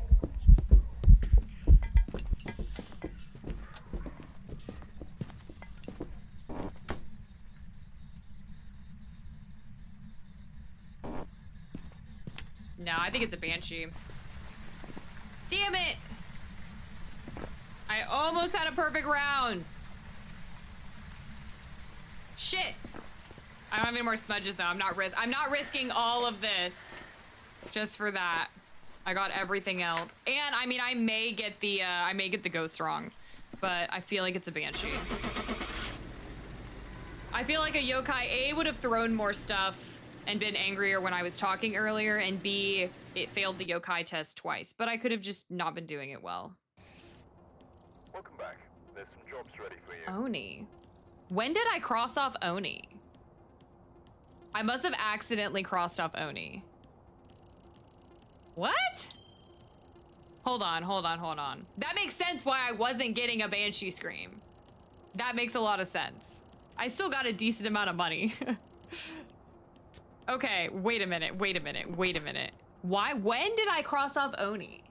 No, I think it's a banshee. Damn it! I almost had a perfect round. Shit! I don't have any more smudges though. I'm not risking all of this just for that. I got everything else, and I mean, I may get the ghost wrong, but I feel like it's a banshee. I feel like a yokai A would have thrown more stuff and been angrier when I was talking earlier, and B, it failed the yokai test twice, but I could have just not been doing it well. Welcome back. There's some jobs ready for you. Oni. When did I cross off Oni? I must have accidentally crossed off Oni. What? Hold on. That makes sense why I wasn't getting a Banshee scream. That makes a lot of sense. I still got a decent amount of money. Okay, wait a minute. Why? When did I cross off Oni?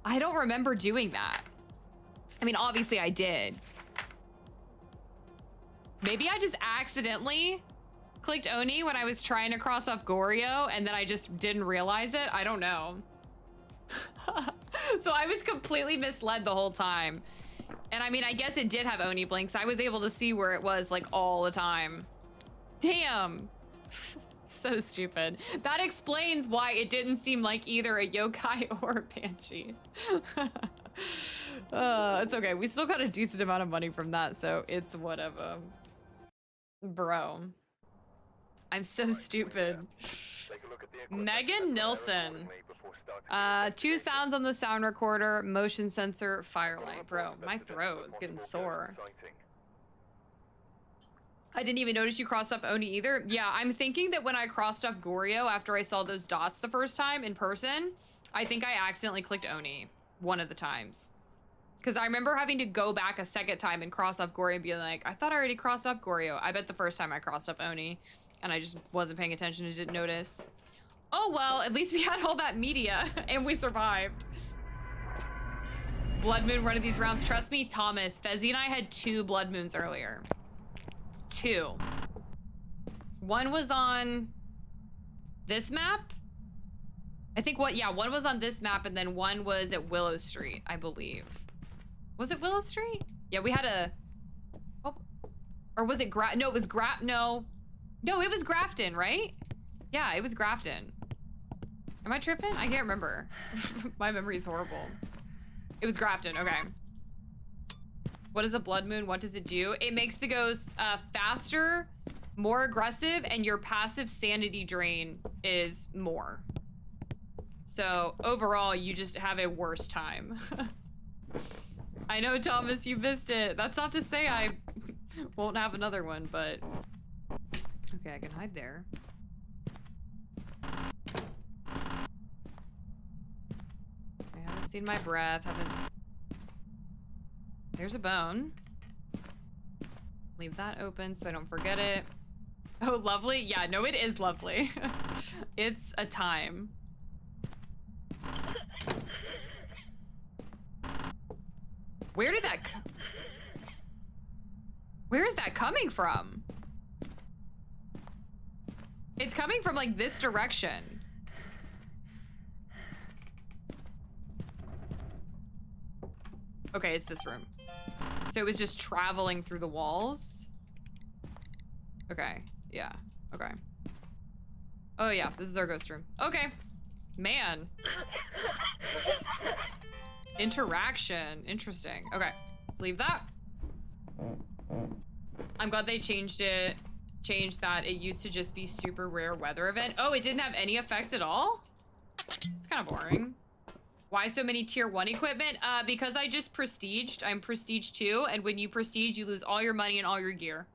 I don't remember doing that. I mean, obviously I did. Maybe I just accidentally clicked Oni when I was trying to cross off Goryo and then I just didn't realize it. I don't know. So I was completely misled the whole time. And I mean, I guess it did have Oni blinks. I was able to see where it was like all the time. Damn. So stupid. That explains why it didn't seem like either a yokai or a banshee. It's okay. We still got a decent amount of money from that, so it's whatever. Bro. I'm so stupid. Megan Nilsson. 2 sounds on the sound recorder, motion sensor, firelight. Bro, my throat's getting sore. I didn't even notice you crossed off Oni either. Yeah, I'm thinking that when I crossed off Goryo after I saw those dots the first time in person, I think I accidentally clicked Oni one of the times. Because I remember having to go back a second time and cross off Goryo and be like, I thought I already crossed off Goryo. I bet the first time I crossed off Oni and I just wasn't paying attention and didn't notice. Oh well, at least we had all that media and we survived. Blood Moon, one of these rounds. Trust me, Thomas, Fezzy and I had 2 Blood Moons earlier. 2. One was on this map. I think one was on this map and then one was at Willow Street, I believe. Was it Willow Street? Yeah, we had a Or was it no, it was no, it was Grafton, right? Yeah, it was Grafton. Am I tripping? I can't remember. My memory's horrible. It was Grafton, okay. What is a blood moon? What does it do? It makes the ghosts faster, more aggressive, and your passive sanity drain is more. So overall, you just have a worse time. I know, Thomas, you missed it. That's not to say I won't have another one, but... Okay, I can hide there. I haven't seen my breath, There's a bone. Leave that open so I don't forget it. Oh, lovely? Yeah, no, it is lovely. It's a time. Where is that coming from? It's coming from like this direction. Okay, it's this room. So it was just traveling through the walls. Okay, yeah, okay. Oh yeah, this is our ghost room. Okay, man. Interaction, interesting. Okay, let's leave that. I'm glad they changed that. It used to just be super rare weather event. Oh, it didn't have any effect at all? It's kind of boring. Why so many tier 1 equipment? Because I just prestiged. I'm prestige 2, and when you prestige, you lose all your money and all your gear.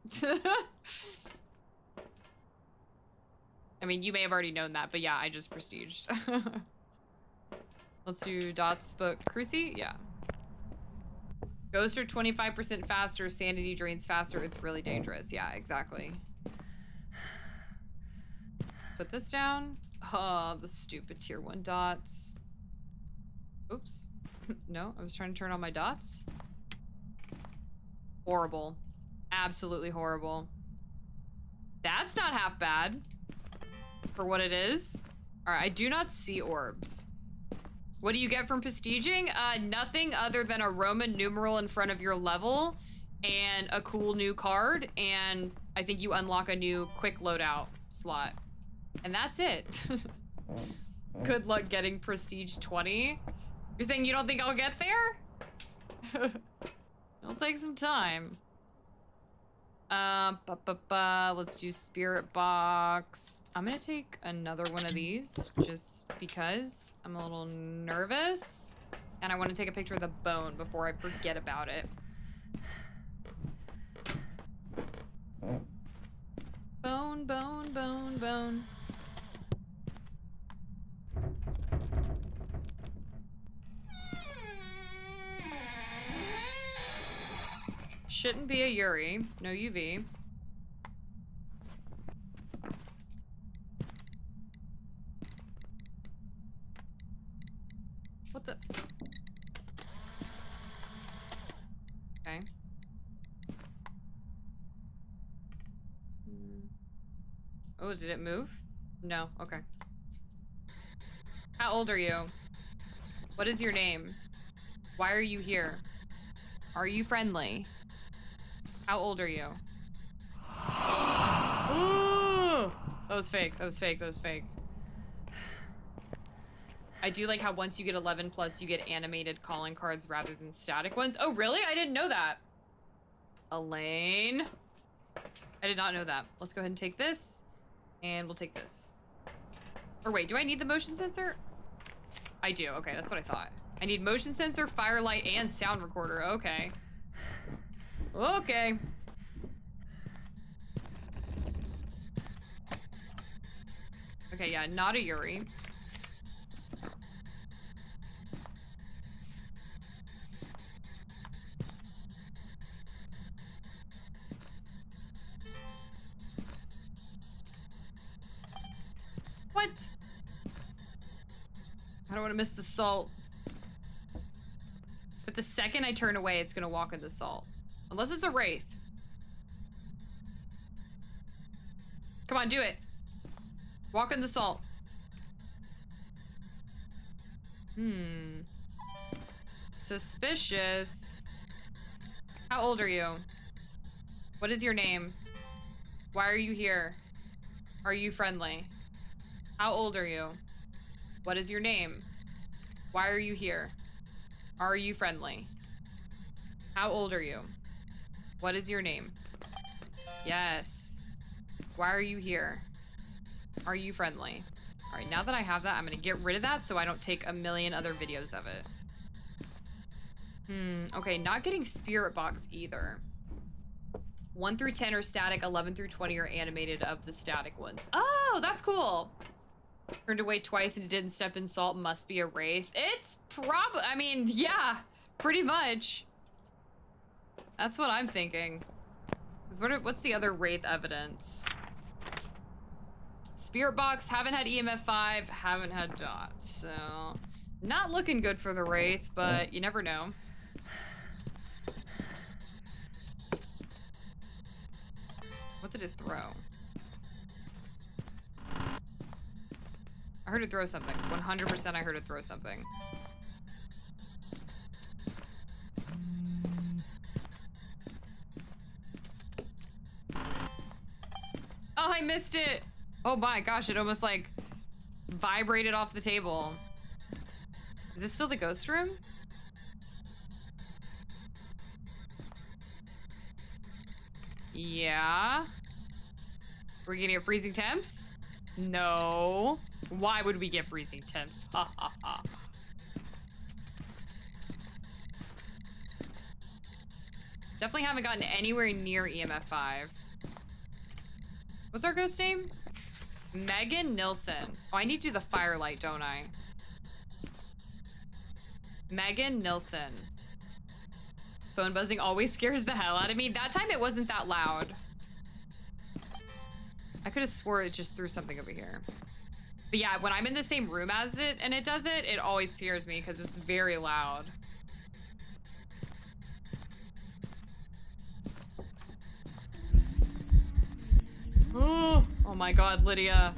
I mean, you may have already known that, but yeah, I just prestiged. Let's do dots, but Cruci? Yeah. Ghosts are 25% faster, sanity drains faster. It's really dangerous. Yeah, exactly. Put this down. Oh, the stupid tier 1 dots. Oops. No, I was trying to turn on my dots. Horrible. Absolutely horrible. That's not half bad for what it is. All right, I do not see orbs. What do you get from prestiging? Nothing other than a Roman numeral in front of your level and a cool new card. And I think you unlock a new quick loadout slot. And that's it. Good luck getting prestige 20. You're saying you don't think I'll get there? It'll take some time. Let's do spirit box. I'm gonna take another one of these just because I'm a little nervous and I want to take a picture of the bone before I forget about it. Bone, bone, bone, bone. Shouldn't be a Yuri. No UV. What the? Okay. Oh, did it move? No, okay. How old are you? What is your name? Why are you here? Are you friendly? How old are you? Ooh! That was fake. That was fake. That was fake. I do like how once you get 11 plus, you get animated calling cards rather than static ones. Oh, really? I didn't know that. Elaine. I did not know that. Let's go ahead and take this. And we'll take this. Or wait, do I need the motion sensor? I do. Okay, that's what I thought. I need motion sensor, firelight, and sound recorder. Okay. Okay. Okay, yeah, not a Yuri. What? I don't want to miss the salt. But the second I turn away, it's gonna walk in the salt. Unless it's a wraith. Come on, do it. Walk in the salt. Suspicious. How old are you? What is your name? Why are you here? Are you friendly? How old are you? What is your name? Why are you here? Are you friendly? How old are you? What is your name? Yes. Why are you here? Are you friendly? All right, now that I have that, I'm gonna get rid of that so I don't take a million other videos of it. Okay, not getting spirit box either. 1 through 10 are static, 11 through 20 are animated of the static ones. Oh, that's cool. Turned away twice and it didn't step in salt, must be a wraith. It's probably, I mean, yeah, pretty much. That's what I'm thinking. 'Cause what's the other wraith evidence? Spirit box, haven't had EMF 5, haven't had dots, so not looking good for the wraith, but you never know. What did it throw? I heard it throw something. 100% I heard it throw something. Oh, I missed it. Oh my gosh, it almost like vibrated off the table. Is this still the ghost room? Yeah. We're gonna get freezing temps? No. Why would we get freezing temps? Ha ha ha. Definitely haven't gotten anywhere near EMF 5. What's our ghost name? Megan Nilsson. Oh, I need to do the firelight, don't I? Megan Nilsson. Phone buzzing always scares the hell out of me. That time it wasn't that loud. I could have swore it just threw something over here. But yeah, when I'm in the same room as it and it does it, it always scares me because it's very loud. Oh my god, Lydia.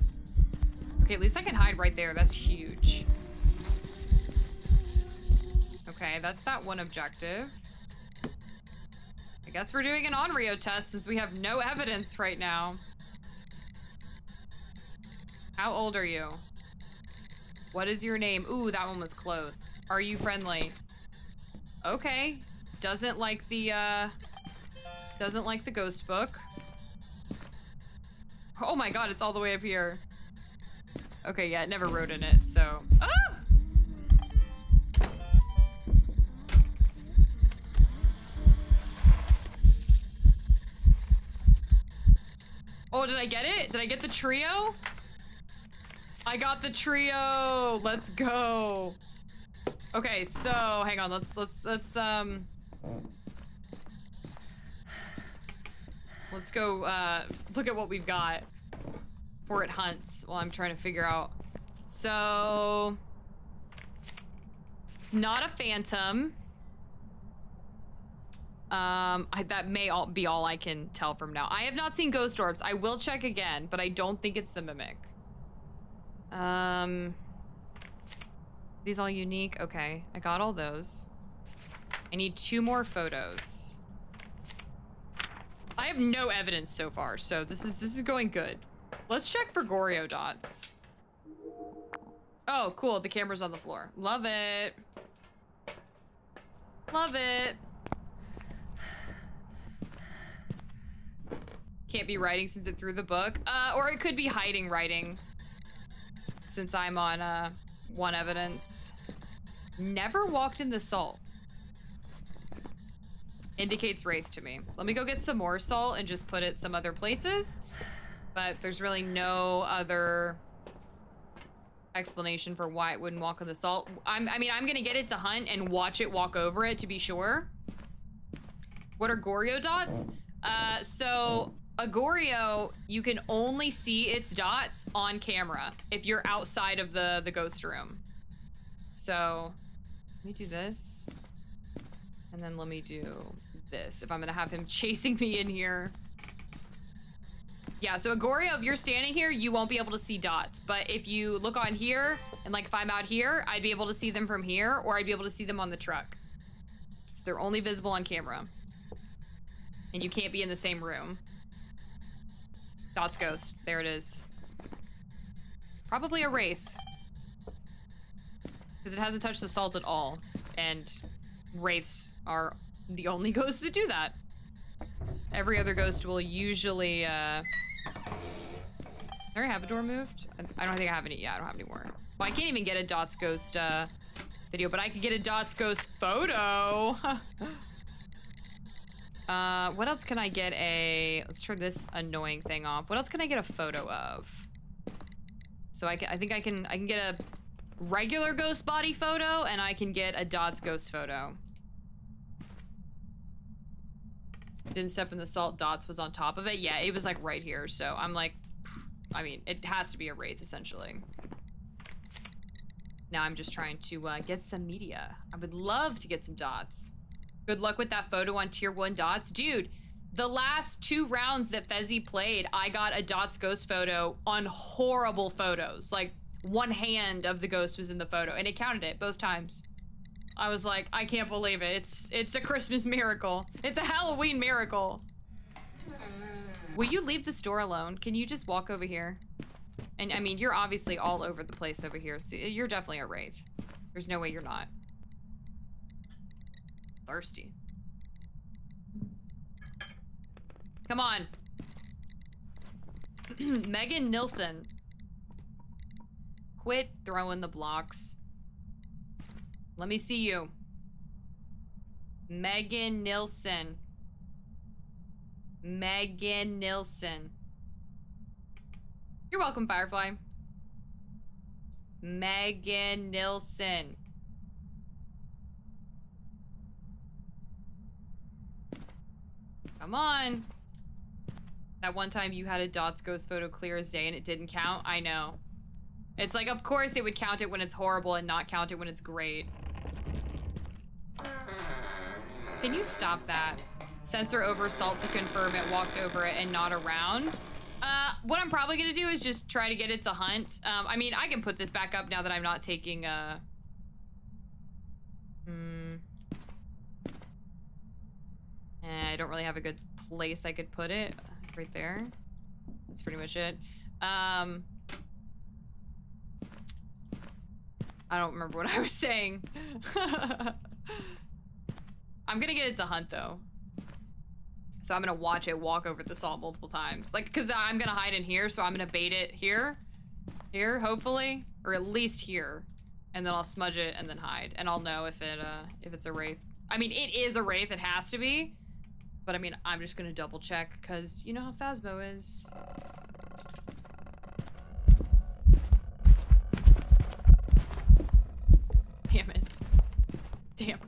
Okay, at least I can hide right there. That's huge. Okay, that's that one objective. I guess we're doing an Onryo test since we have no evidence right now. How old are you? What is your name? Ooh, that one was close. Are you friendly? Okay. Doesn't like the ghost book. Oh my god, it's all the way up here. Okay, yeah, it never wrote in it, so... Ah! Oh, did I get it? Did I get the trio? I got the trio! Let's go! Okay, so, hang on, let's go, look at what we've got before it hunts while I'm trying to figure out. So, it's not a phantom. That may be all I can tell from now. I have not seen ghost orbs. I will check again, but I don't think it's the mimic. These all unique? Okay, I got all those. I need 2 more photos. I have no evidence so far, so this is going good. Let's check for Goryo dots. Oh, cool. The camera's on the floor. Love it. Love it. Can't be writing since it threw the book. Or it could be hiding writing. Since I'm on, 1 evidence. Never walked in the salt. Indicates wraith to me. Let me go get some more salt and just put it some other places. But there's really no other explanation for why it wouldn't walk on the salt. I mean, I'm gonna get it to hunt and watch it walk over it to be sure. What are Goryo dots? So a Goryo, you can only see its dots on camera if you're outside of the ghost room. So let me do this. And then let me do this if I'm gonna have him chasing me in here. Yeah, so a Goryo, if you're standing here, you won't be able to see dots. But if you look on here, and like if I'm out here, I'd be able to see them from here, or I'd be able to see them on the truck. So they're only visible on camera. And you can't be in the same room. Dots ghost. There it is. Probably a wraith. Because it hasn't touched the salt at all. And wraiths are the only ghosts that do that. Every other ghost will usually, Did I already have a door moved? I don't think I have any. Yeah, I don't have any more. Well, I can't even get a Dots ghost, video, but I could get a Dots ghost photo. What else can I get let's turn this annoying thing off. What else can I get a photo of? So I think I can get a regular ghost body photo, and I can get a Dots ghost photo. Didn't step in the salt, Dots was on top of it. Yeah, it was like right here, so I'm like, I mean, it has to be a wraith, essentially. Now I'm just trying to get some media. I would love to get some Dots. Good luck with that photo on tier 1 Dots. Dude, the last 2 rounds that Fezzy played, I got a Dots ghost photo on horrible photos. Like, one hand of the ghost was in the photo, and it counted it both times. I was like, I can't believe it. It's a Christmas miracle. It's a Halloween miracle. Will you leave the store alone? Can you just walk over here? And I mean, you're obviously all over the place over here. So you're definitely a wraith. There's no way you're not. Thirsty. Come on. Megan Nilsson. Quit throwing the blocks. Let me see you. Megan Nilsson. Megan Nilsson. You're welcome, Firefly. Megan Nilsson. Come on. That one time you had a Dots ghost photo clear as day and it didn't count? I know. It's like, of course it would count it when it's horrible and not count it when it's great. Can you stop that? Sensor over salt to confirm it walked over it and not around. What I'm probably gonna do is just try to get it to hunt. I mean, I can put this back up now that I'm not taking, I don't really have a good place I could put it. Right there. That's pretty much it. I don't remember what I was saying. I'm gonna get it to hunt though. So I'm gonna watch it walk over the salt multiple times. Like, cause I'm gonna hide in here, so I'm gonna bait it here. Here, hopefully. Or at least here. And then I'll smudge it and then hide. And I'll know if it's a wraith. I mean, it is a wraith, it has to be. But I mean, I'm just gonna double check, cause you know how Phasmo is. Damn it. Damn.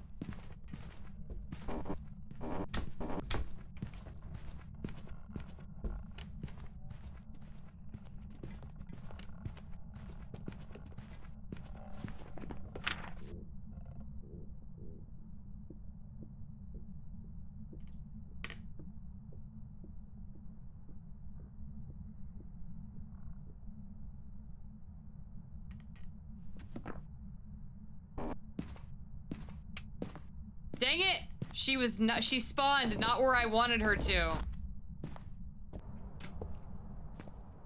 Dang it! She spawned not where I wanted her to.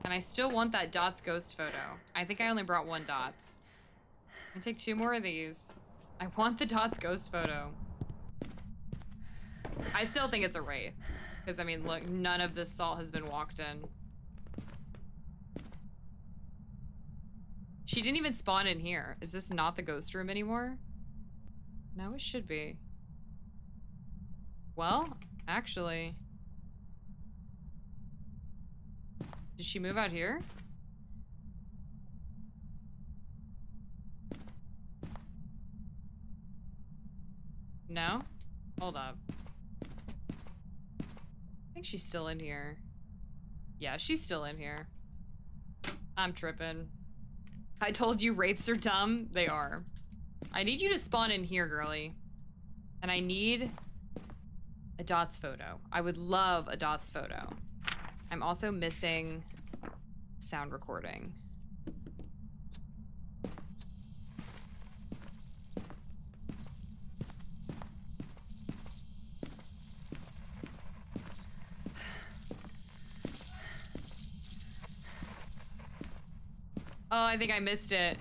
And I still want that Dots ghost photo. I think I only brought 1 Dots. I'm gonna take 2 more of these. I want the Dots ghost photo. I still think it's a wraith. Because I mean, look, none of this salt has been walked in. She didn't even spawn in here. Is this not the ghost room anymore? No, it should be. Well, actually. Did she move out here? No? Hold up. I think she's still in here. Yeah, she's still in here. I'm tripping. I told you wraiths are dumb. They are. I need you to spawn in here, girly. And I need a Dots photo. I would love a Dots photo. I'm also missing sound recording. Oh, I think I missed it.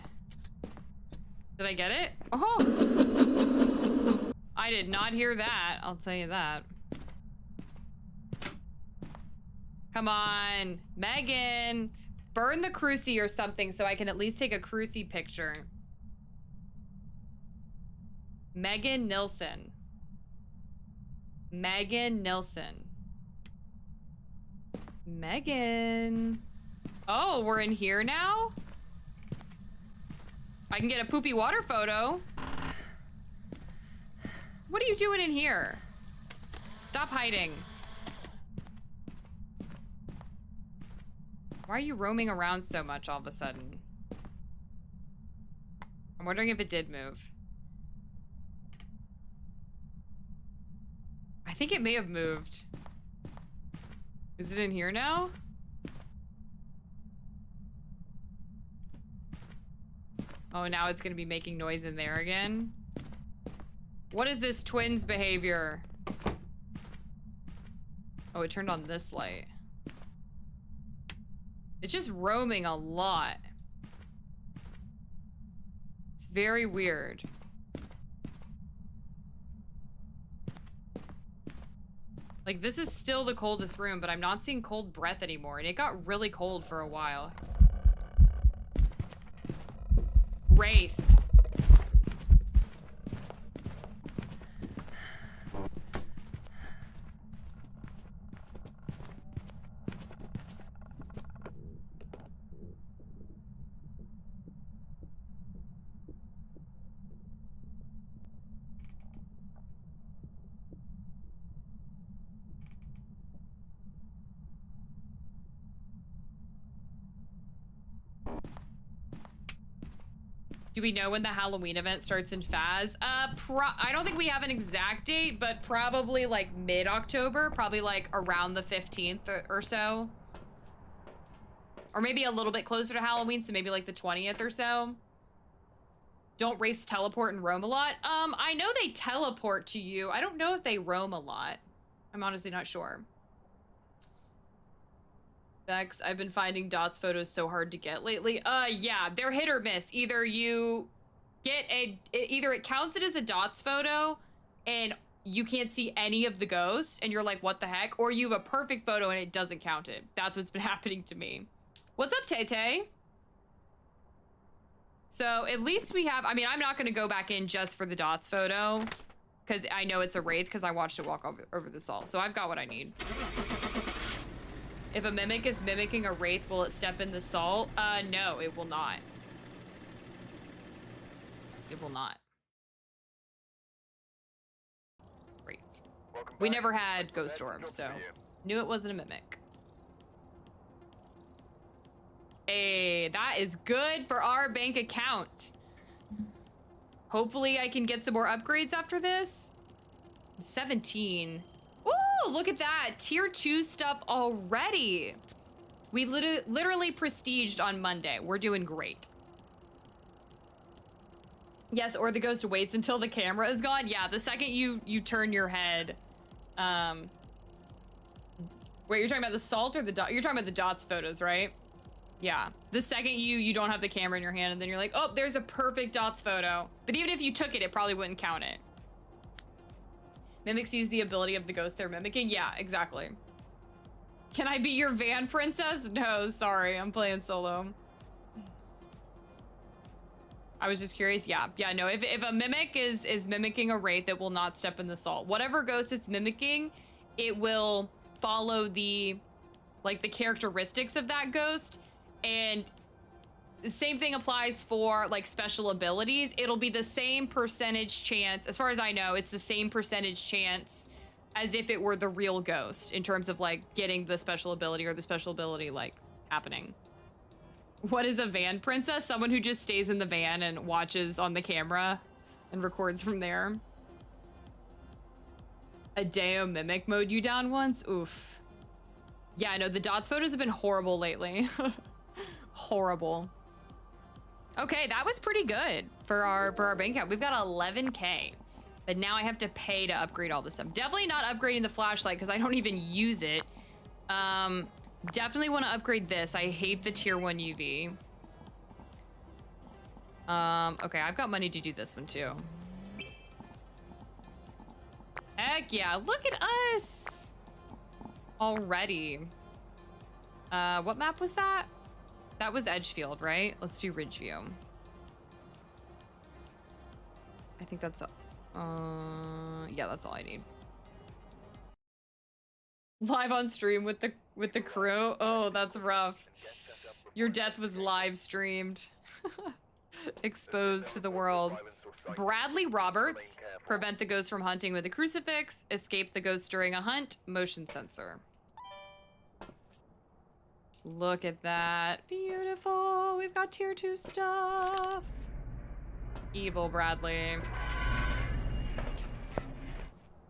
Did I get it? Oh! I did not hear that, I'll tell you that. Come on, Megan. Burn the crucie or something so I can at least take a crucie picture. Megan Nilsson. Megan Nilsson. Megan. Oh, we're in here now? I can get a poopy water photo. What are you doing in here? Stop hiding. Why are you roaming around so much all of a sudden? I'm wondering if it did move. I think it may have moved. Is it in here now? Oh, now it's gonna be making noise in there again. What is this twins behavior? Oh, it turned on this light. It's just roaming a lot. It's very weird. Like, this is still the coldest room, but I'm not seeing cold breath anymore, and it got really cold for a while. Wraith. Do we know when the Halloween event starts in Phaz? I don't think we have an exact date, but probably like mid-October, probably like around the 15th or so. Or maybe a little bit closer to Halloween, so maybe like the 20th or so. Don't wraiths teleport and roam a lot? I know they teleport to you. I don't know if they roam a lot. I'm honestly not sure. Bex, I've been finding Dot's photos so hard to get lately. Yeah, they're hit or miss. Either you get either it counts it as a Dot's photo and you can't see any of the ghosts and you're like, what the heck? Or you have a perfect photo and it doesn't count it. That's what's been happening to me. What's up, Tay-Tay? So at least we have, I mean, I'm not gonna go back in just for the Dots photo because I know it's a wraith because I watched it walk over the salt. So I've got what I need. If a mimic is mimicking a wraith, will it step in the salt? No, it will not. It will not. Wraith. We never had ghost orbs, so knew it wasn't a mimic. Hey, that is good for our bank account. Hopefully I can get some more upgrades after this. I'm 17. Ooh, look at that. Tier 2 stuff already. We literally prestiged on Monday. We're doing great. Yes, or the ghost waits until the camera is gone. Yeah, the second you turn your head. Wait, you're talking about the salt or the dot? You're talking about the Dots photos, right? Yeah. The second you don't have the camera in your hand and then you're like, oh, there's a perfect Dots photo. But even if you took it, it probably wouldn't count it. Mimics use the ability of the ghost they're mimicking. Yeah, exactly. Can I be your van princess? No, sorry, I'm playing solo. I was just curious. Yeah, no, if a mimic is mimicking a wraith, it will not step in the salt. Whatever ghost it's mimicking, it will follow the characteristics of that ghost. And the same thing applies for like special abilities. It'll be the same percentage chance, as far as I know, it's the same percentage chance as if it were the real ghost in terms of like getting the special ability or the special ability like happening. What is a van princess? Someone who just stays in the van and watches on the camera and records from there. A Deo mimic mode you down once? Oof. Yeah, I know the Dots photos have been horrible lately. Horrible. Okay, that was pretty good for our bank account. We've got 11K, but now I have to pay to upgrade all this stuff. Definitely not upgrading the flashlight because I don't even use it. Definitely want to upgrade this. I hate the tier 1 UV. Okay, I've got money to do this one too. Heck yeah, look at us! Already. What map was that? That was Edgefield, right? Let's do Ridgeview. I think that's, yeah, that's all I need. Live on stream with the crew? Oh, that's rough. Your death was live streamed. Exposed to the world. Bradley Roberts, prevent the ghost from hunting with a crucifix, escape the ghost during a hunt, motion sensor. Look at that. Beautiful. We've got tier 2 stuff. Evil Bradley.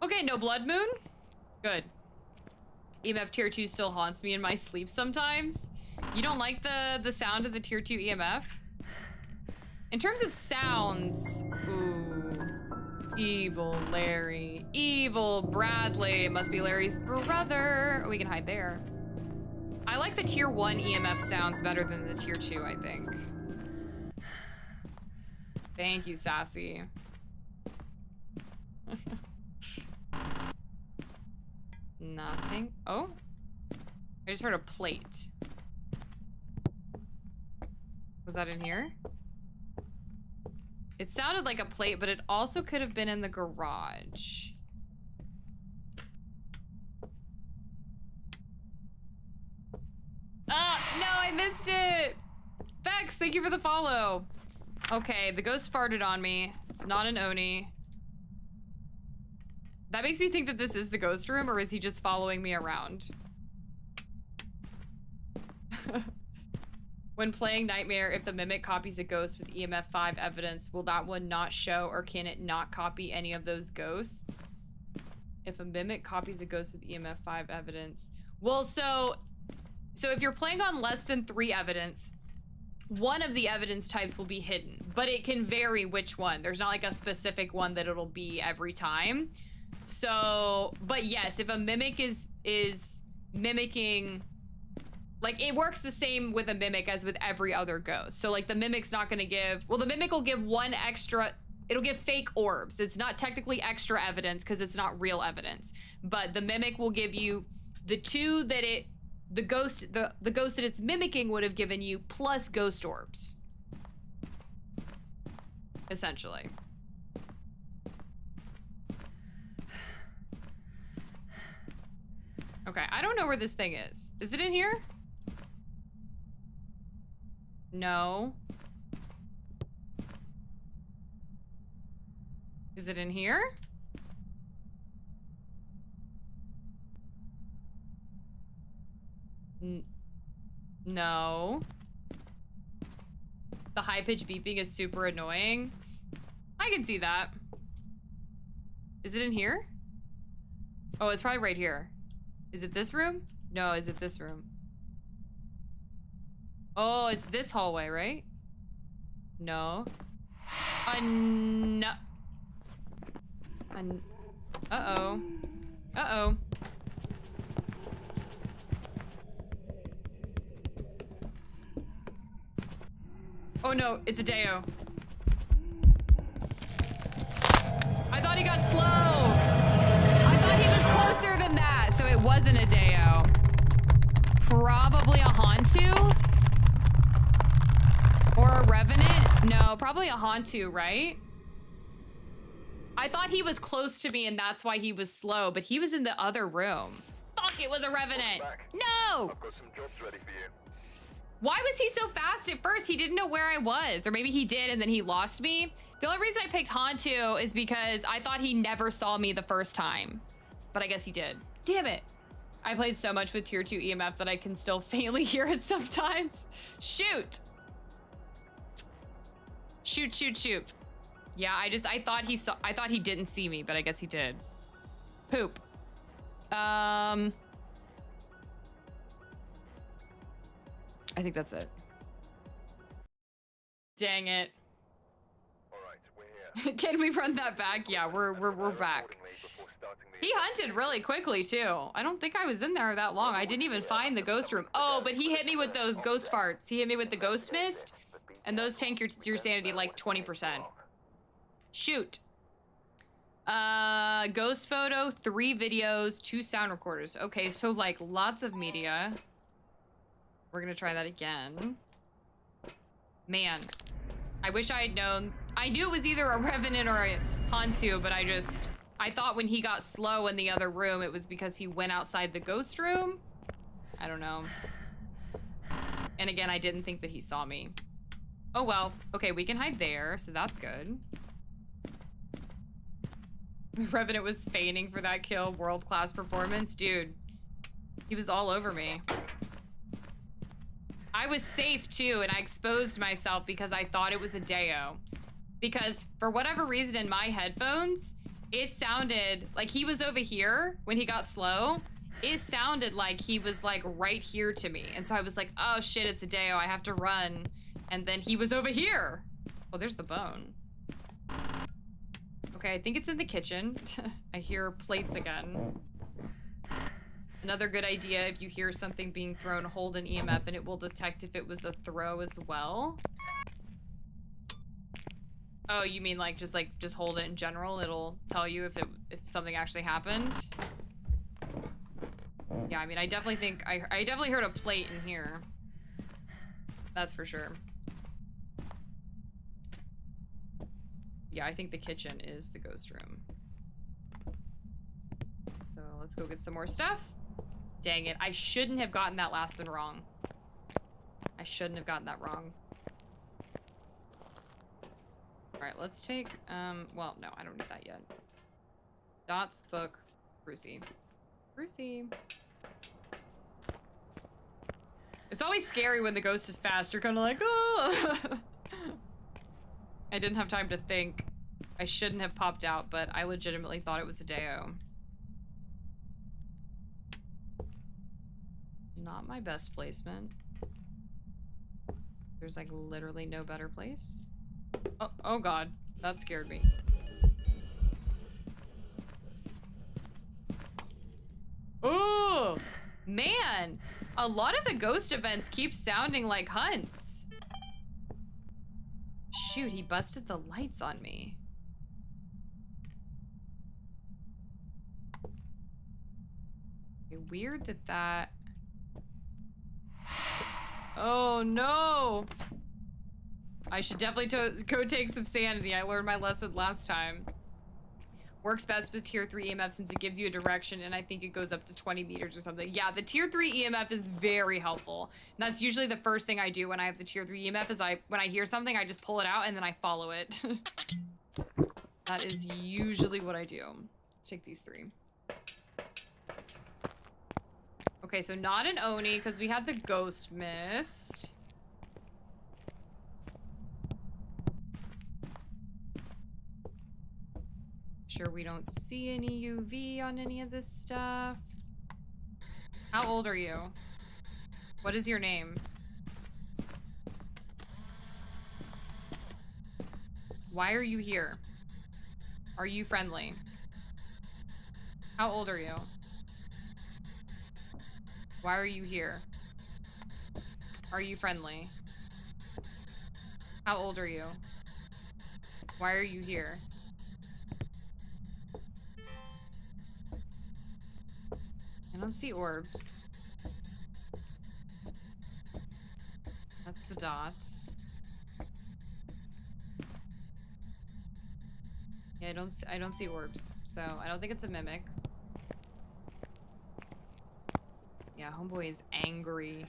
Okay, no blood moon. Good. EMF tier 2 still haunts me in my sleep sometimes. You don't like the sound of the tier 2 EMF? In terms of sounds, ooh. Evil Larry. Evil Bradley. Must be Larry's brother. Oh, we can hide there. I like the tier 1 EMF sounds better than the tier 2, I think. Thank you, Sassy. Nothing. Oh. I just heard a plate. Was that in here? It sounded like a plate, but it also could have been in the garage. Ah, no, I missed it. Bex, thank you for the follow. Okay, the ghost farted on me. It's not an Oni. That makes me think that this is the ghost room, or is he just following me around? When playing Nightmare, if the mimic copies a ghost with EMF 5 evidence, will that one not show, or can it not copy any of those ghosts? If a mimic copies a ghost with EMF 5 evidence. Well, so if you're playing on less than 3 evidence, one of the evidence types will be hidden, but it can vary which one. There's not like a specific one that it'll be every time. So, but yes, if a mimic is mimicking, like it works the same with a mimic as with every other ghost. So like the mimic's not gonna give, well, the mimic will give one extra, it'll give fake orbs. It's not technically extra evidence because it's not real evidence, but the mimic will give you the 2 that the ghost that it's mimicking would have given you plus ghost orbs. Essentially. Okay, I don't know where this thing is. Is it in here? No. Is it in here? No. The high-pitched beeping is super annoying. I can see that. Is it in here? Oh, it's probably right here. Is it this room? No, is it this room? Oh, it's this hallway, right? No. No. Uh-oh. Uh-oh. Oh no, it's a Deo. I thought he got slow. I thought he was closer than that, so it wasn't a Deo. Probably a Hantu? Or a Revenant? No, probably a Hantu, right? I thought he was close to me and that's why he was slow, but he was in the other room. Fuck, it was a Revenant. No! I've got some jobs ready for you. Why was he so fast at first? He didn't know where I was, or maybe he did and then he lost me. The only reason I picked Hantu is because I thought he never saw me the first time, but I guess he did. Damn it. I played so much with tier 2 EMF that I can still faintly hear it sometimes. Shoot. Shoot, shoot, shoot. Yeah, I thought he didn't see me, but I guess he did. Poop. I think that's it. Dang it. All right, we're here. Can we run that back? Yeah, we're back. He hunted really quickly too. I don't think I was in there that long. I didn't even find the ghost room. Oh, but he hit me with those ghost farts. He hit me with the ghost mist. And those tank your sanity like 20%. Shoot. Ghost photo, 3 videos, 2 sound recorders. Okay, so like lots of media. We're gonna try that again. Man, I wish I had known. I knew it was either a Revenant or a Hantu, but I thought when he got slow in the other room, it was because he went outside the ghost room. I don't know. And again, I didn't think that he saw me. Oh well, okay, we can hide there, so that's good. Revenant was feigning for that kill, world-class performance. Dude, he was all over me. I was safe too, and I exposed myself because I thought it was a Deo. Because for whatever reason in my headphones, it sounded like he was over here when he got slow. It sounded like he was like right here to me. And so I was like, oh shit, it's a Deo, I have to run. And then he was over here. Oh, there's the bone. Okay, I think it's in the kitchen. I hear plates again. Another good idea, if you hear something being thrown, hold an EMF and it will detect if it was a throw as well. Oh, you mean just hold it in general? It'll tell you if something actually happened. Yeah, I mean, I definitely think I definitely heard a plate in here. That's for sure. Yeah, I think the kitchen is the ghost room. So let's go get some more stuff. Dang it, I shouldn't have gotten that last one wrong. I shouldn't have gotten that wrong. All right, let's take, well, no, I don't need that yet. Dots, book, Brucey. Brucey. It's always scary when the ghost is fast. You're kind of like, oh. I didn't have time to think. I shouldn't have popped out, but I legitimately thought it was a Deo. Not my best placement. There's like literally no better place. Oh god, that scared me. Oh, man. A lot of the ghost events keep sounding like hunts. Shoot, he busted the lights on me. Okay, weird that... Oh no! I should definitely go take some sanity. I learned my lesson last time. Works best with tier 3 EMF since it gives you a direction, and I think it goes up to 20 meters or something. Yeah, the tier 3 EMF is very helpful. And that's usually the first thing I do when I have the tier 3 EMF is when I hear something, I just pull it out and then I follow it. That is usually what I do. Let's take these 3. Okay, so not an Oni, because we had the ghost mist. Sure we don't see any UV on any of this stuff. How old are you? What is your name? Why are you here? Are you friendly? How old are you? Why are you here? Are you friendly? How old are you? Why are you here? I don't see orbs. That's the dots. Yeah, I don't see orbs, so I don't think it's a mimic. Yeah, homeboy is angry.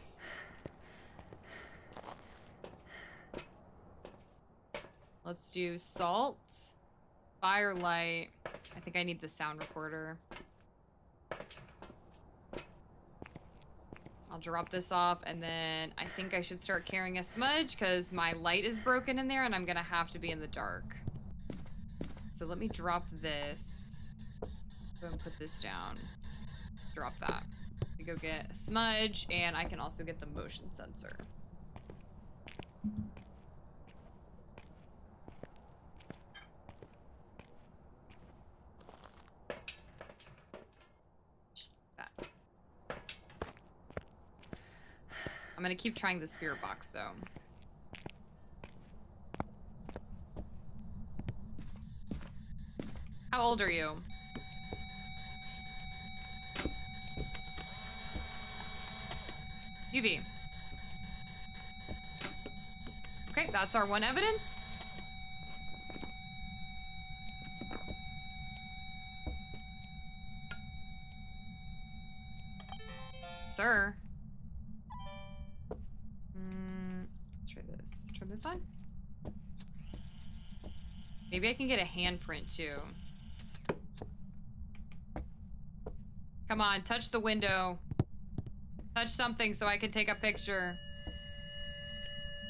Let's do salt, firelight. I think I need the sound recorder. I'll drop this off, and then I think I should start carrying a smudge because my light is broken in there and I'm gonna have to be in the dark. So let me drop this. Go and put this down. Drop that. We go get a smudge, and I can also get the motion sensor. That. I'm gonna keep trying the spirit box though. How old are you? UV. Okay, that's our one evidence. Sir. Let's try this. Turn this on. Maybe I can get a handprint too. Come on, touch the window. Touch something so I can take a picture.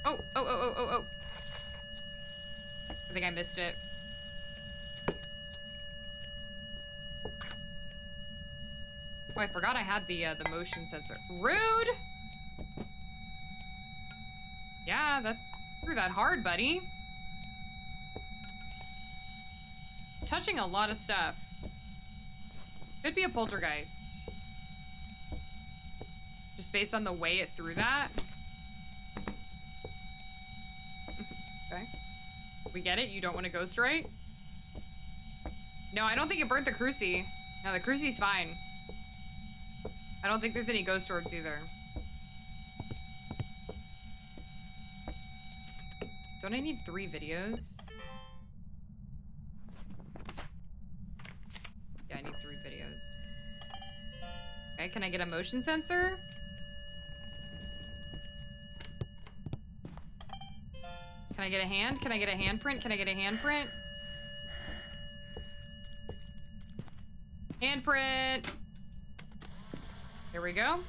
Oh. I think I missed it. Oh, I forgot I had the motion sensor. Rude! Yeah, that's threw that hard, buddy. It's touching a lot of stuff. Could be a poltergeist. Just based on the way it threw that. Okay. We get it? You don't want a ghost, right? No, I don't think it burnt the cruci. No, the cruci's fine. I don't think there's any ghost orbs either. Don't I need 3 videos? Yeah, I need 3 videos. Okay, can I get a motion sensor? Can I get a hand? Can I get a handprint? Can I get a handprint? Handprint! Here we go.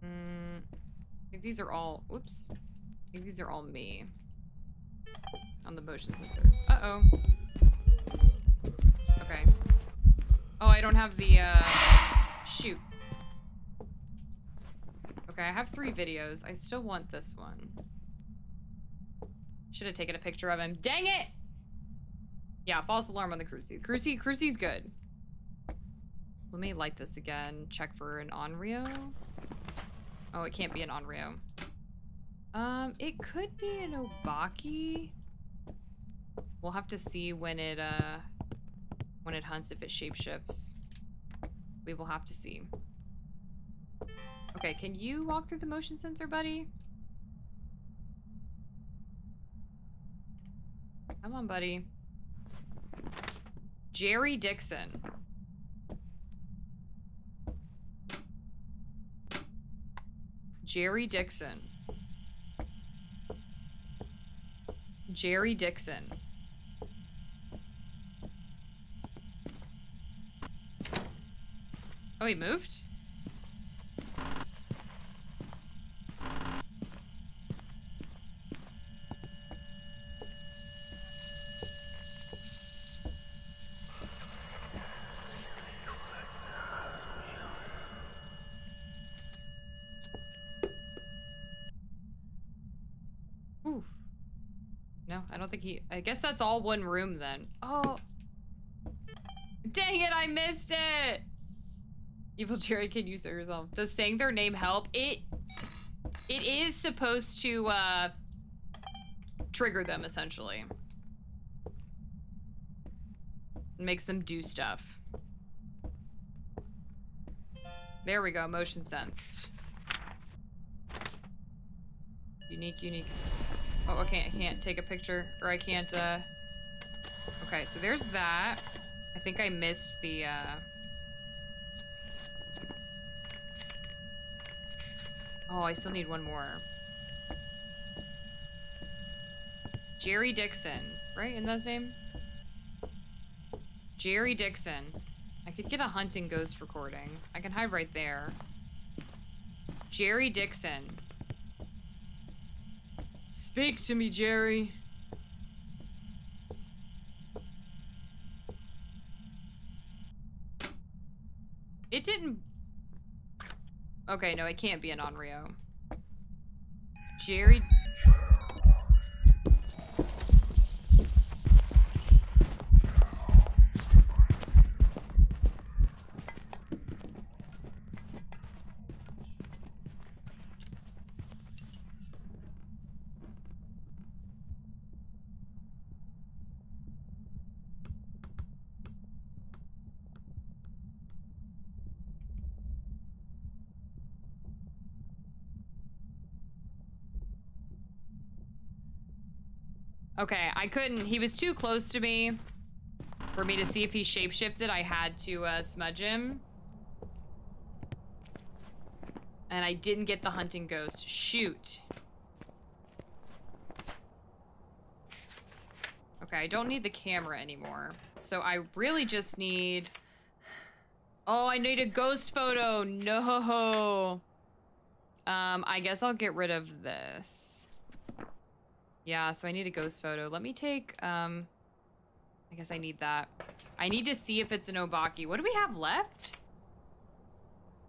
I think these are all, oops. I think these are all me. On the motion sensor. Uh-oh. Okay. Oh, I don't have the, shoot. Okay, I have 3 videos. I still want this one. Should have taken a picture of him. Dang it! Yeah, false alarm on the cruci. Cruci's good. Let me light this again. Check for an Onryo. Oh, it can't be an Onryo. It could be an Obaki. We'll have to see when it hunts, if it shapeshifts. We will have to see. Okay, can you walk through the motion sensor, buddy? Come on, buddy. Jerry Dixon. Jerry Dixon. Jerry Dixon. Oh, he moved? Ooh. No, I don't think he... I guess that's all one room then. Oh. Dang it, I missed it! Evil Jerry, can you say yourself? Does saying their name help? It is supposed to, trigger them, essentially. It makes them do stuff. There we go, motion sensed. Unique. Oh, okay, I can't take a picture, or I can't, okay, so there's that. I think I missed the, oh, I still need one more. Jerry Dixon, right? Isn't that his name? Jerry Dixon. I could get a hunting ghost recording. I can hide right there. Jerry Dixon. Speak to me, Jerry. It didn't... Okay, no, it can't be an Onryo. Jerry... Okay, I couldn't. He was too close to me for me to see if he shapeshifted. I had to smudge him. And I didn't get the hunting ghost. Shoot. Okay, I don't need the camera anymore. So I really just need... Oh, I need a ghost photo. No. I guess I'll get rid of this. Yeah, so I need a ghost photo. Let me take, I guess I need that. I need to see if it's an Obaki. What do we have left?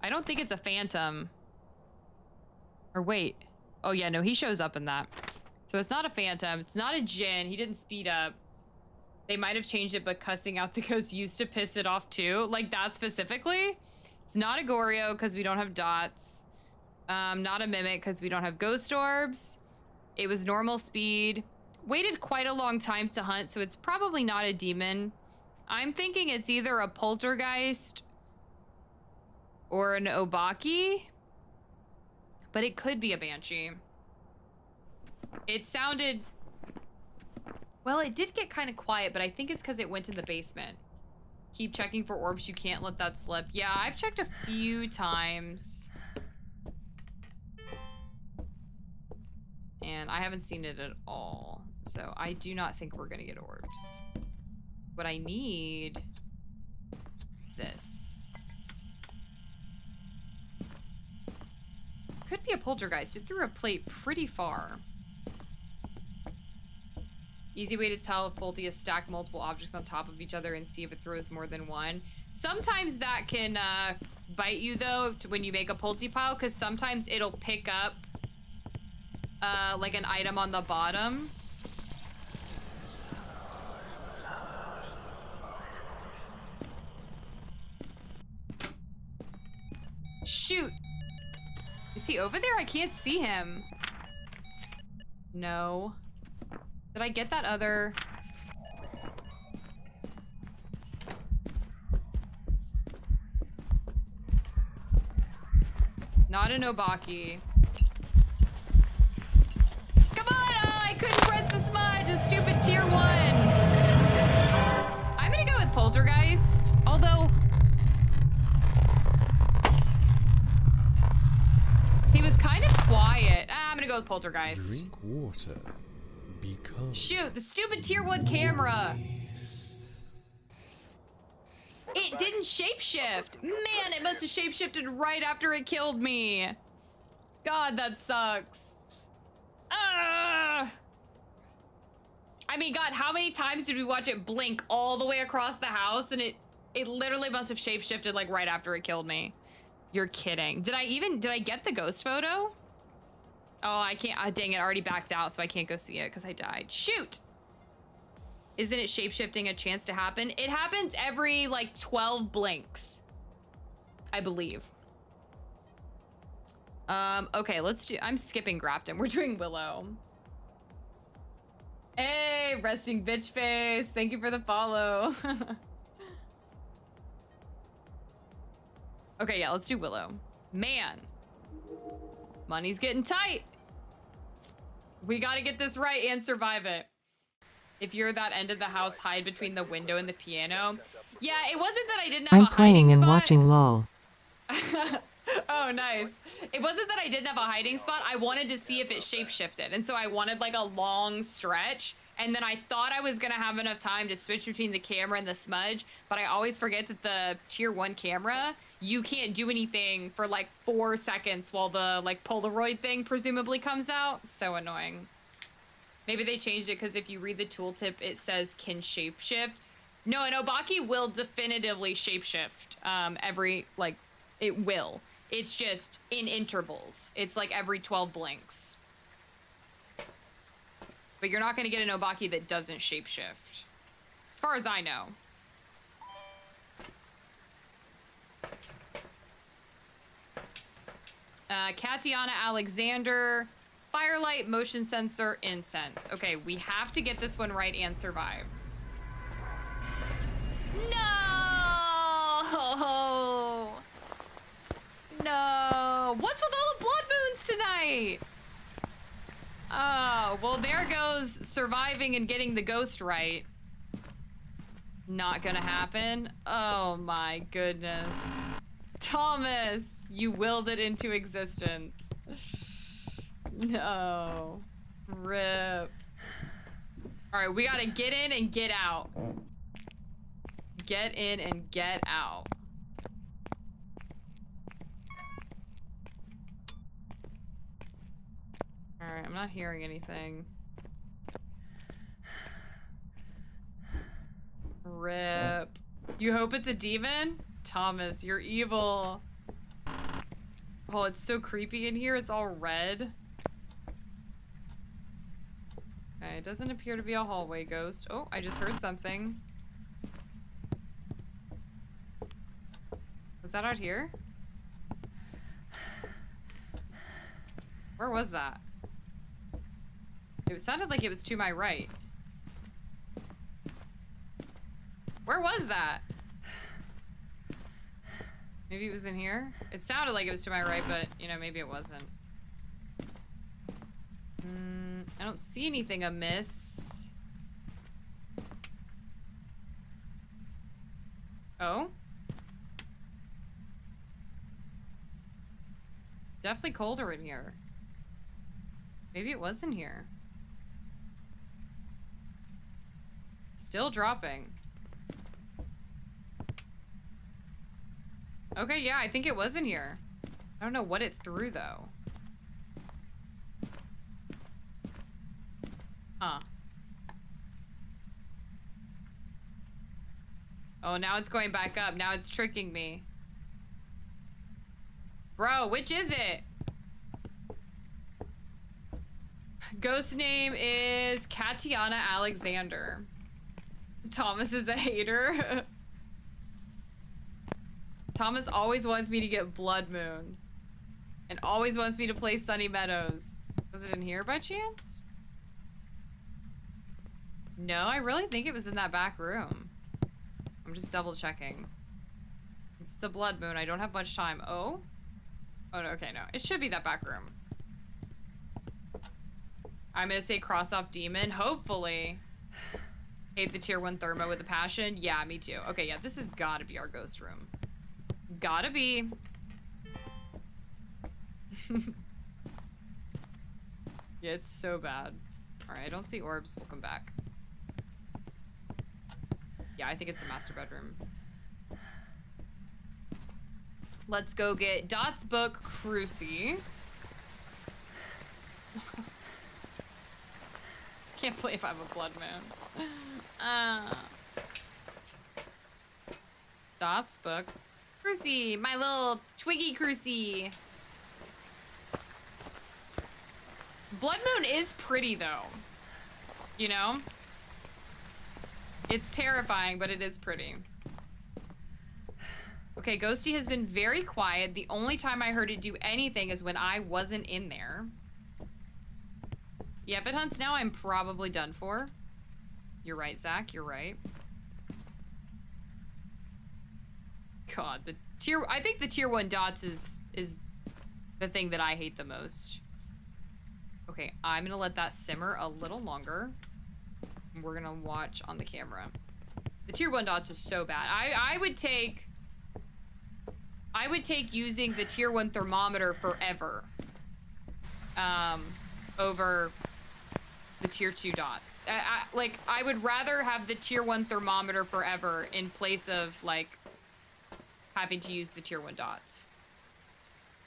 I don't think it's a phantom. Or wait. Oh yeah, no, he shows up in that. So it's not a phantom. It's not a Jinn. He didn't speed up. They might have changed it, but cussing out the ghost used to piss it off too. Like that specifically. It's not a Goryo because we don't have dots. Not a Mimic because we don't have ghost orbs. It was normal speed. Waited quite a long time to hunt, so it's probably not a demon. I'm thinking it's either a poltergeist or an Obaki, but it could be a banshee. It sounded... Well, it did get kind of quiet, but I think it's because it went in the basement. Keep checking for orbs. You can't let that slip. Yeah, I've checked a few times. And I haven't seen it at all. So I do not think we're gonna get orbs. What I need is this. Could be a poltergeist. It threw a plate pretty far. Easy way to tell if Polty has stacked multiple objects on top of each other and see if it throws more than one. Sometimes that can bite you though when you make a Polty pile, because sometimes it'll pick up like an item on the bottom. Shoot! Is he over there? I can't see him. No. Did I get that other... Not an Obaki. Come on! Oh, I couldn't press the smudge! A stupid tier 1! I'm gonna go with Poltergeist. Although... he was kind of quiet. I'm gonna go with Poltergeist. Drink water. Become... Shoot, the stupid tier 1 camera. It didn't shapeshift. Man, it must have shapeshifted right after it killed me. God, that sucks. I mean, God, how many times did we watch it blink all the way across the house and it literally must have shapeshifted like right after it killed me. You're kidding. Did I get the ghost photo? Oh, I can't. Oh, dang it. I already backed out, so I can't go see it because I died. Shoot! Isn't it shapeshifting a chance to happen? It happens every, like, 12 blinks. I believe. Okay, let's do... I'm skipping Grafton. We're doing Willow. Hey, resting bitch face. Thank you for the follow. Okay, yeah, let's do Willow. Man. Money's getting tight. We gotta get this right and survive it. If you're that end of the house, hide between the window and the piano. Yeah, it wasn't that I didn't have I'm a hiding playing and spot. watching LOL. Oh, nice. It wasn't that I didn't have a hiding spot. I wanted to see if it shapeshifted. And so I wanted like a long stretch. And then I thought I was gonna have enough time to switch between the camera and the smudge, but I always forget that the tier 1 camera, you can't do anything for like 4 seconds while the like Polaroid thing presumably comes out. So annoying. Maybe they changed it because if you read the tooltip, it says can shapeshift. No, an Obaki will definitively shapeshift. It will. It's just in intervals. It's like every 12 blinks. But you're not going to get an Obaki that doesn't shapeshift. As far as I know. Katiana Alexander, Firelight, Motion Sensor, Incense. Okay, we have to get this one right and survive. No! No! What's with all the blood moons tonight? Oh, well, there goes surviving and getting the ghost right. Not gonna happen. Oh my goodness. Thomas, you willed it into existence. No. Rip. All right, we gotta get in and get out. Get in and get out. All right, I'm not hearing anything. Rip. You hope it's a demon? Thomas, you're evil. Oh, it's so creepy in here. It's all red. Okay, it doesn't appear to be a hallway ghost. Oh, I just heard something. Was that out here? Where was that? It sounded like it was to my right. Where was that? Maybe it was in here? It sounded like it was to my right, but, you know, maybe it wasn't. I don't see anything amiss. Oh? Definitely colder in here. Maybe it was in here. Still dropping. Okay, yeah, I think it was in here. I don't know what it threw, though. Huh. Oh, now it's going back up. Now it's tricking me. Bro, which is it? Ghost name is Katiana Alexander. Thomas is a hater. Thomas always wants me to get Blood Moon. And always wants me to play Sunny Meadows. Was it in here by chance? No, I really think it was in that back room. I'm just double checking. It's the Blood Moon. I don't have much time. Oh? Oh, no, okay, no. It should be that back room. I'm gonna say cross off demon. Hopefully. Hate the tier 1 thermo with a passion. Yeah, me too. Okay, yeah, this has gotta be our ghost room. Gotta be. Yeah, it's so bad. Alright, I don't see orbs. We'll come back. Yeah, I think it's the master bedroom. Let's go get Dot's book, Crucy. Can't believe I'm a Blood Moon. Dot's book. Crucy, my little Twiggy Crucy. Blood Moon is pretty though. You know? It's terrifying, but it is pretty. Okay, Ghosty has been very quiet. The only time I heard it do anything is when I wasn't in there. Yeah, if it hunts now, I'm probably done for. You're right, Zach, you're right. God, I think the tier 1 dots is the thing that I hate the most. Okay, I'm gonna let that simmer a little longer. We're gonna watch on the camera. The tier 1 dots is so bad. I would take using the tier 1 thermometer forever. Over the tier 2 dots. Like, I would rather have the tier 1 thermometer forever in place of, like, having to use the tier 1 dots.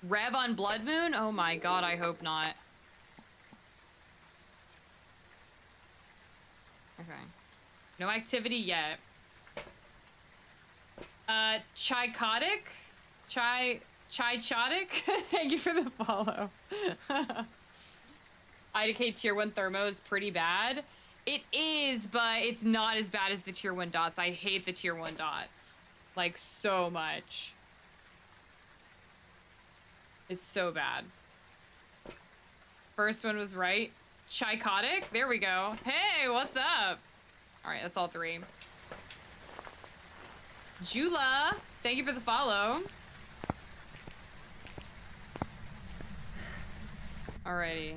Rev on Blood Moon? Oh my god, I hope not. Okay. No activity yet. Chai-chotic? Chai-chotic? Thank you for the follow. IDK tier 1 thermo is pretty bad. It is, but it's not as bad as the tier 1 dots. I hate the tier 1 dots. Like, so much. It's so bad. First one was right. Chai-chotic? There we go. Hey, what's up? All right, that's all 3. Jula, thank you for the follow. Alrighty.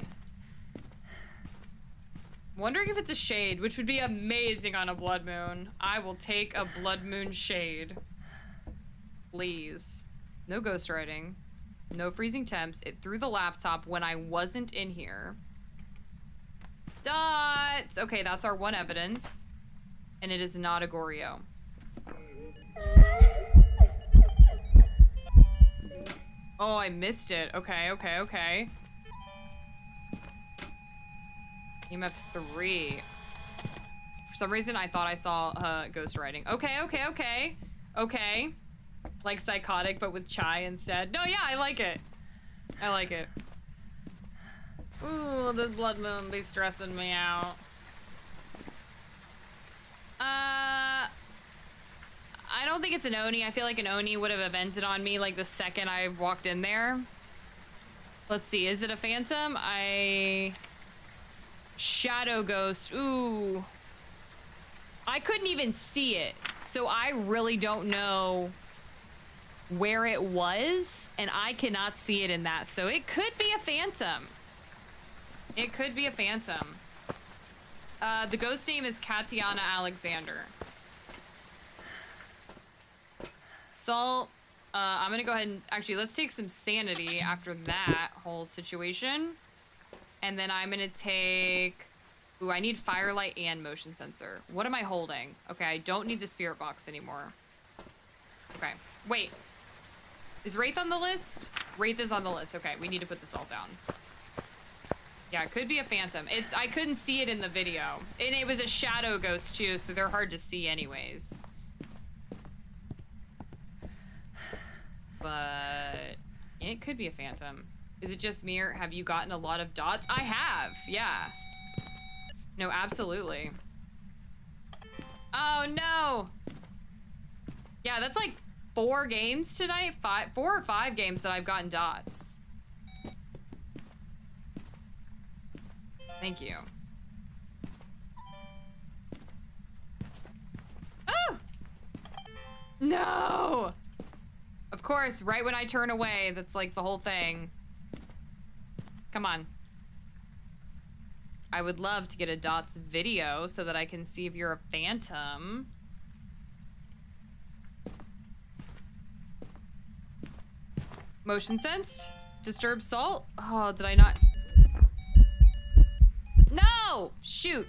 Wondering if it's a shade, which would be amazing on a blood moon. I will take a blood moon shade. Please. No ghostwriting. No freezing temps. It threw the laptop when I wasn't in here. Dots! Okay, that's our one evidence. And it is not a Goryo. Oh, I missed it. Okay, okay, okay. EMF 3. For some reason, I thought I saw ghostwriting. Okay, okay, okay. Okay. Like psychotic, but with chai instead. No, yeah, I like it. I like it. Ooh, this blood moon be stressing me out. I don't think it's an Oni. I feel like an Oni would have evented on me like the second I walked in there. Let's see, is it a phantom? Shadow ghost, ooh. I couldn't even see it, so I really don't know where it was, and I cannot see it in that, so it could be a phantom. It could be a phantom. The ghost name is Katiana Alexander. Salt, I'm gonna go ahead and, actually, let's take some sanity after that whole situation. And then I'm gonna take, ooh, I need firelight and motion sensor. What am I holding? Okay, I don't need the spirit box anymore. Okay, wait. Is Wraith on the list? Wraith is on the list. Okay, we need to put this all down. Yeah, it could be a phantom. I couldn't see it in the video. And it was a shadow ghost too, so they're hard to see anyways. But it could be a phantom. Is it just me, or have you gotten a lot of dots? I have, yeah. No, absolutely. Oh no. Yeah, that's like 4 games tonight. 4 or 5 games that I've gotten dots. Thank you. Oh! No! Of course, right when I turn away, that's like the whole thing. Come on. I would love to get a dots video so that I can see if you're a phantom. Motion sensed? Disturbed salt? Oh, did I not? No! Shoot.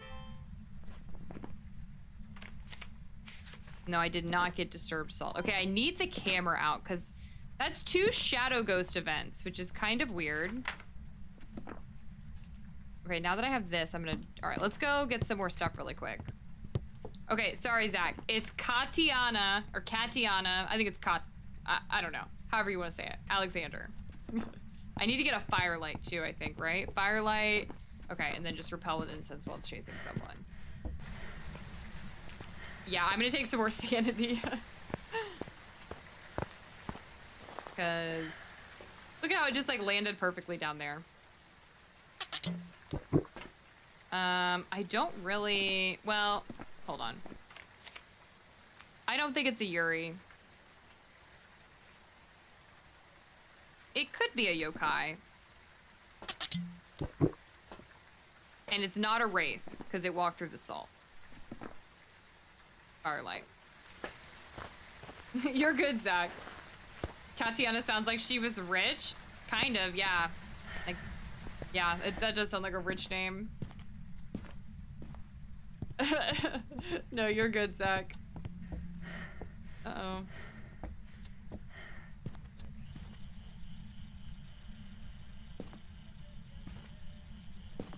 No, I did not get disturbed salt. Okay, I need the camera out because that's 2 shadow ghost events, which is kind of weird. Okay, now that I have this, I'm gonna, all right, let's go get some more stuff really quick. Okay, sorry, Zach. It's Katiana, or Katiana. I think it's I don't know. However you want to say it. Alexander. I need to get a firelight too, I think, right? Firelight. Okay, and then just repel with incense while it's chasing someone. Yeah, I'm gonna take some more sanity. Because look at how it just like landed perfectly down there. I don't really, well, hold on. I don't think it's a Yuri. It could be a yokai. And it's not a wraith, because it walked through the salt. Firelight. You're good, Zach. Katiana sounds like she was rich. Kind of, yeah. Like, yeah, that does sound like a rich name. No, you're good, Zach. Uh-oh.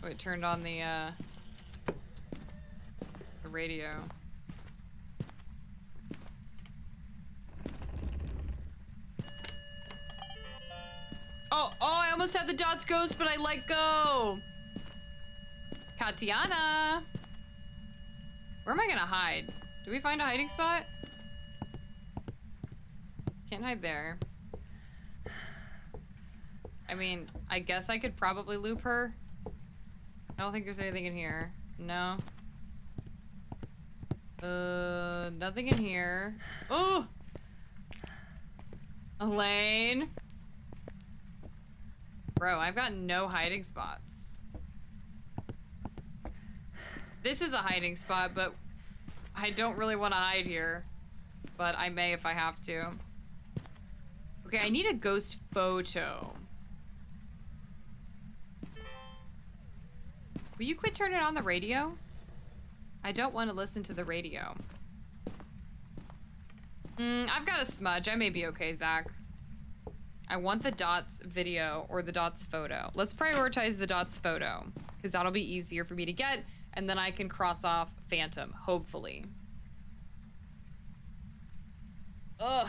Oh, it turned on the radio. Oh, I almost had the dots ghost, but I let go. Katiana. Where am I gonna hide? Do we find a hiding spot? Can't hide there. I mean, I guess I could probably loop her. I don't think there's anything in here. No. Nothing in here. Oh! Elaine. Bro, I've got no hiding spots. This is a hiding spot, but I don't really want to hide here. But I may if I have to. Okay, I need a ghost photo. Will you quit turning on the radio? I don't want to listen to the radio. I've got a smudge. I may be okay, Zach. I want the dots video or the dots photo. Let's prioritize the dots photo because that'll be easier for me to get, and then I can cross off Phantom, hopefully. Ugh.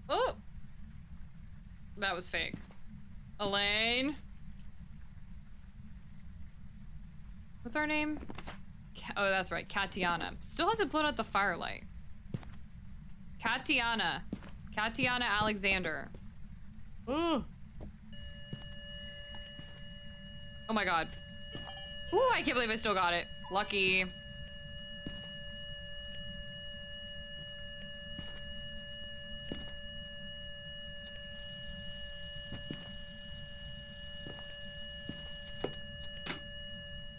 Oh! That was fake. Elaine? What's our name? Oh, that's right. Katiana. Still hasn't blown out the firelight. Katiana. Katiana Alexander. Ooh. Oh my god. Ooh, I can't believe I still got it. Lucky.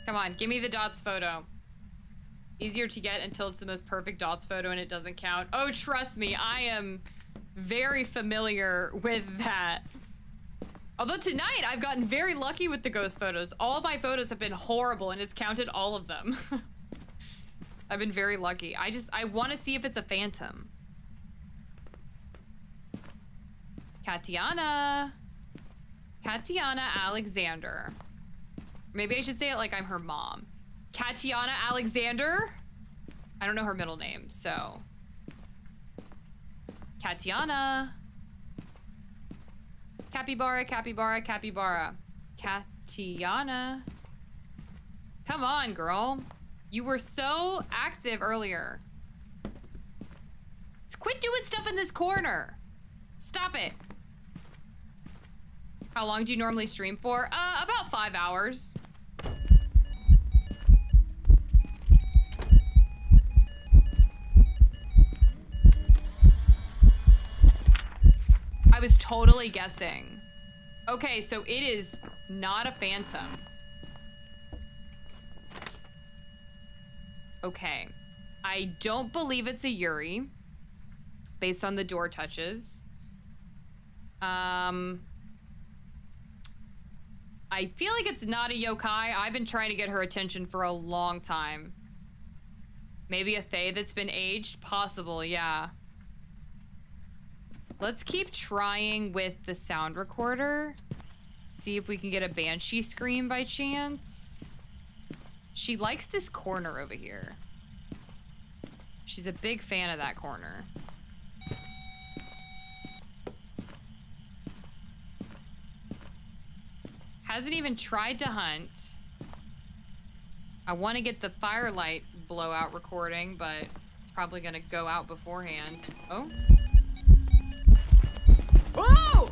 Come on, give me the dots photo. Easier to get until it's the most perfect dots photo and it doesn't count. Oh, trust me, I am very familiar with that. Although tonight I've gotten very lucky with the ghost photos. All of my photos have been horrible and it's counted all of them. I've been very lucky. I want to see if it's a phantom. Katiana. Katiana Alexander. Maybe I should say it like I'm her mom. Katiana Alexander? I don't know her middle name, so. Katiana. Capybara, capybara, capybara. Katiana. Come on, girl. You were so active earlier. Quit doing stuff in this corner. Stop it. How long do you normally stream for? About 5 hours. I was totally guessing. Okay, so it is not a phantom. Okay. I don't believe it's a Yuri, based on the door touches. I feel like it's not a yokai. I've been trying to get her attention for a long time. Maybe a Fae that's been aged? Possible, yeah. Let's keep trying with the sound recorder. See if we can get a banshee scream by chance. She likes this corner over here. She's a big fan of that corner. Hasn't even tried to hunt. I want to get the firelight blowout recording, but it's probably gonna go out beforehand. Oh. Whoa!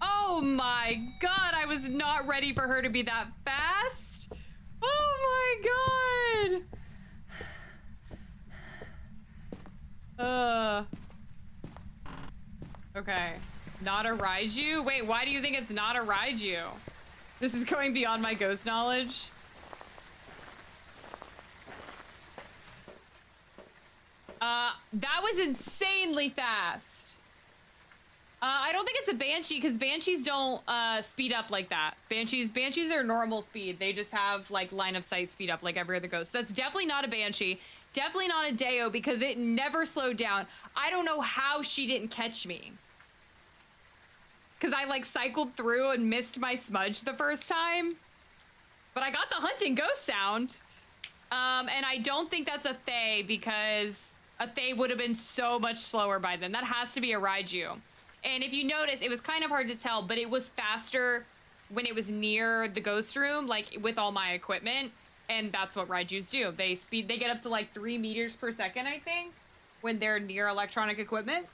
Oh my god, I was not ready for her to be that fast. Oh my god. Okay. Not a Raiju? Wait, why do you think it's not a Raiju? This is going beyond my ghost knowledge. That was insanely fast. I don't think it's a Banshee because Banshees don't speed up like that. Banshees are normal speed. They just have like line of sight speed up like every other ghost. That's definitely not a Banshee. Definitely not a Deo because it never slowed down. I don't know how she didn't catch me. Because I like cycled through and missed my smudge the first time. But I got the hunting ghost sound. And I don't think that's a Fae because a Fae would have been so much slower by then. That has to be a Raiju. And if you notice, it was kind of hard to tell, but it was faster when it was near the ghost room, like with all my equipment. And that's what Raijus do. They get up to like 3 meters per second, I think, when they're near electronic equipment.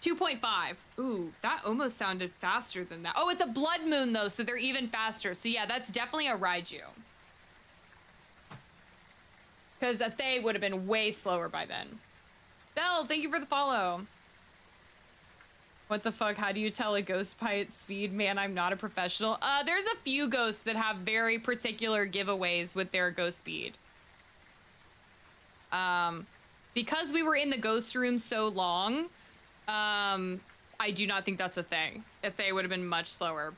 2.5. Ooh, that almost sounded faster than that. Oh, it's a blood moon though, so they're even faster. So yeah, that's definitely a Raiju. Because a Thay would have been way slower by then. Belle, thank you for the follow. What the fuck? How do you tell a ghost by its speed? Man, I'm not a professional. There's a few ghosts that have very particular giveaways with their ghost speed. Because we were in the ghost room so long, I do not think that's a thing. If they would have been much slower.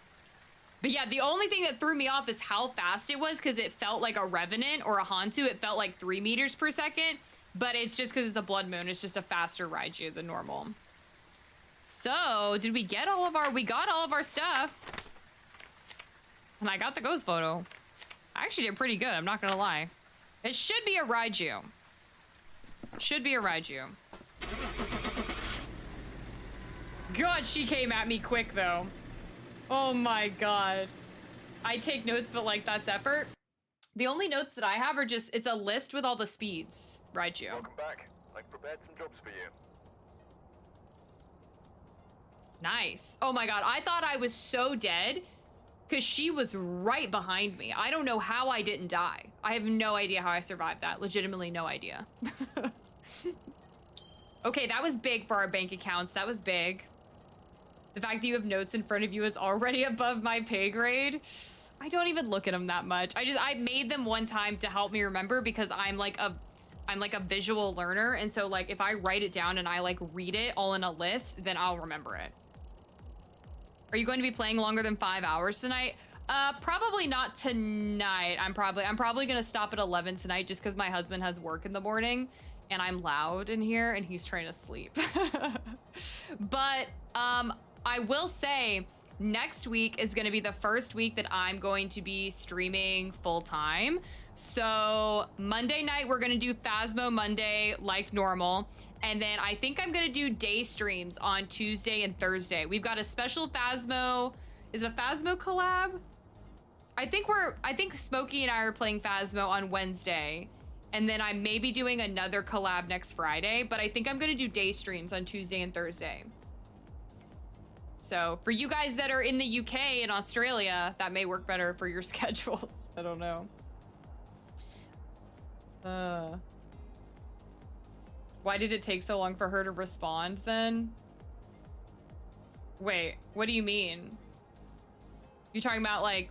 But yeah, the only thing that threw me off is how fast it was, because it felt like a Revenant or a Hantu. It felt like 3 meters per second, but it's just because it's a blood moon. It's just a faster Raiju than normal. So, did we get all of our... We got all of our stuff. And I got the ghost photo. I actually did pretty good, I'm not gonna lie. It should be a Raiju. Should be a Raiju. God, she came at me quick, though. Oh my god. I take notes, but like, that's effort. The only notes that I have are just... It's a list with all the speeds. Raiju. Welcome back. I've prepared some jobs for you. Nice. Oh my god, I thought I was so dead because she was right behind me. I don't know how I didn't die. I have no idea how I survived that. Legitimately no idea. Okay, that was big for our bank accounts. That was big. The fact that you have notes in front of you is already above my pay grade. I don't even look at them that much. I made them one time to help me remember because I'm like a visual learner. And so like if I write it down and I like read it all in a list, then I'll remember it. Are you going to be playing longer than 5 hours tonight? Probably not tonight. I'm probably gonna stop at 11 tonight just because my husband has work in the morning and I'm loud in here and he's trying to sleep. But I will say next week is gonna be the first week that I'm going to be streaming full time. So Monday night, we're gonna do Phasmo Monday like normal. And then I think I'm gonna do day streams on Tuesday and Thursday. We've got a special Phasmo, is it a Phasmo collab? I think Smokey and I are playing Phasmo on Wednesday. And then I may be doing another collab next Friday, but I think I'm gonna do day streams on Tuesday and Thursday. So for you guys that are in the UK and Australia, that may work better for your schedules. I don't know. Why did it take so long for her to respond then? Wait, what do you mean? You talking about like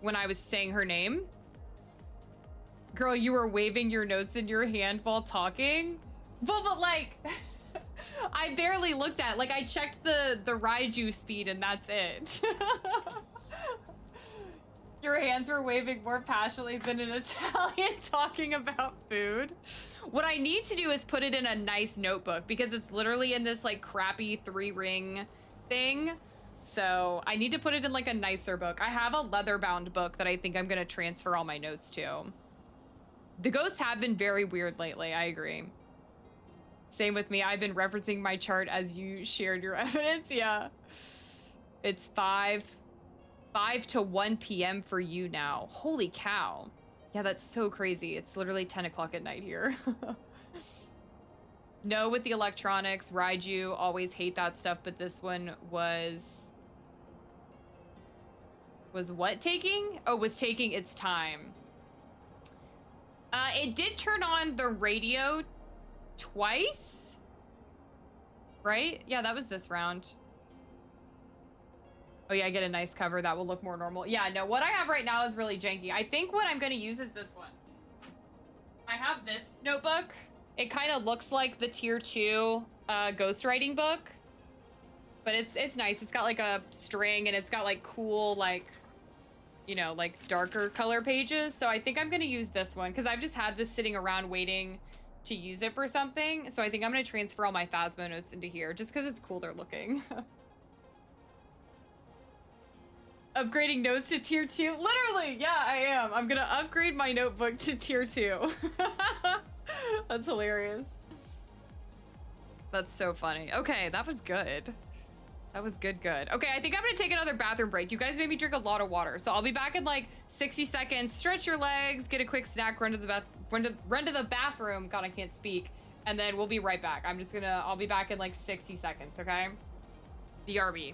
when I was saying her name? Girl, you were waving your notes in your hand while talking? But like, I barely looked at, like I checked the Raiju speed and that's it. Your hands were waving more passionately than an Italian talking about food. What I need to do is put it in a nice notebook because it's literally in this like crappy 3-ring thing. So I need to put it in like a nicer book. I have a leather bound book that I think I'm gonna transfer all my notes to. The ghosts have been very weird lately, I agree. Same with me, I've been referencing my chart as you shared your evidence, yeah. It's 5 to 1 p.m. for you now. Holy cow. Yeah, that's so crazy. It's literally 10 o'clock at night here. No, with the electronics, Raiju, always hate that stuff, but this one was what taking? Oh, was taking its time. It did turn on the radio twice, right? Yeah, that was this round. Oh yeah, I get a nice cover. That will look more normal. Yeah, no, what I have right now is really janky. I think what I'm gonna use is this one. I have this notebook. It kind of looks like the tier 2 ghostwriting book, but it's nice. It's got like a string and it's got like cool, like, you know, like darker color pages. So I think I'm gonna use this one because I've just had this sitting around waiting to use it for something. So I think I'm gonna transfer all my Phasmo notes into here just because it's cooler looking. Upgrading notes to tier 2. Literally, yeah, I am. I'm gonna upgrade my notebook to tier 2. That's hilarious. That's so funny. Okay, that was good. That was good. Okay, I think I'm gonna take another bathroom break. You guys made me drink a lot of water, so I'll be back in like 60 seconds. Stretch your legs, get a quick snack, run to the bathroom. God, I can't speak. And then we'll be right back. I'll be back in like 60 seconds, okay? BRB.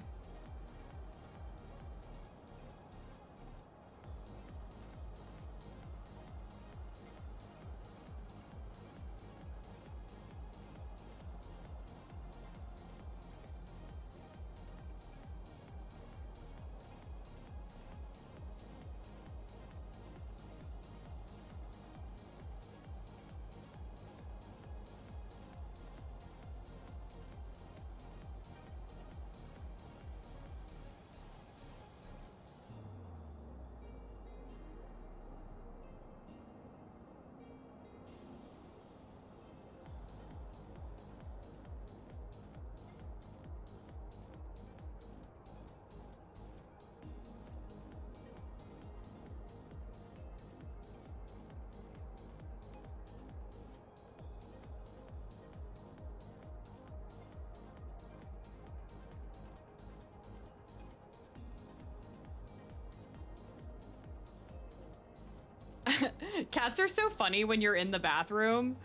Cats are so funny when you're in the bathroom.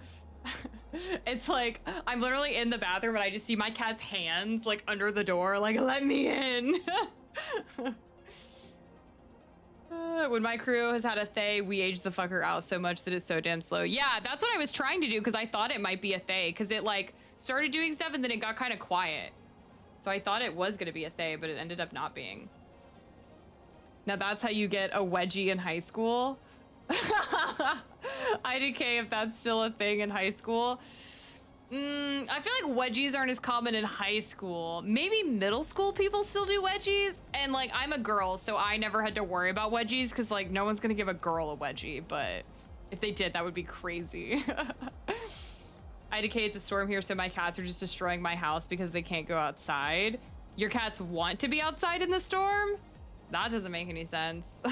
It's like, I'm literally in the bathroom and I just see my cat's hands like under the door, like, let me in. When my crew has had a Thay, we age the fucker out so much that it's so damn slow. Yeah, that's what I was trying to do because I thought it might be a Thay because it like started doing stuff and then it got kind of quiet. So I thought it was going to be a Thay, but it ended up not being. Now that's how you get a wedgie in high school. IDK, if that's still a thing in high school. I feel like wedgies aren't as common in high school. Maybe middle school people still do wedgies. And like, I'm a girl, so I never had to worry about wedgies because like no one's gonna give a girl a wedgie. But if they did, that would be crazy. IDK, it's a storm here, so my cats are just destroying my house because they can't go outside. Your cats want to be outside in the storm? That doesn't make any sense.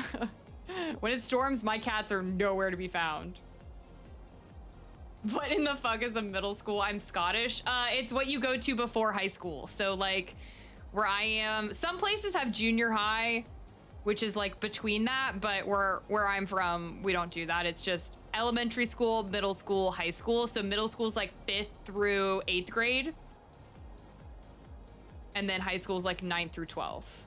When it storms, my cats are nowhere to be found. What in the fuck is a middle school? I'm Scottish. It's what you go to before high school. So like where I am, some places have junior high, which is like between that, but where I'm from, we don't do that. It's just elementary school, middle school, high school. So middle school is like 5th through 8th grade. And then high school is like 9th through 12th.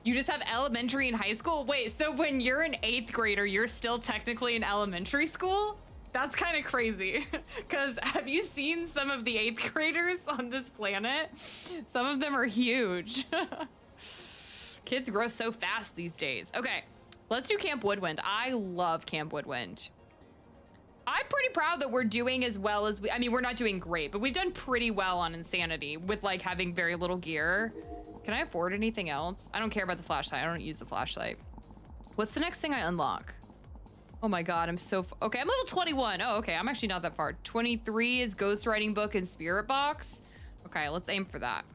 You just have elementary and high school? Wait, so when you're an 8th grader, you're still technically in elementary school? That's kind of crazy. Because have you seen some of the 8th graders on this planet? Some of them are huge. Kids grow so fast these days. Okay, let's do Camp Woodwind. I love Camp Woodwind. I'm pretty proud that we're doing as well as I mean, we're not doing great, but we've done pretty well on Insanity with like having very little gear. Can I afford anything else? I don't care about the flashlight. I don't use the flashlight. What's the next thing I unlock? Oh my God, I'm so, okay, I'm level 21. Oh, okay, I'm actually not that far. 23 is ghostwriting book and spirit box. Okay, let's aim for that.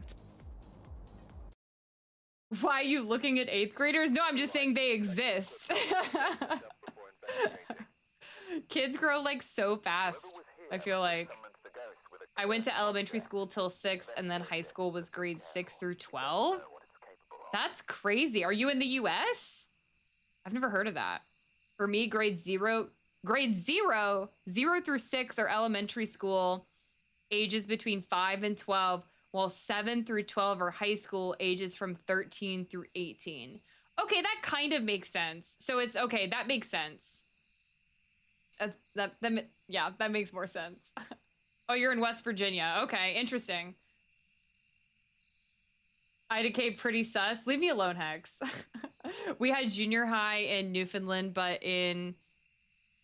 Why are you looking at 8th graders? No, I'm just saying they exist. Kids grow like so fast, I feel like. I went to elementary school till 6th and then high school was grades 6 through 12. That's crazy. Are you in the US? I've never heard of that. For me, grade 0 through 6 are elementary school, ages between 5 and 12, while 7 through 12 are high school, ages from 13 through 18. Okay, that kind of makes sense. So it's okay, that makes sense. Yeah, that makes more sense. Oh, you're in West Virginia. Okay, interesting. IDK pretty sus. Leave me alone, Hex. We had junior high in Newfoundland, but in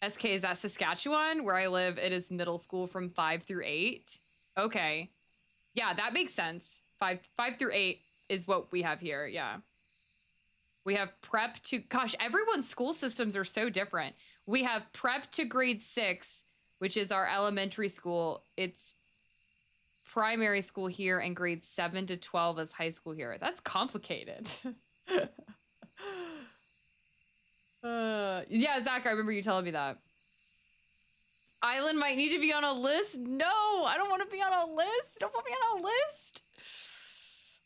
SK, is that Saskatchewan? Where I live, it is middle school from 5 through 8. Okay. Yeah, that makes sense. 5 through 8 is what we have here, yeah. We have prep to, gosh, everyone's school systems are so different. We have prep to grade 6, which is our elementary school. It's primary school here, and grades 7 to 12 is high school here. That's complicated. Yeah, Zach, I remember you telling me that. Ilynnd might need to be on a list. No, I don't want to be on a list. Don't put me on a list.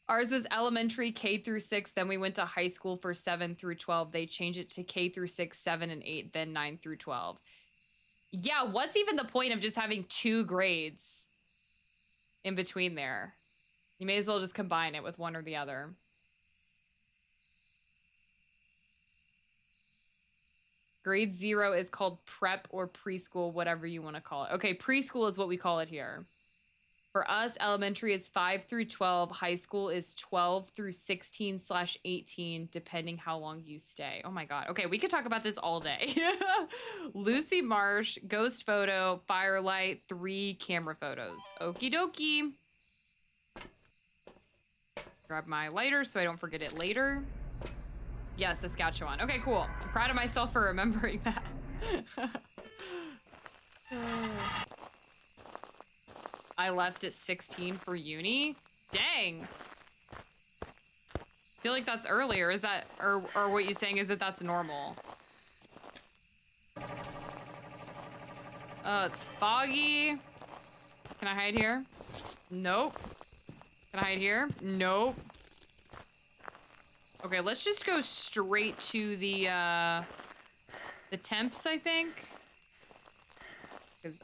Ours was elementary K through 6, then we went to high school for 7 through 12. They changed it to K through 6, 7, and 8, then 9 through 12. Yeah, what's even the point of just having 2 grades in between there? You may as well just combine it with one or the other. Grade 0 is called prep or preschool, whatever you want to call it. Okay, preschool is what we call it here. For us, elementary is 5 through 12. High school is 12 through 16/18, depending how long you stay. Oh my God. Okay, we could talk about this all day. Lucy Marsh, ghost photo, firelight, 3 camera photos. Okie dokie. Grab my lighter so I don't forget it later. Yes, Saskatchewan. Okay, cool. I'm proud of myself for remembering that. I left at 16 for uni. Dang. I feel like that's earlier. Is that, or what you're saying is that that's normal? It's foggy. Can I hide here? Nope. Can I hide here? Nope. Okay, let's just go straight to the temps, I think. Because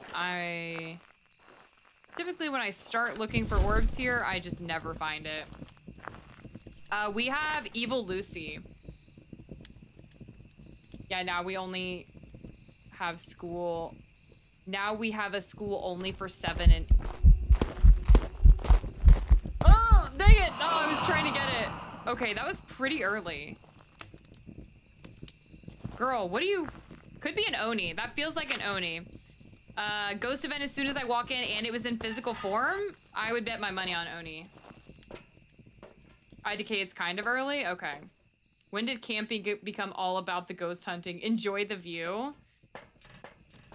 typically when I start looking for orbs here, I just never find it. We have Evil Lucy. Yeah, now we only have school. Now we have a school only for 7 and... Oh, dang it! No, I was trying to get it. Okay, that was pretty early. Girl, what do you... Could be an Oni. That feels like an Oni. Ghost event as soon as I walk in and it was in physical form, I would bet my money on Oni. IDK, it's kind of early? Okay. When did camping become all about the ghost hunting? Enjoy the view.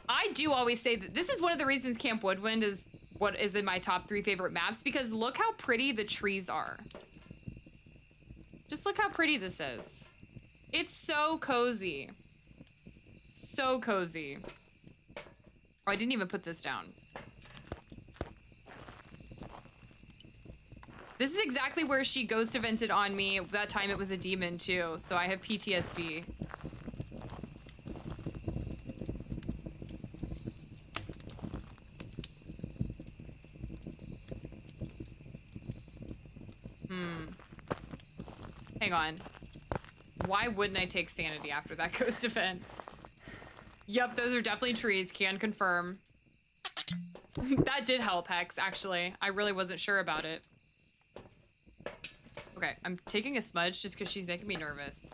I do always say that this is one of the reasons Camp Woodwind is what is in my top 3 favorite maps, because look how pretty the trees are. Just look how pretty this is. It's so cozy. So cozy. Oh, I didn't even put this down. This is exactly where she ghost evented on me. That time it was a demon too, so I have PTSD. Hang on. Why wouldn't I take sanity after that ghost event? Yep, those are definitely trees, can confirm. That did help, Hex, actually. I really wasn't sure about it. Okay, I'm taking a smudge just because she's making me nervous.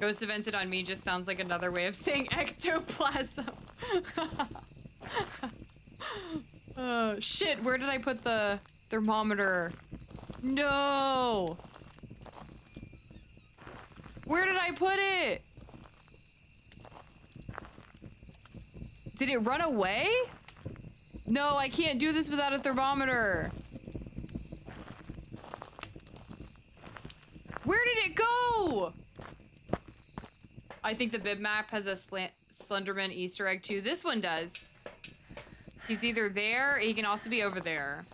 Ghost evented on me just sounds like another way of saying ectoplasm. Oh, shit, where did I put the thermometer? No! Where did I put it? Did it run away? No, I can't do this without a thermometer. Where did it go? I think the bib map has a Slenderman Easter egg too. This one does. He's either there, or he can also be over there.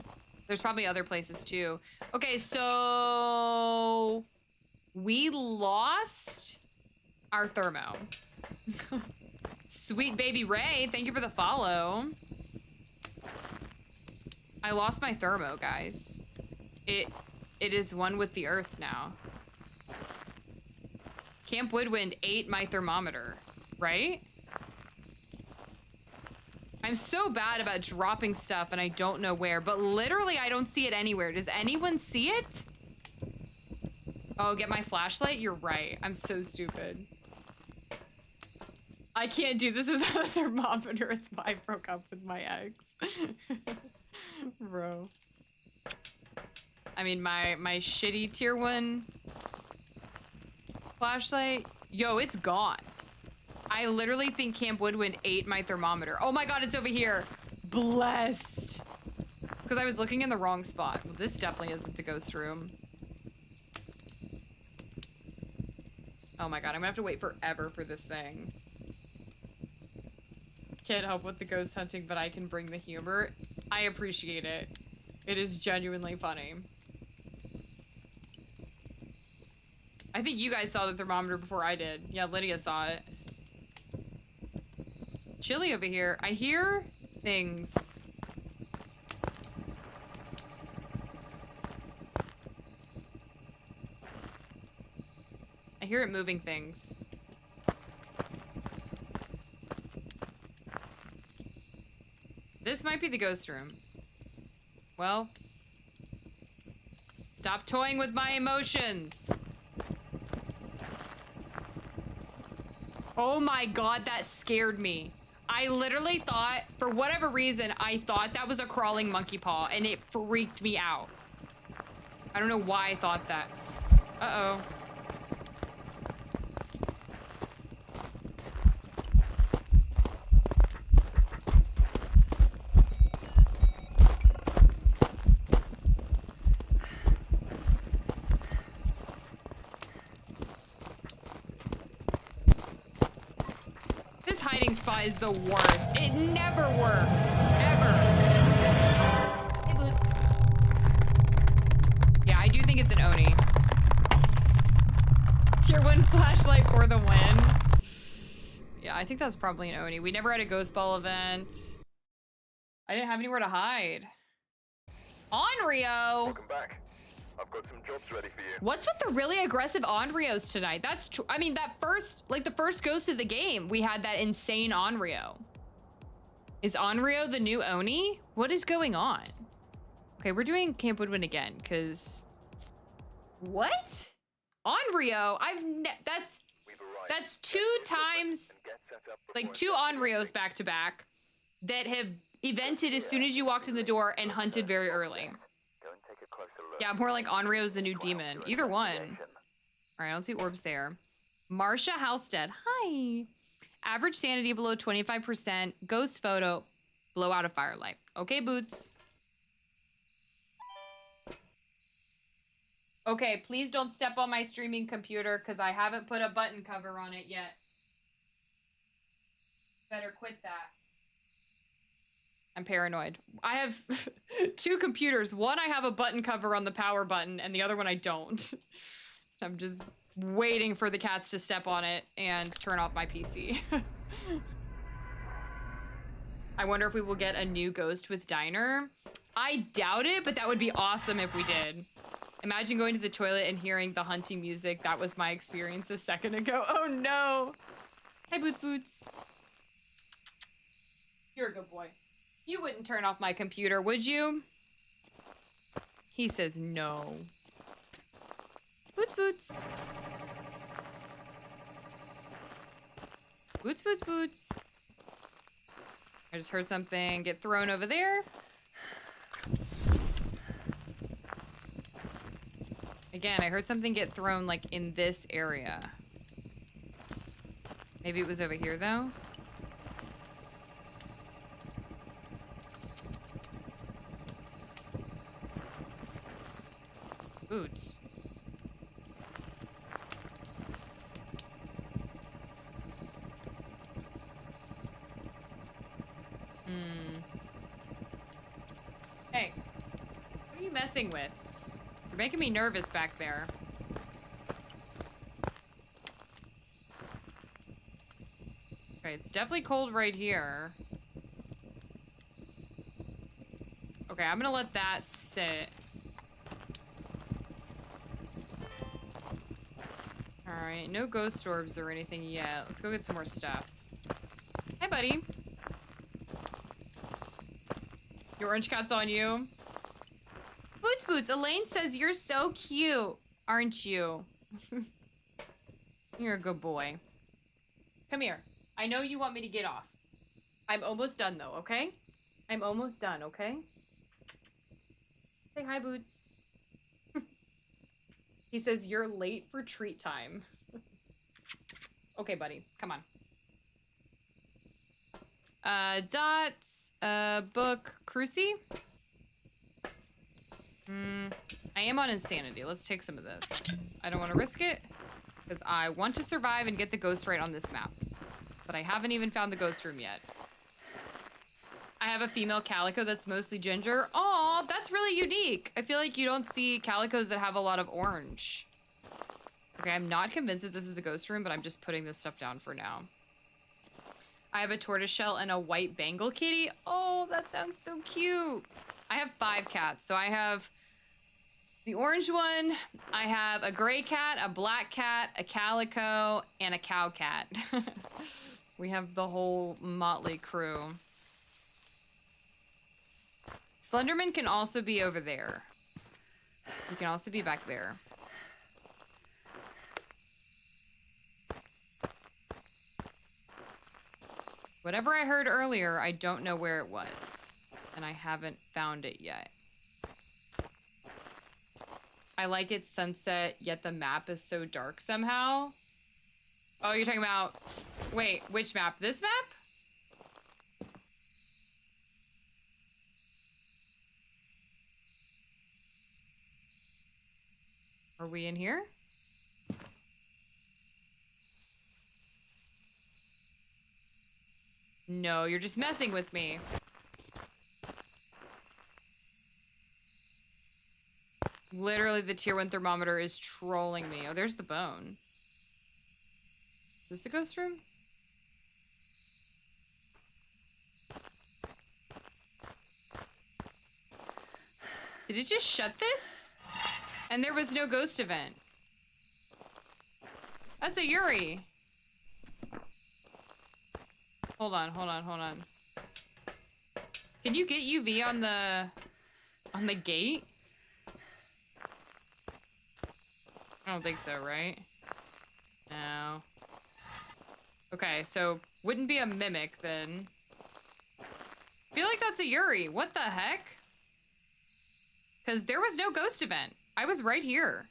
There's probably other places too. Okay, so we lost our thermo. Sweet baby Ray, thank you for the follow. I lost my thermo, guys. It is one with the earth now. Camp Woodwind ate my thermometer, right? I'm so bad about dropping stuff and I don't know where, but literally I don't see it anywhere. Does anyone see it? Oh, get my flashlight? You're right. I'm so stupid. I can't do this without a thermometer as I broke up with my ex. Bro. I mean, my shitty tier 1 flashlight, yo, it's gone. I literally think Camp Woodwind ate my thermometer. Oh my god, it's over here. Blessed. It's because I was looking in the wrong spot. Well, this definitely isn't the ghost room. Oh my god, I'm gonna have to wait forever for this thing. Can't help with the ghost hunting, but I can bring the humor. I appreciate it. It is genuinely funny. I think you guys saw the thermometer before I did. Yeah, Lydia saw it. Chilly over here. I hear things. I hear it moving things. This might be the ghost room. Well, stop toying with my emotions. Oh my god, that scared me. I literally thought, for whatever reason, I thought that was a crawling monkey paw, and it freaked me out. I don't know why I thought that. Uh-oh. This hiding spot is the worst. It never works. Ever. Hey, Boots. Yeah, I do think it's an Oni. Tier 1 flashlight for the win. Yeah, I think that was probably an Oni. We never had a ghost ball event. I didn't have anywhere to hide. Onryo! Welcome back. I've got some jobs ready for you. What's with the really aggressive Onryos tonight? That's I mean, that first, like the first ghost of the game, we had that insane Onryo. Is Onryo the new Oni? What is going on? Okay, we're doing Camp Woodwind again, because... What? Onryo? That's 2 times, like 2 Onryos back to back that have evented as soon as you walked in the door and hunted very early. Yeah, more like Onryo's the new demon. Either one. All right, I don't see orbs there. Marsha Halstead. Hi. Average sanity below 25%. Ghost photo. Blow out a firelight. Okay, Boots. Okay, please don't step on my streaming computer because I haven't put a button cover on it yet. Better quit that. I'm paranoid. I have 2 computers. One, I have a button cover on the power button, and the other one I don't. I'm just waiting for the cats to step on it and turn off my PC. I wonder if we will get a new ghost with Diner. I doubt it, but that would be awesome if we did. Imagine going to the toilet and hearing the hunting music. That was my experience a second ago. Oh no. Hey, Boots Boots. You're a good boy. You wouldn't turn off my computer, would you? He says no. Boots Boots. Boots Boots Boots. I just heard something get thrown over there. Again, I heard something get thrown like in this area. Maybe it was over here though. Boots. Hey, what are you messing with? You're making me nervous back there. Okay, it's definitely cold right here. Okay, I'm gonna let that sit. Alright, no ghost orbs or anything yet. Let's go get some more stuff. Hi, buddy. Your orange cat's on you. Boots Boots, Elaine says you're so cute, aren't you? You're a good boy. Come here. I know you want me to get off. I'm almost done though, okay? I'm almost done, okay? Say hi, Boots. He says you're late for treat time. Okay, buddy, come on. Book, Crucy? I am on insanity. Let's take some of this. I don't want to risk it, because I want to survive and get the ghost right on this map. But I haven't even found the ghost room yet. I have a female calico that's mostly ginger. Aw, that's really unique. I feel like you don't see calicos that have a lot of orange. Okay, I'm not convinced that this is the ghost room, but I'm just putting this stuff down for now. I have a tortoiseshell and a white Bengal kitty. Oh, that sounds so cute. I have 5 cats. So I have the orange one. I have a gray cat, a black cat, a calico, and a cow cat. We have the whole motley crew. Slenderman can also be over there. He can also be back there. Whatever I heard earlier, I don't know where it was. And I haven't found it yet. I like it's sunset, yet the map is so dark somehow. Oh, you're talking about... Wait, which map? This map? Are we in here? No, you're just messing with me. Literally, the tier 1 thermometer is trolling me. Oh, there's the bone. Is this the ghost room? Did it just shut this? And there was no ghost event. That's a Yuri. Hold on, hold on, hold on. Can you get UV on the gate? I don't think so, right? No. Okay, so wouldn't be a mimic then. I feel like that's a Yuri. What the heck? Because there was no ghost event. I was right here.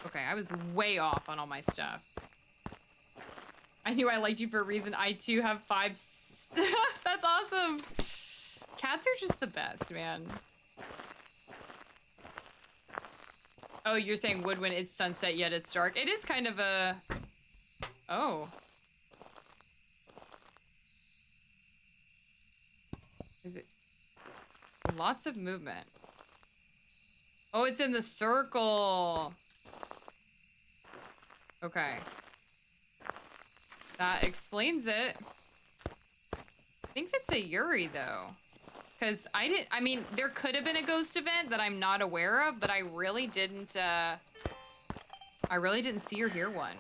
Okay, I was way off on all my stuff. I knew I liked you for a reason. I too have 5. That's awesome. Cats are just the best, man. Oh, you're saying wood when it's sunset yet it's dark. It is kind of a... Oh. Is it... Lots of movement. Oh, it's in the circle. Okay. That explains it. I think that's a Yuri, though. Because I mean, there could have been a ghost event that I'm not aware of, but I really didn't see or hear one.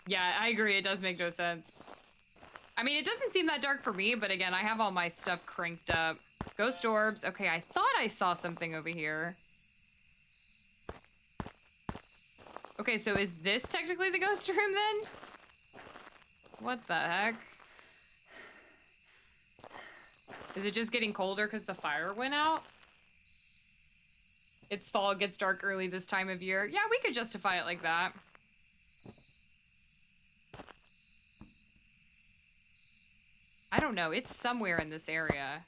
Yeah, I agree. It does make no sense. I mean, it doesn't seem that dark for me, but again, I have all my stuff cranked up. Ghost orbs. Okay, I thought I saw something over here. Okay, so is this technically the ghost room then? What the heck? Is it just getting colder because the fire went out? It's fall, it gets dark early this time of year. Yeah, we could justify it like that. I don't know, it's somewhere in this area.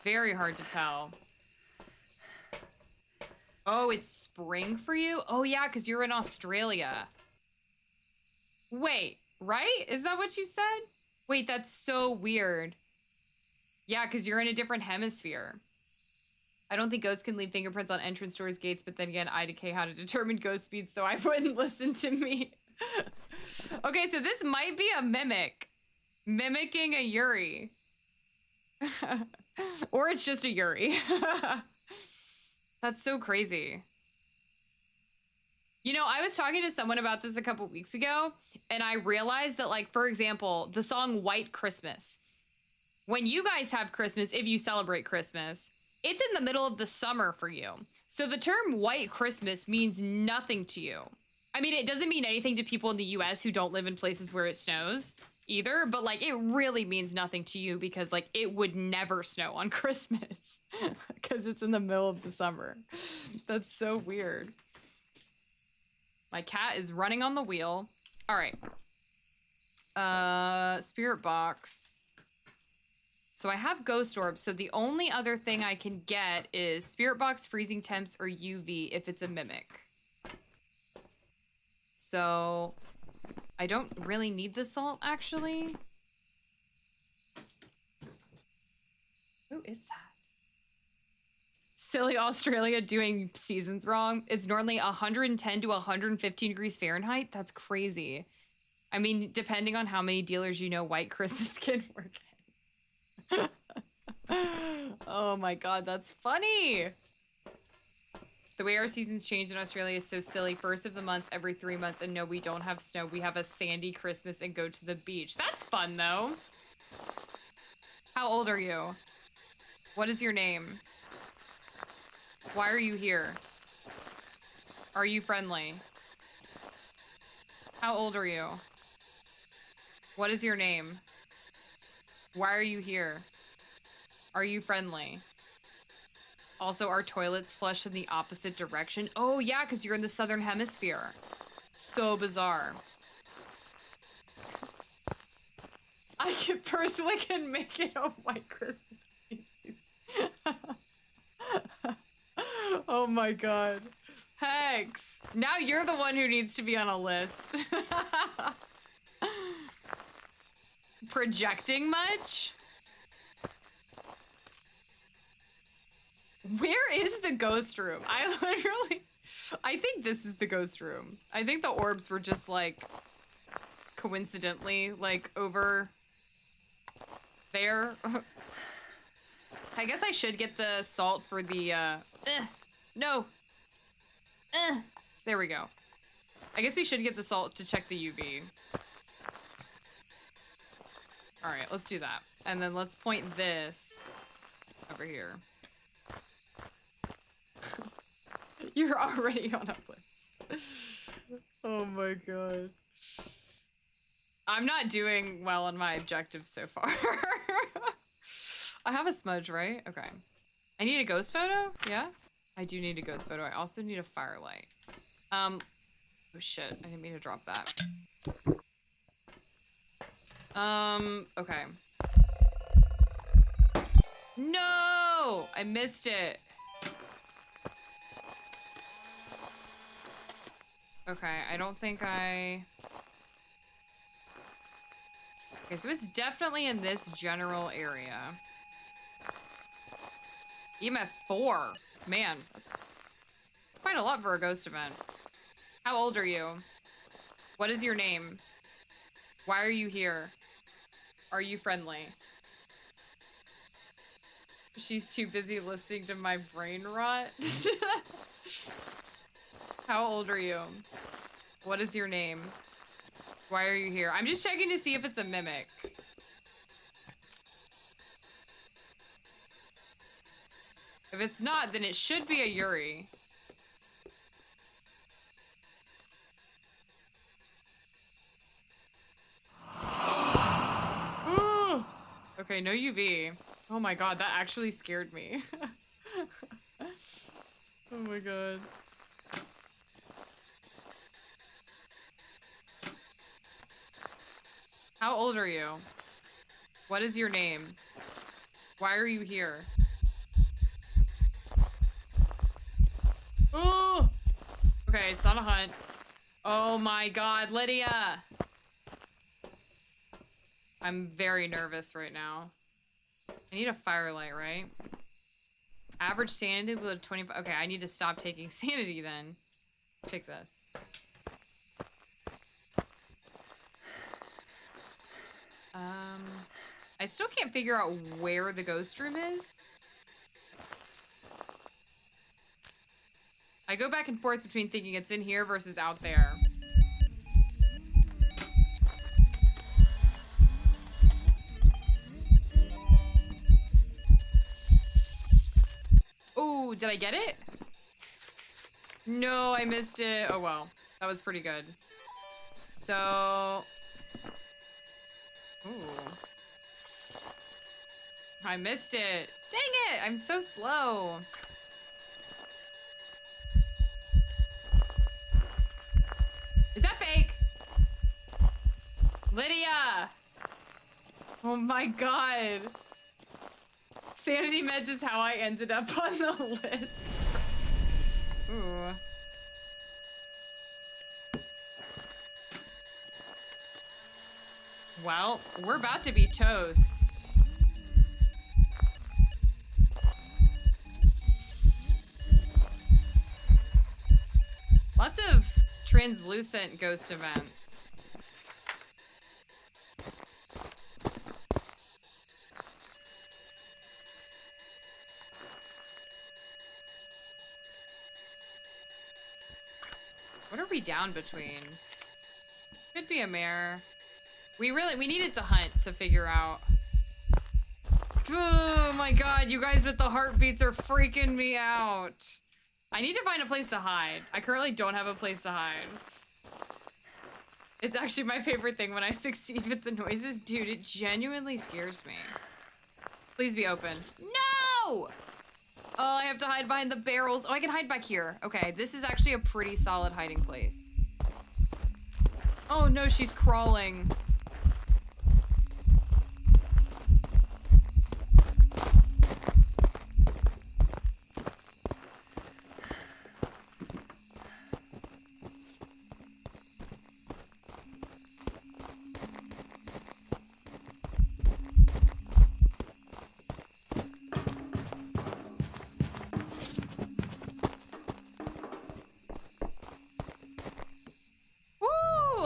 Very hard to tell. Oh, it's spring for you? Oh yeah, because you're in Australia. Wait, right? Is that what you said? Wait, that's so weird. Yeah, because you're in a different hemisphere. I don't think ghosts can leave fingerprints on entrance doors, gates, but then again, IDK how to determine ghost speed, so I wouldn't listen to me. Okay, so this might be a mimic. Mimicking a Yuri. Or it's just a Yuri. That's so crazy. You know, I was talking to someone about this a couple weeks ago, and I realized that, like, for example, the song White Christmas. When you guys have Christmas, if you celebrate Christmas, it's in the middle of the summer for you. So the term White Christmas means nothing to you. I mean, it doesn't mean anything to people in the US who don't live in places where it snows either, but like it really means nothing to you because like it would never snow on Christmas because it's in the middle of the summer. That's so weird. My cat is running on the wheel. All right. Spirit box. So I have ghost orbs, so the only other thing I can get is spirit box, freezing temps, or UV if it's a mimic. So I don't really need the salt, actually. Who is that? Silly Australia doing seasons wrong. It's normally 110 to 115 degrees Fahrenheit. That's crazy. I mean, depending on how many dealers you know White Christmas can work in. Oh my god, that's funny. The way our seasons change in Australia is so silly. First of the months every 3 months, and no, we don't have snow. We have a sandy Christmas and go to the beach. That's fun, though. How old are you? What is your name? Why are you here? Are you friendly? How old are you? What is your name? Why are you here? Are you friendly? Also, our toilets flush in the opposite direction. Oh, yeah, because you're in the southern hemisphere. So bizarre. I can personally can make it a White Christmas. Oh my god. Hex. Now you're the one who needs to be on a list. Projecting much? Where is the ghost room? I think this is the ghost room. I think the orbs were just like coincidentally like over there. I guess I should get the salt for the no. There we go. I guess we should get the salt to check the UV. All right, let's do that. And then let's point this over here. You're already on a list. Oh my god. I'm not doing well on my objectives so far. I have a smudge, right? Okay. I need a ghost photo? Yeah? I do need a ghost photo. I also need a firelight. Oh shit. I didn't mean to drop that. Okay. No! I missed it. Okay, I don't think I... Okay, so it's definitely in this general area. EMF 4. Man, that's quite a lot for a ghost event. How old are you? What is your name? Why are you here? Are you friendly? She's too busy listening to my brain rot. How old are you? What is your name? Why are you here? I'm just checking to see if it's a mimic. If it's not, then it should be a Yuri. Okay, no UV. Oh my god, that actually scared me. Oh my god. How old are you? What is your name? Why are you here? Oh! Okay, it's not a hunt. Oh my god, Lydia! I'm very nervous right now. I need a firelight, right? Average sanity with 25. Okay, I need to stop taking sanity then. Let's take this. I still can't figure out where the ghost room is. I go back and forth between thinking it's in here versus out there. Oh, did I get it? No, I missed it. Oh, well. That was pretty good. So... Ooh. I missed it. Dang it! I'm so slow. Is that fake? Lydia! Oh my god. Sanity meds is how I ended up on the list. Ooh. Well, we're about to be toast. Lots of translucent ghost events. What are we down between? Could be a mare. We needed to hunt to figure out. Oh my god, you guys with the heartbeats are freaking me out. I need to find a place to hide. I currently don't have a place to hide. It's actually my favorite thing when I succeed with the noises. Dude, it genuinely scares me. Please be open. No! Oh, I have to hide behind the barrels. Oh, I can hide back here. Okay, this is actually a pretty solid hiding place. Oh no, she's crawling.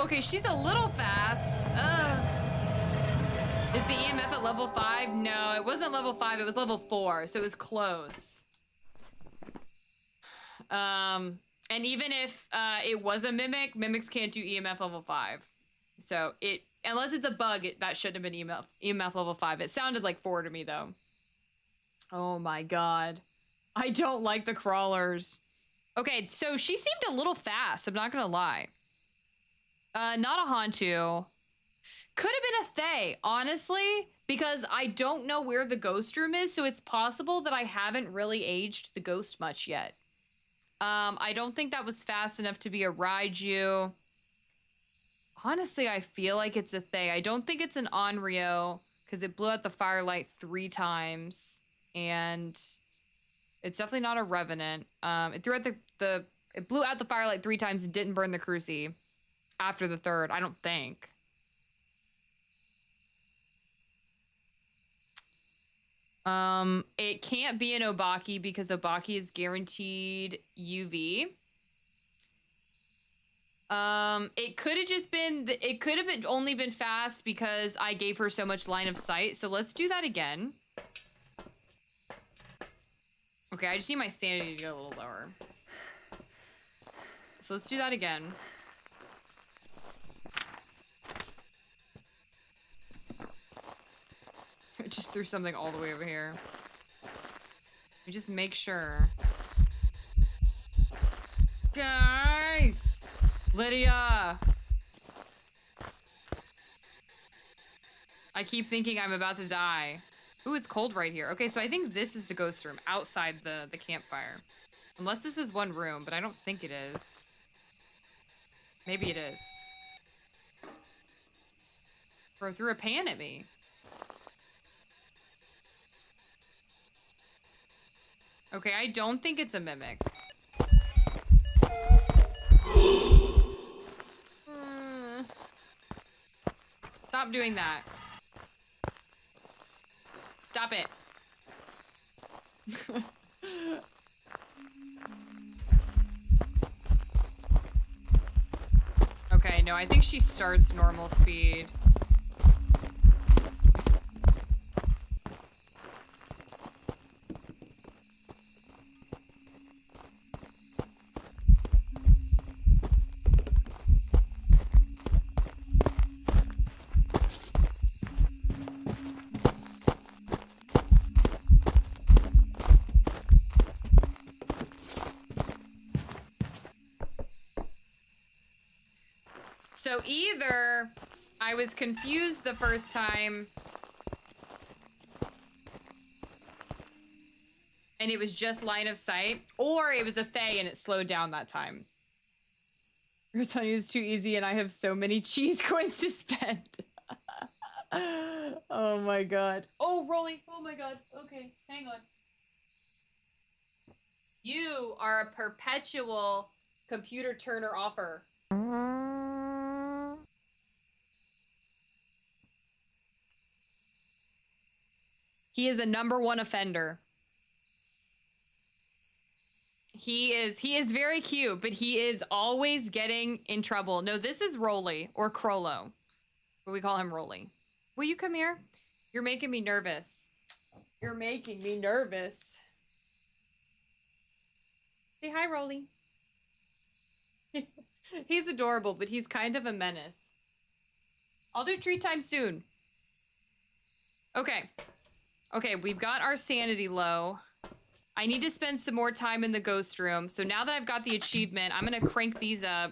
Okay, she's a little fast. Is the EMF at level 5? No, it wasn't level 5, it was level 4, so it was close. And even if it was a mimic, mimics can't do EMF level 5. So unless it's a bug, that shouldn't have been EMF level 5. It sounded like 4 to me though. Oh my god. I don't like the crawlers. Okay, so she seemed a little fast, I'm not gonna lie. Not a Hantu. Could have been a Thay, honestly, because I don't know where the ghost room is, so it's possible that I haven't really aged the ghost much yet. I don't think that was fast enough to be a Raiju. Honestly, I feel like it's a Thay. I don't think it's an Onryo, because it blew out the firelight 3 times, and it's definitely not a Revenant. It blew out the firelight 3 times and didn't burn the Cruci. After the 3rd, I don't think. It can't be an Obaki because Obaki is guaranteed UV. It could have just been, it could have only been fast because I gave her so much line of sight. So let's do that again. Okay, I just need my sanity to get a little lower. So let's do that again. I just threw something all the way over here. Let me just make sure. Guys! Lydia! I keep thinking I'm about to die. Ooh, it's cold right here. Okay, so I think this is the ghost room outside the campfire. Unless this is one room, but I don't think it is. Maybe it is. Bro threw a pan at me. Okay, I don't think it's a mimic. Stop doing that. Stop it. Okay, no, I think she starts normal speed. So either I was confused the first time and it was just line of sight, or it was a Thay and it slowed down that time. Britannia is too easy and I have so many cheese coins to spend. Oh my god. Oh, Rolly. Oh my god. Okay, hang on. You are a perpetual computer turner offer. He is a #1 offender. He is very cute, but he is always getting in trouble. No, this is Rolly or Crollo. But we call him Rolly. Will you come here? You're making me nervous. You're making me nervous. Say hi, Rolly. He's adorable, but he's kind of a menace. I'll do treat time soon. Okay. Okay, we've got our sanity low. I need to spend some more time in the ghost room. So now that I've got the achievement, I'm going to crank these up.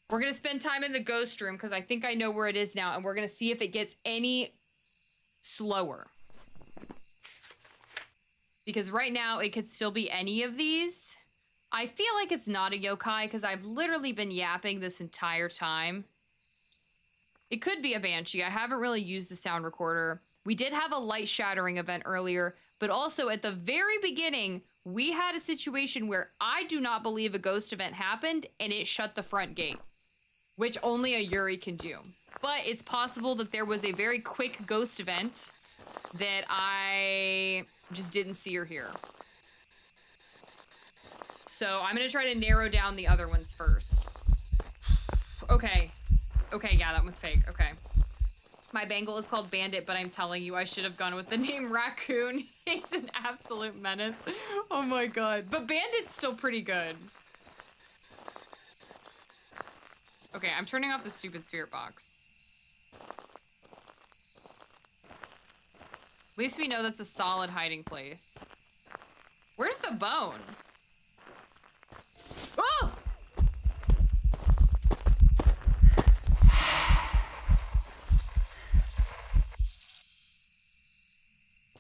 We're going to spend time in the ghost room because I think I know where it is now. And we're going to see if it gets any slower. Because right now it could still be any of these. I feel like it's not a yokai because I've literally been yapping this entire time. It could be a banshee. I haven't really used the sound recorder. We did have a light shattering event earlier, but also at the very beginning, we had a situation where I do not believe a ghost event happened and it shut the front gate, which only a Yuri can do. But it's possible that there was a very quick ghost event that I just didn't see or hear. So I'm gonna try to narrow down the other ones first. Okay. Okay, yeah, that one's fake. Okay. My Bengal is called Bandit, but I'm telling you, I should have gone with the name Raccoon. He's an absolute menace. Oh my god. But Bandit's still pretty good. Okay, I'm turning off the stupid spirit box. At least we know that's a solid hiding place. Where's the bone? Oh!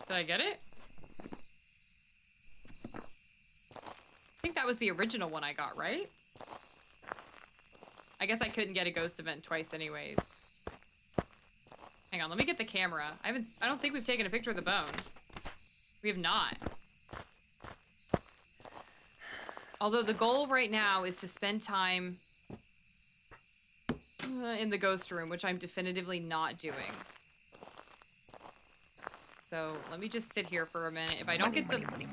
Did I get it? I think that was the original one I got, right? I guess I couldn't get a ghost event twice anyways. Hang on, let me get the camera. I don't think we've taken a picture of the bone. We have not. Although the goal right now is to spend time in the ghost room, which I'm definitively not doing. So let me just sit here for a minute. If I don't get the money.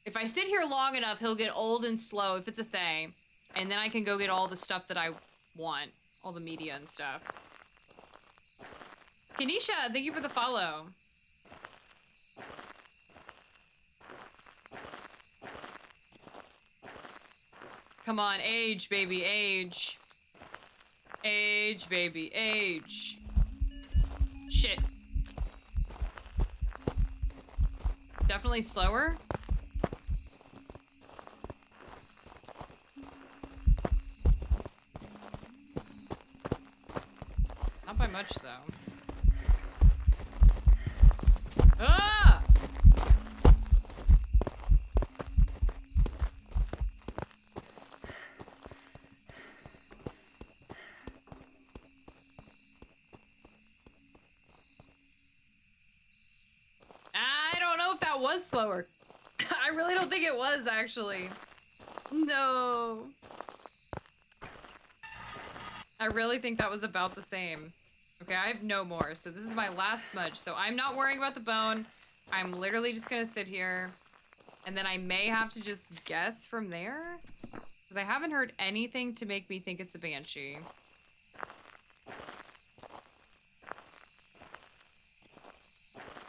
If I sit here long enough, he'll get old and slow if it's a thing. And then I can go get all the stuff that I want. All the media and stuff. Kanisha, thank you for the follow. Come on, age, baby, age. Age, baby, age. Shit. Definitely slower. Not by much, though. Ah! I don't know if that was slower. I really don't think it was, actually. No. I really think that was about the same. Okay, I have no more, so this is my last smudge. So I'm not worrying about the bone. I'm literally just gonna sit here. And then I may have to just guess from there. Because I haven't heard anything to make me think it's a banshee.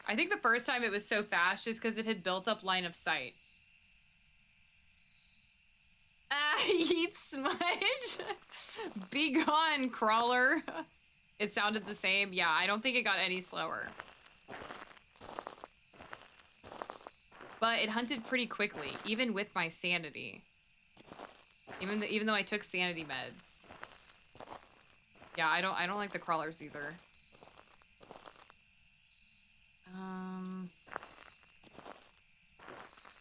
I think the first time it was so fast just because it had built up line of sight. Eat smudge. Be gone, crawler. It sounded the same. Yeah, I don't think it got any slower. But it hunted pretty quickly, even with my sanity. Even though I took sanity meds. Yeah, I don't like the crawlers either.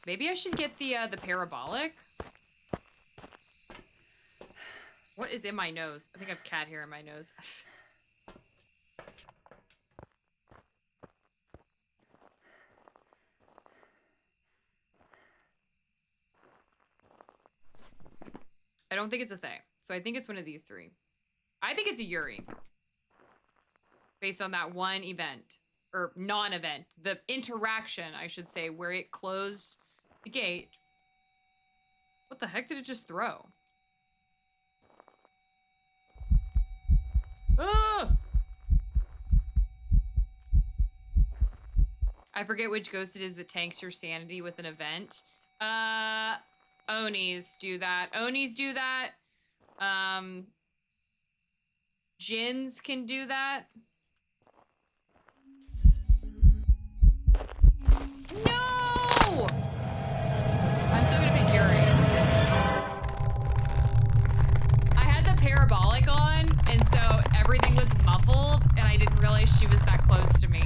Maybe I should get the parabolic. What is in my nose? I think I have cat hair in my nose. I don't think it's a thing. So I think it's one of these three. I think it's a Yuri. based on that one event, or non-event, the interaction, I should say, where it closed the gate. What the heck did it just throw? Ah! I forget which ghost it is that tanks your sanity with an event. Onis do that. Onis do that. Jinns can do that. No! I'm still gonna pick Yuri. I had the parabolic on, and so everything was muffled, and I didn't realize she was that close to me.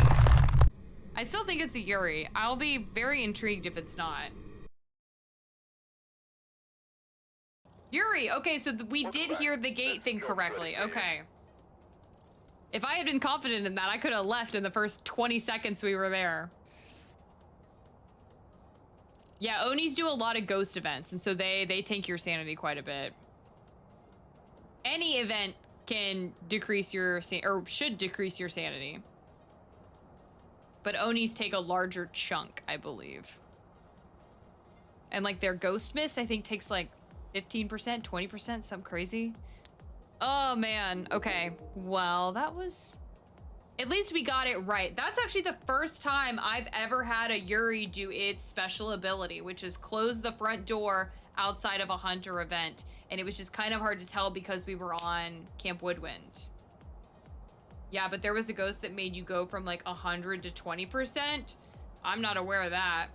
I still think it's a Yuri. I'll be very intrigued if it's not. Yuri, okay, so we did hear the gate thing correctly, okay. If I had been confident in that, I could have left in the first 20 seconds we were there. Yeah, Onis do a lot of ghost events, and so they tank your sanity quite a bit. Any event can decrease your, or should decrease your sanity. But Onis take a larger chunk, I believe. And like their ghost mist, I think takes like 15%, 20%, something crazy. Oh man, okay. Well, that was, at least we got it right. That's actually the first time I've ever had a Yuri do its special ability, which is close the front door outside of a hunter event. And it was just kind of hard to tell because we were on Camp Woodwind. Yeah, but there was a ghost that made you go from like 100 to 20%. I'm not aware of that.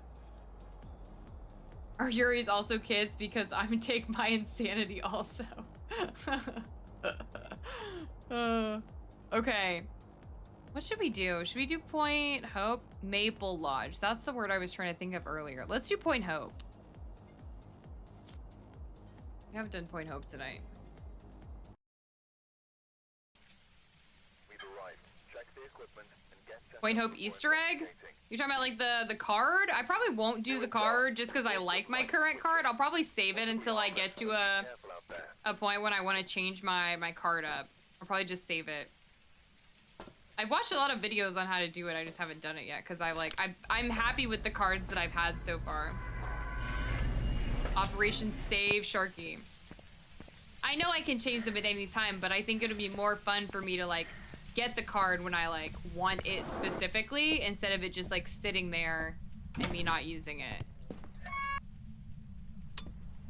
Are Yuris also kids? Because I'm gonna take my insanity also. Okay. What should we do? Should we do Point Hope? Maple Lodge. That's the word I was trying to think of earlier. Let's do Point Hope. We haven't done Point Hope tonight. Point Hope Easter egg? You're talking about like the card? I probably won't do the card just because I like my current card. I'll probably save it until I get to a point when I want to change my card up. I'll probably just save it. I've watched a lot of videos on how to do it. I just haven't done it yet because I'm happy with the cards that I've had so far. Operation Save Sharky. I know I can change them at any time, but I think it'll be more fun for me to like get the card when I like want it specifically instead of it just like sitting there and me not using it.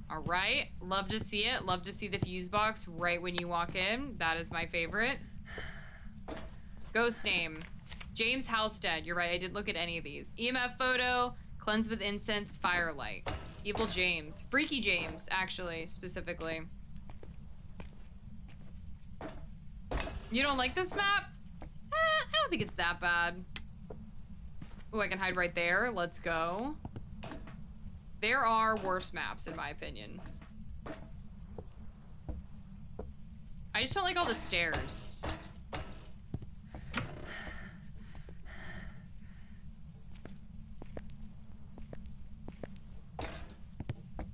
All right, love to see it. Love to see the fuse box right when you walk in. That is my favorite. Ghost name, James Halstead. You're right, I didn't look at any of these. EMF photo, cleanse with incense, firelight. Evil James, Freaky James, actually, specifically. You don't like this map? I don't think it's that bad. Ooh, I can hide right there. Let's go. There are worse maps, in my opinion. I just don't like all the stairs.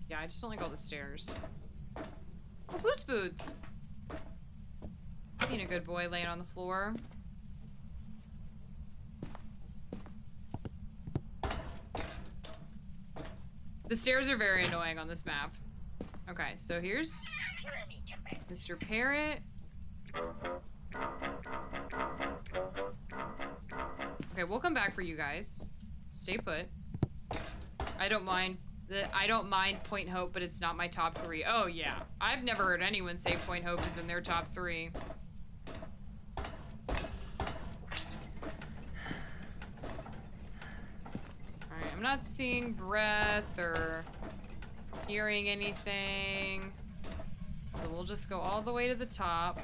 Yeah, I just don't like all the stairs. Oh, Boots Boots. Being a good boy, laying on the floor. The stairs are very annoying on this map. Okay, so here's Mr. Parrot. Okay, we'll come back for you guys. Stay put. I don't mind Point Hope, but it's not my top 3. Oh yeah, I've never heard anyone say Point Hope is in their top 3. Alright, I'm not seeing breath or hearing anything. So we'll just go all the way to the top.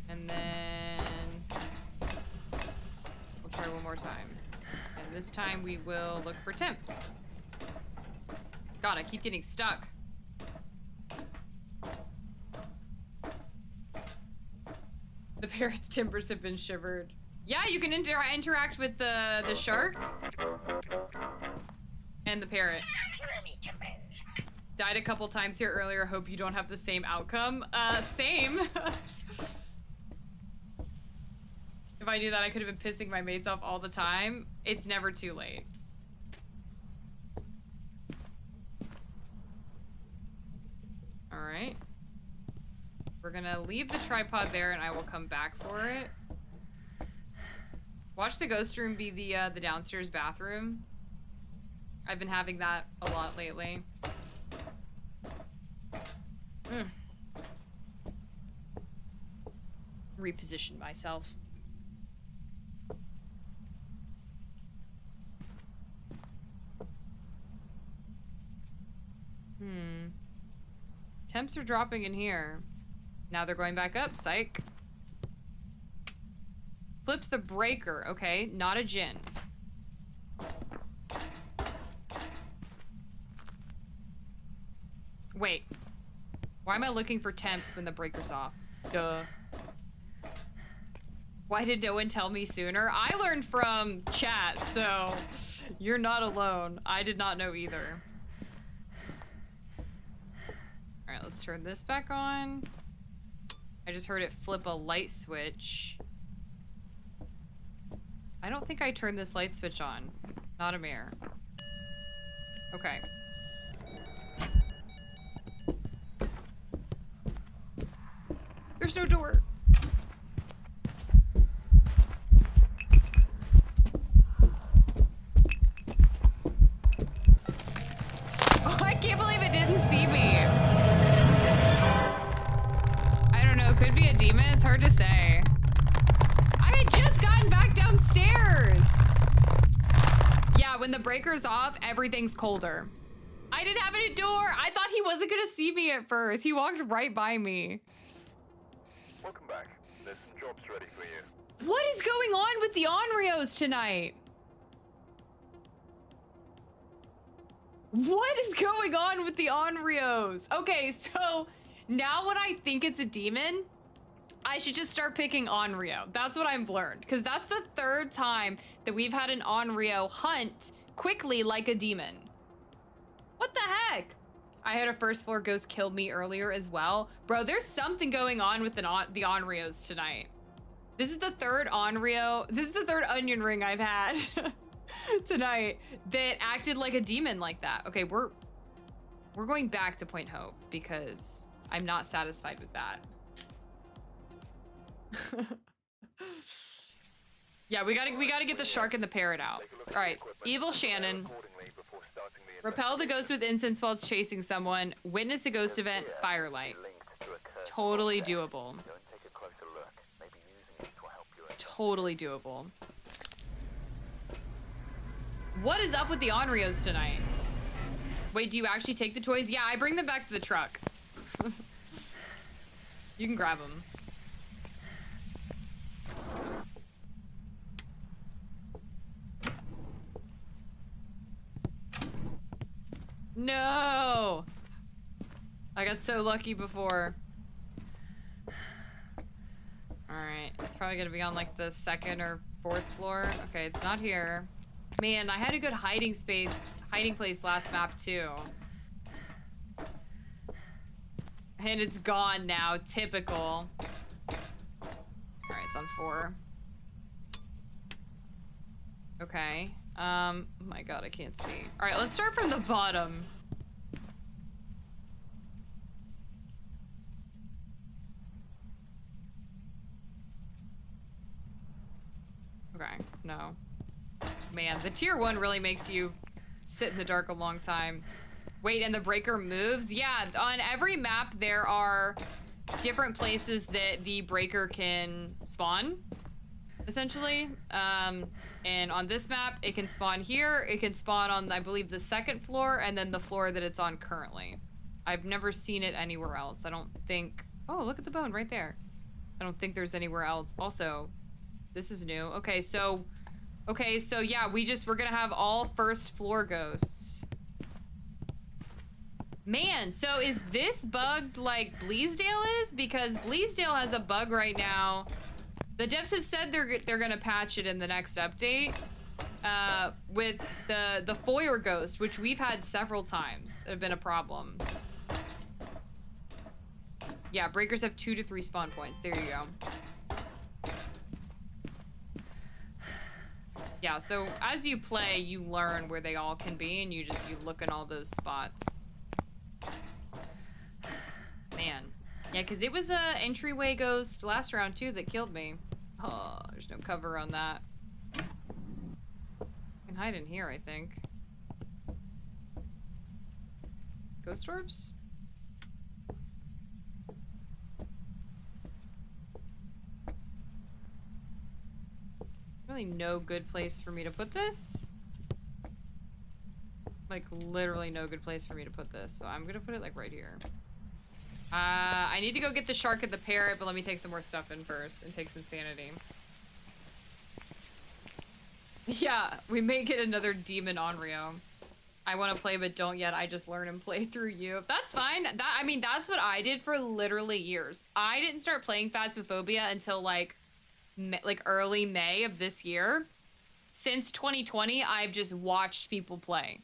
And then we'll try one more time. And this time we will look for temps. God, I keep getting stuck. The parrot's timbers have been shivered. Yeah, you can interact with the shark. And the parrot. Died a couple times here earlier. Hope you don't have the same outcome. Same. if I knew that I could have been pissing my mates off all the time. It's never too late. All right. We're gonna leave the tripod there and I will come back for it. Watch the ghost room be the downstairs bathroom. I've been having that a lot lately. Reposition myself. Temps are dropping in here. Now they're going back up, psych. Flipped the breaker, okay, not a gin. Wait, why am I looking for temps when the breaker's off? Duh. Why did no one tell me sooner? I learned from chat, so you're not alone. I did not know either. All right, let's turn this back on. I just heard it flip a light switch. I don't think I turned this light switch on. Not a mirror. Okay. There's no door. Oh, I can't believe it didn't see me. I don't know, could be a demon, it's hard to say. I had just gotten back downstairs. Yeah, when the breaker's off, everything's colder. I didn't have any door. I thought he wasn't gonna see me at first. He walked right by me. Welcome back. There's some jobs ready for you. What is going on with the Onryos tonight? What is going on with the Onryos? Okay, so now when I think it's a demon, I should just start picking Onryo. That's what I've learned, because that's the third time that we've had an Onryo hunt quickly like a demon. What the heck? I had a first floor ghost kill me earlier as well. Bro, there's something going on with the Onryos tonight. This is the third Onryo. This is the third onion ring I've had tonight that acted like a demon like that. Okay, we're going back to Point Hope because I'm not satisfied with that. Yeah, we gotta get the shark and the parrot out. All right, evil Shannon. Repel the ghost with incense while it's chasing someone. Witness a ghost event, firelight. Totally doable. Totally doable. What is up with the Onryos tonight? Wait, do you actually take the toys? Yeah, I bring them back to the truck. You can grab them. No! I got so lucky before. Alright, it's probably gonna be on like the second or fourth floor. Okay, it's not here. Man, I had a good hiding place last map too. And it's gone now, typical. Alright, it's on 4. Okay. Oh my god, I can't see. All right, let's start from the bottom. Okay, no. Man, the tier 1 really makes you sit in the dark a long time. Wait, and the breaker moves? Yeah, on every map there are different places that the breaker can spawn, essentially. And on this map, it can spawn here. It can spawn on, I believe, the second floor, and then the floor that it's on currently. I've never seen it anywhere else. I don't think... Oh, look at the bone right there. I don't think there's anywhere else. Also, this is new. Okay, so yeah, we're gonna have all first floor ghosts. Man, so is this bugged like Bleasdale is? Because Bleasdale has a bug right now. The devs have said they're gonna patch it in the next update with the foyer ghost, which we've had several times. It have been a problem. Yeah, breakers have 2 to 3 spawn points. There you go. Yeah, so as you play, you learn where they all can be, and you look in all those spots. Man. Yeah, because it was a entryway ghost last round, too, that killed me. Oh, there's no cover on that. I can hide in here, I think. Ghost orbs? Really no good place for me to put this. Like, literally no good place for me to put this. So I'm gonna put it, like, right here. I need to go get the shark and the parrot, but let me take some more stuff in first and take some sanity. Yeah, we may get another demon Onryo. I want to play, but don't yet. I just learn and play through you. That's fine. I mean, that's what I did for literally years. I didn't start playing Phasmophobia until, like early May of this year. Since 2020, I've just watched people play.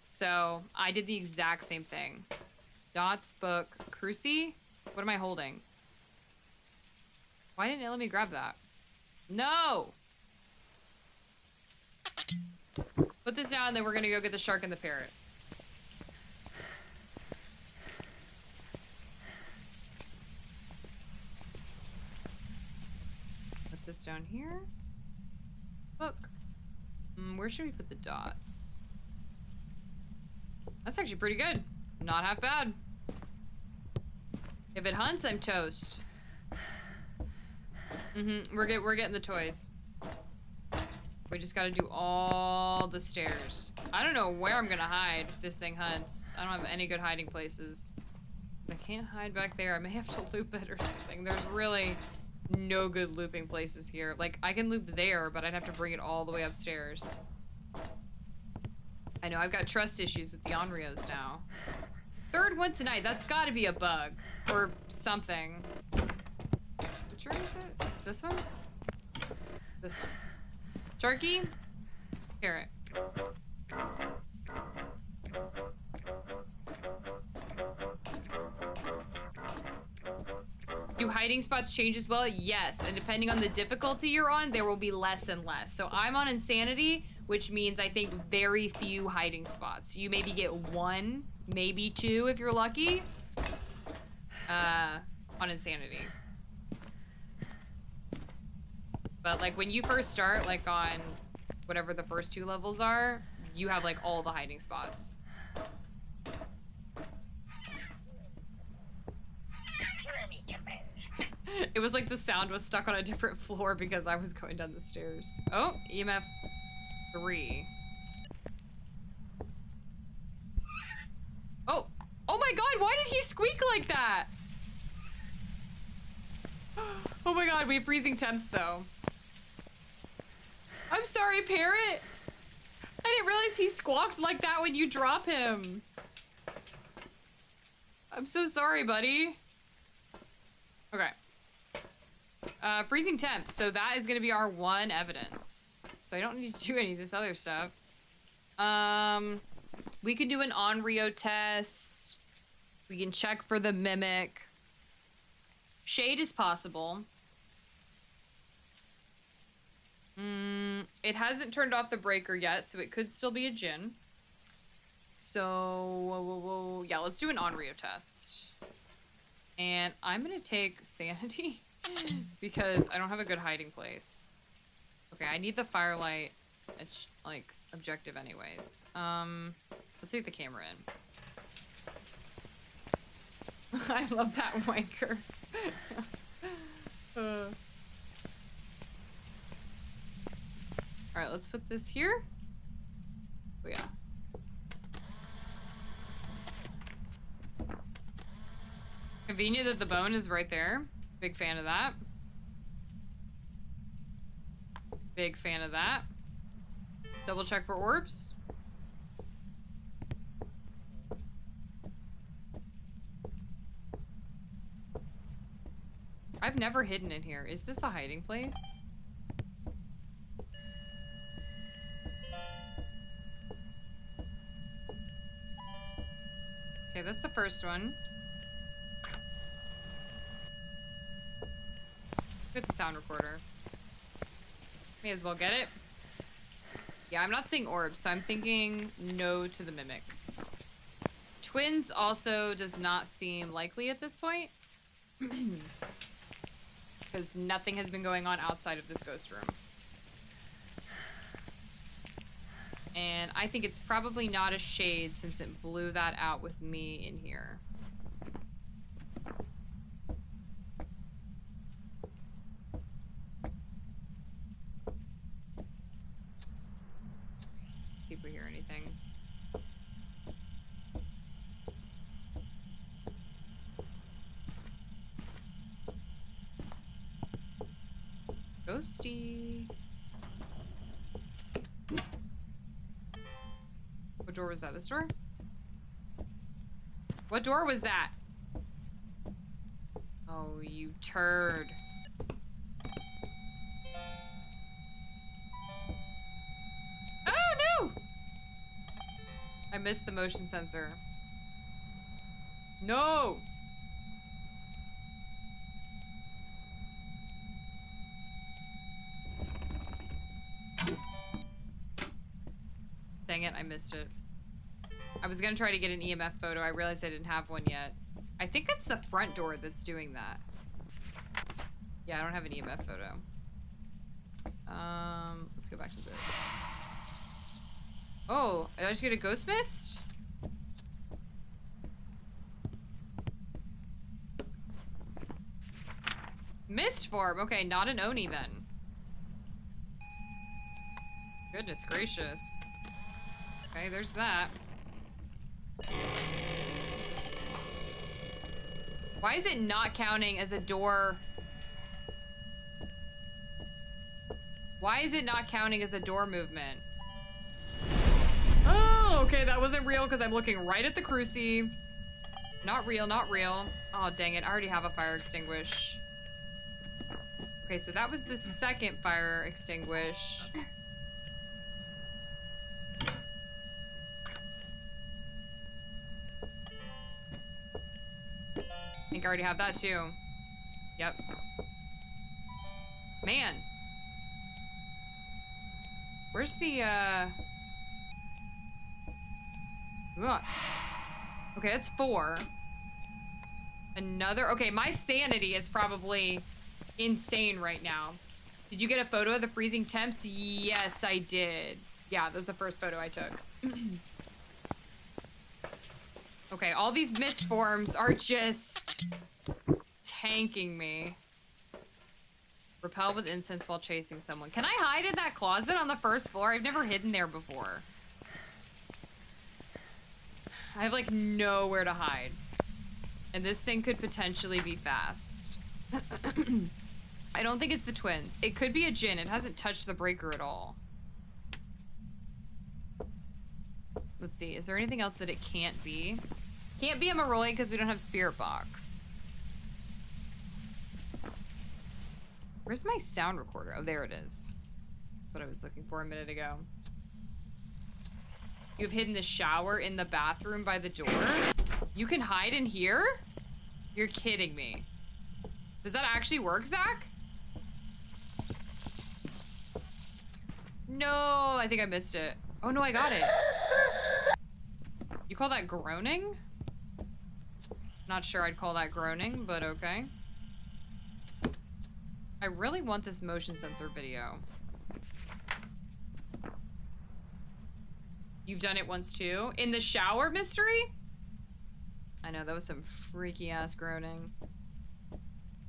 So I did the exact same thing. Dots, book, Cruci. What am I holding? Why didn't it let me grab that? No! Put this down, and then we're gonna go get the shark and the parrot. Put this down here. Book. Where should we put the dots? That's actually pretty good. Not half bad. If it hunts, I'm toast. We're getting the toys. We just gotta do all the stairs. I don't know where I'm gonna hide if this thing hunts. I don't have any good hiding places. 'Cause I can't hide back there. I may have to loop it or something. There's really no good looping places here. Like, I can loop there, but I'd have to bring it all the way upstairs. I know, I've got trust issues with the Onryos now. Third one tonight, that's gotta be a bug. Or something. Which one is it? Is it this one? This one. Sharky? Carrot. Do hiding spots change as well? Yes, and depending on the difficulty you're on, there will be less and less. So I'm on Insanity, which means I think very few hiding spots. You maybe get 1, maybe 2 if you're lucky. On Insanity. But like when you first start, like on whatever the first 2 levels are, you have like all the hiding spots. It was like the sound was stuck on a different floor because I was going down the stairs. Oh, EMF 3. Oh, oh my God, why did he squeak like that? Oh my God, we have freezing temps though. I'm sorry, Parrot. I didn't realize he squawked like that when you drop him. I'm so sorry, buddy. Okay. Freezing temps. So that is going to be our 1 evidence. So I don't need to do any of this other stuff. We can do an Onryo test. We can check for the mimic. Shade is possible. It hasn't turned off the breaker yet, so it could still be a Jinn. So, yeah, let's do an Onryo test. And I'm gonna take Sanity because I don't have a good hiding place. Okay, I need the firelight, like, objective anyways. Let's take the camera in. I love that wanker. Alright, let's put this here. Oh, yeah. Convenient that the bone is right there. Big fan of that. Big fan of that. Double check for orbs. I've never hidden in here. Is this a hiding place? Okay, that's the first one. Get the sound recorder. May as well get it. Yeah, I'm not seeing orbs, so I'm thinking no to the mimic. Twins also does not seem likely at this point. Because nothing has been going on outside of this ghost room. And I think it's probably not a shade since it blew that out with me in here. See if we hear anything. Ghosty. What door was that? This door? What door was that? Oh, you turd. Oh, no! I missed the motion sensor. No! Dang it, I missed it. I was gonna try to get an EMF photo. I realized I didn't have one yet. I think that's the front door that's doing that. Yeah, I don't have an EMF photo. Let's go back to this. Oh, did I just get a ghost mist? Mist form. Okay, not an Oni then. Goodness gracious. Okay, there's that. Why is it not counting as a door? Why is it not counting as a door movement? Oh, okay, that wasn't real because I'm looking right at the cruci. Not real, not real. Oh, dang it, I already have a fire extinguish. Okay, so that was the second fire extinguish. I think I already have that too. Yep. Man. Where's the, Ugh. Okay, that's 4. Another, okay, my sanity is probably insane right now. Did you get a photo of the freezing temps? Yes, I did. Yeah, that was the first photo I took. Okay, all these mist forms are just tanking me. Repel with incense while chasing someone. Can I hide in that closet on the first floor? I've never hidden there before. I have like nowhere to hide. And this thing could potentially be fast. I don't think it's the twins. It could be a djinn. It hasn't touched the breaker at all. Let's see. Is there anything else that it can't be? Can't be a Moroi because we don't have spirit box. Where's my sound recorder? Oh, there it is. That's what I was looking for a minute ago. You've hidden the shower in the bathroom by the door? You can hide in here? You're kidding me. Does that actually work, Zach? No, I think I missed it. Oh no, I got it. You call that groaning? Not sure I'd call that groaning, but okay. I really want this motion sensor video. You've done it once too? In the shower mystery? I know, that was some freaky ass groaning. Or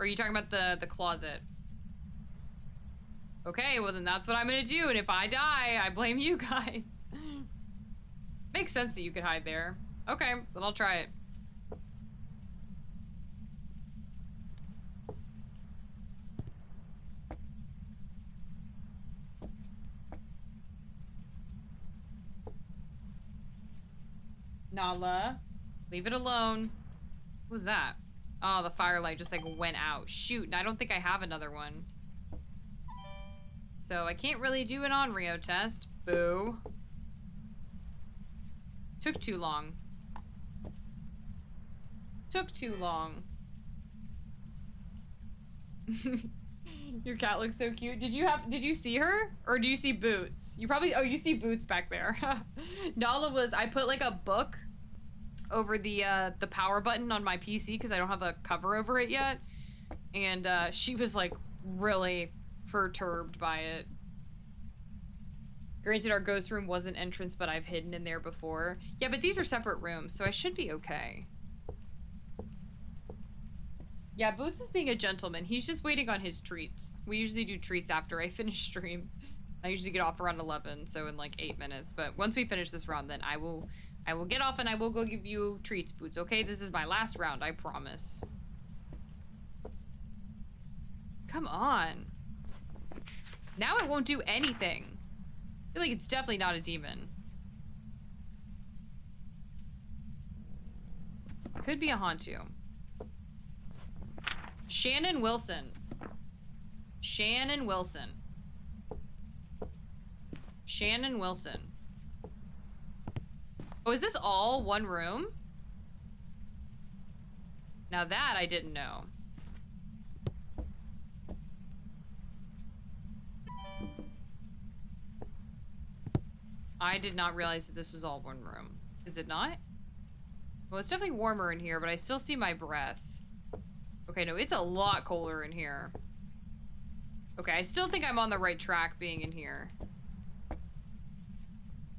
are you talking about the closet? Okay, well then that's what I'm gonna do, and if I die, I blame you guys. Makes sense that you could hide there. Okay, then I'll try it. Nala, leave it alone. What was that? Oh, the firelight just like went out. Shoot, and I don't think I have another one. So I can't really do an on-Rio test. Boo. Took too long. Took too long. Your cat looks so cute. Did you see her? Or do you see Boots? You probably, oh, you see Boots back there. Nala was, I put like a book over the power button on my PC because I don't have a cover over it yet. And she was like really perturbed by it. Granted, our ghost room was an entrance, but I've hidden in there before. Yeah, but these are separate rooms, so I should be okay. Yeah, Boots is being a gentleman. He's just waiting on his treats. We usually do treats after I finish stream. I usually get off around 11, so in like 8 minutes. But once we finish this round, then I will get off and I will go give you treats, Boots, okay? This is my last round, I promise. Come on. Now it won't do anything. I feel like it's definitely not a demon. Could be a Hantu. Shannon Wilson. Shannon Wilson. Shannon Wilson. Oh, is this all one room? Now that I didn't know. I did not realize that this was all one room. Is it not? Well, it's definitely warmer in here, but I still see my breath. Okay, no, it's a lot colder in here. Okay, I still think I'm on the right track being in here.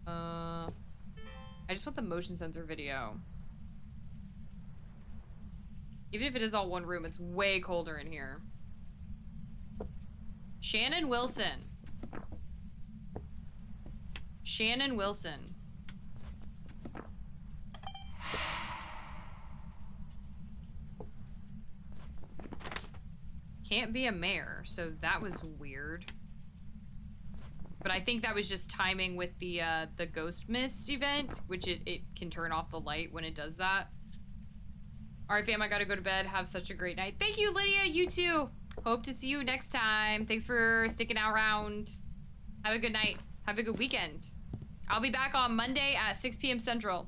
I just want the motion sensor video. Even if it is all one room, it's way colder in here. Shannon Wilson. Shannon Wilson. Can't be a mayor, so that was weird. But I think that was just timing with the ghost mist event, which it can turn off the light when it does that. All right, fam, I gotta go to bed. Have such a great night. Thank you, Lydia. You too. Hope to see you next time. Thanks for sticking around. Have a good night. Have a good weekend. I'll be back on Monday at 6 p.m. Central.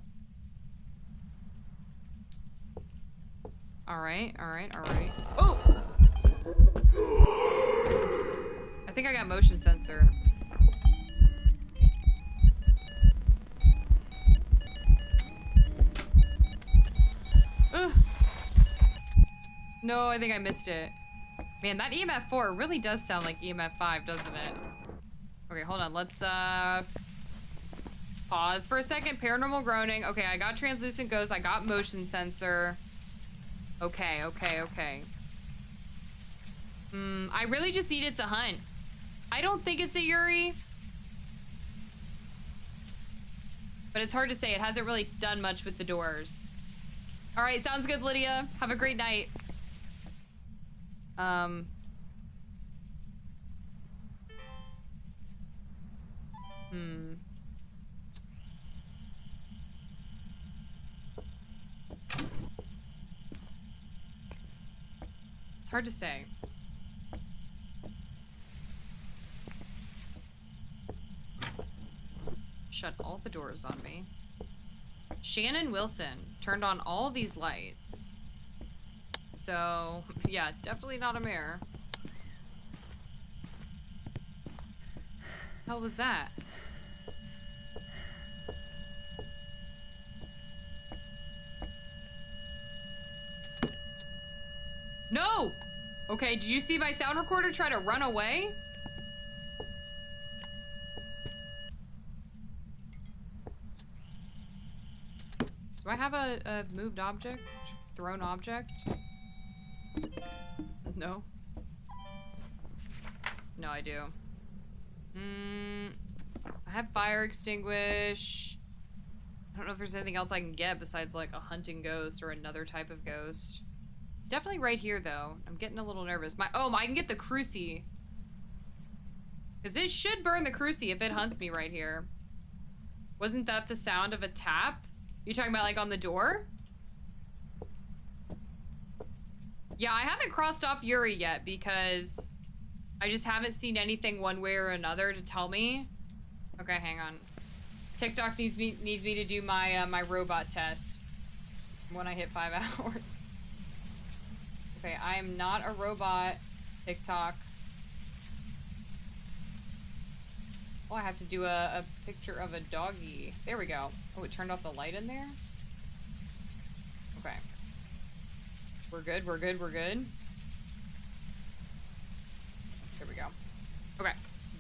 All right, all right, all right. Oh! I think I got motion sensor. Ugh. No, I think I missed it. Man, that EMF 4 really does sound like EMF 5, doesn't it? Okay, hold on. Let's pause for a second. Paranormal groaning. Okay, I got translucent ghost. I got motion sensor. Okay, okay, okay. I really just need it to hunt. I don't think it's a Yuri. But it's hard to say. It hasn't really done much with the doors. All right, sounds good, Lydia. Have a great night. It's hard to say. Shut all the doors on me. Shannon Wilson turned on all these lights. So, yeah, definitely not a mayor. How was that? No! Okay, did you see my sound recorder try to run away? Do I have a moved object? Thrown object? No. No, I do. I have fire extinguish. I don't know if there's anything else I can get besides like a hunting ghost or another type of ghost. It's definitely right here though. I'm getting a little nervous. I can get the cruci. Cause it should burn the cruci if it hunts me right here. Wasn't that the sound of a tap? You talking about like on the door? Yeah, I haven't crossed off Yuri yet because I just haven't seen anything one way or another to tell me. Okay, hang on. TikTok needs me to do my my robot test when I hit 5 hours. Okay, I am not a robot, TikTok. Oh, I have to do a picture of a doggy. There we go. Oh, it turned off the light in there? Okay. We're good, we're good, we're good. There we go. Okay.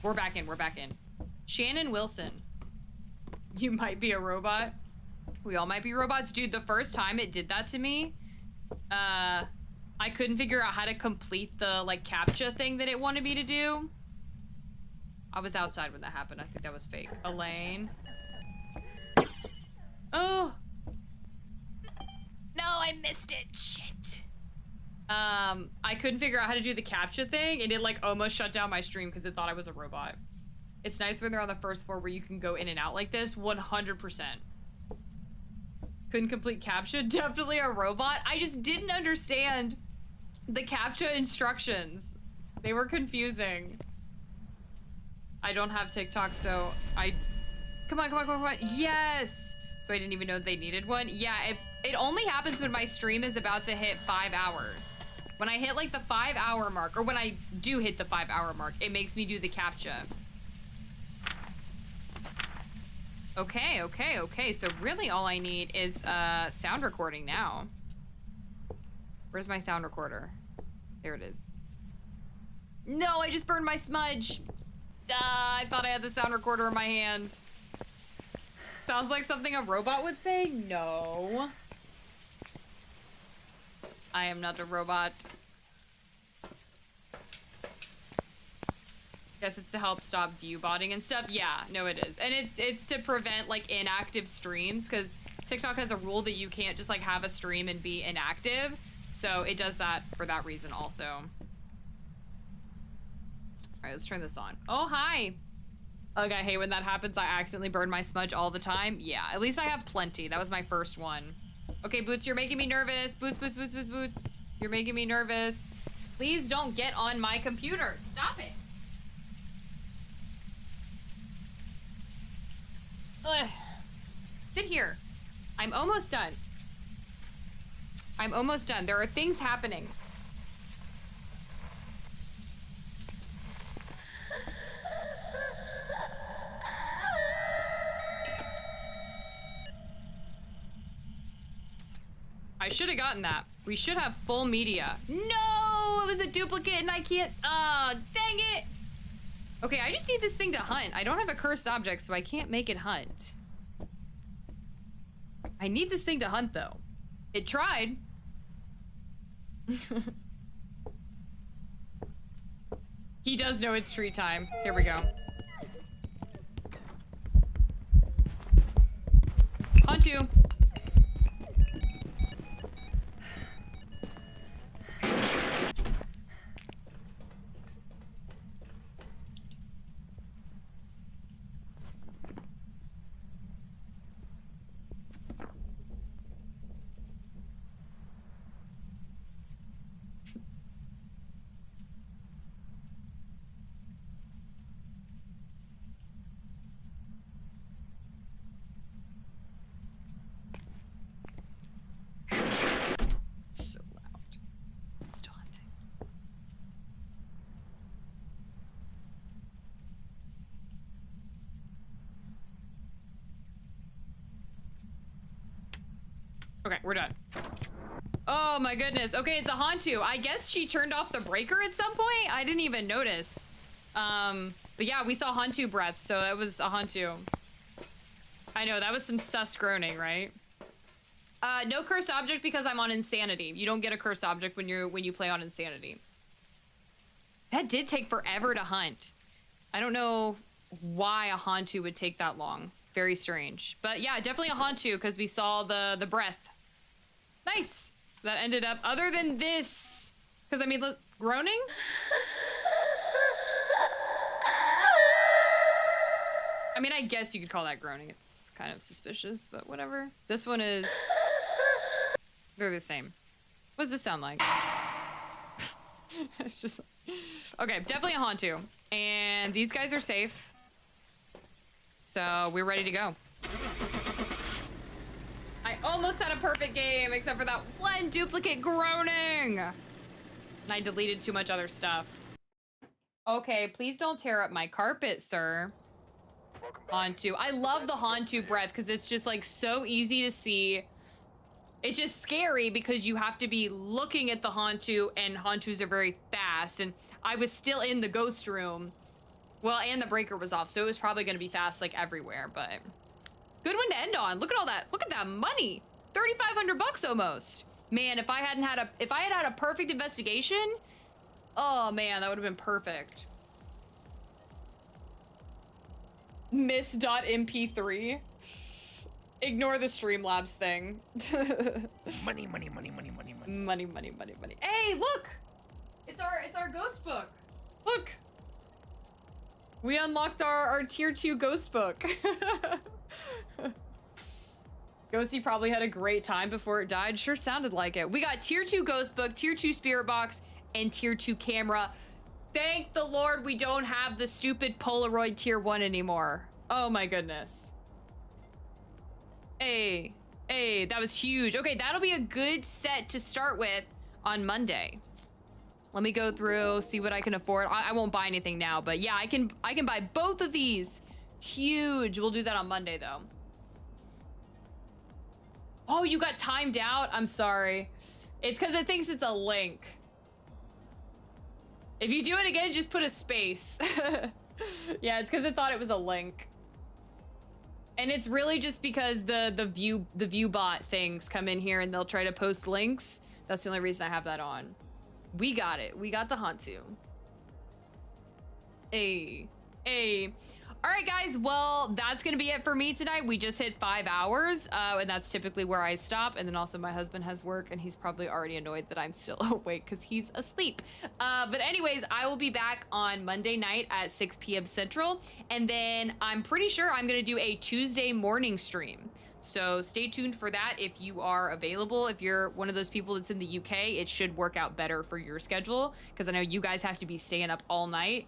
We're back in, we're back in. Shannon Wilson. You might be a robot. We all might be robots. Dude, the first time it did that to me, I couldn't figure out how to complete the, like, CAPTCHA thing that it wanted me to do. I was outside when that happened. I think that was fake. Elaine. Oh! No, I missed it. Shit. I couldn't figure out how to do the CAPTCHA thing, and it, like, almost shut down my stream because it thought I was a robot. It's nice when they're on the first floor where you can go in and out like this. 100%. Couldn't complete CAPTCHA. Definitely a robot. I just didn't understand the CAPTCHA instructions. They were confusing. I don't have TikTok, so I... Come on, come on, come on, come on. Yes! So I didn't even know they needed one. Yeah, it only happens when my stream is about to hit 5 hours. When I hit, like, the 5-hour mark, or when I do hit the 5-hour mark, it makes me do the CAPTCHA. Okay, okay, okay. So really all I need is sound recording now. Where's my sound recorder? There it is. No, I just burned my smudge. I thought I had the sound recorder in my hand. Sounds like something a robot would say? No. I am not a robot. Guess it's to help stop view botting and stuff. Yeah, no, it is. And it's to prevent, like, inactive streams, because TikTok has a rule that you can't just, like, have a stream and be inactive. So it does that for that reason also. All right, let's turn this on. Oh, hi. Like, I hate when that happens. I accidentally burn my smudge all the time. Yeah, at least I have plenty. That was my first one. Okay, Boots, you're making me nervous. Boots, Boots, Boots, Boots, Boots. You're making me nervous. Please don't get on my computer. Stop it. Ugh. Sit here. I'm almost done. I'm almost done. There are things happening. I should have gotten that. We should have full media. No, it was a duplicate and I can't, dang it. Okay, I just need this thing to hunt. I don't have a cursed object, so I can't make it hunt. I need this thing to hunt, though. It tried. He does know it's treat time. Here we go. Hunt you. So loud. It's still hunting. Okay, we're done. Oh my goodness. Okay, it's a Hantu. I guess she turned off the breaker at some point. I didn't even notice. But yeah, we saw Hantu breath, so that was a Hantu. I know, that was some sus groaning, right? No cursed object because I'm on Insanity. You don't get a cursed object when you play on Insanity. That did take forever to hunt. I don't know why a Hantu would take that long. Very strange. But yeah, definitely a Hantu because we saw the breath. Nice. That ended up, other than this, because I mean, look, groaning? I mean, I guess you could call that groaning. It's kind of suspicious, but whatever. This one is, they're the same. What does this sound like? It's just, okay, definitely a Hantu. And these guys are safe. So we're ready to go. I almost had a perfect game, except for that one duplicate groaning. And I deleted too much other stuff. Okay, please don't tear up my carpet, sir. Hantu. I love the Hantu breath because it's just like so easy to see. It's just scary because you have to be looking at the Hantu, and Hantus are very fast. And I was still in the ghost room. Well, and the breaker was off, so it was probably going to be fast like everywhere, but good one to end on. Look at all that. Look at that money. 3,500 bucks almost. Man, if I had had a perfect investigation, oh man, that would have been perfect. Miss.mp3. Ignore the Streamlabs thing. Money, money, money, money, money, money. Money, money, money, money. Hey, look! It's our ghost book. Look. We unlocked our tier 2 ghost book. Ghosty probably had a great time before it died. Sure sounded like it. We got tier 2 ghost book, tier 2 spirit box, and tier 2 camera. Thank the Lord we don't have the stupid Polaroid tier 1 anymore. Oh my goodness. Hey, that was huge. Okay, that'll be a good set to start with on Monday. Let me go through, see what I can afford. I won't buy anything now, but yeah, I can buy both of these. Huge. We'll do that on Monday though. Oh, you got timed out? I'm sorry. It's because it thinks it's a link. If you do it again, just put a space. Yeah, it's because it thought it was a link. And it's really just because the view bot things come in here and they'll try to post links. That's the only reason I have that on. We got it. We got the Hantu. Hey. All right, guys. Well, that's going to be it for me tonight. We just hit 5 hours, and that's typically where I stop. And then also my husband has work, and he's probably already annoyed that I'm still awake because he's asleep. But anyways, I will be back on Monday night at 6 p.m. Central. And then I'm pretty sure I'm going to do a Tuesday morning stream. So stay tuned for that if you are available. If you're one of those people that's in the UK, it should work out better for your schedule because I know you guys have to be staying up all night.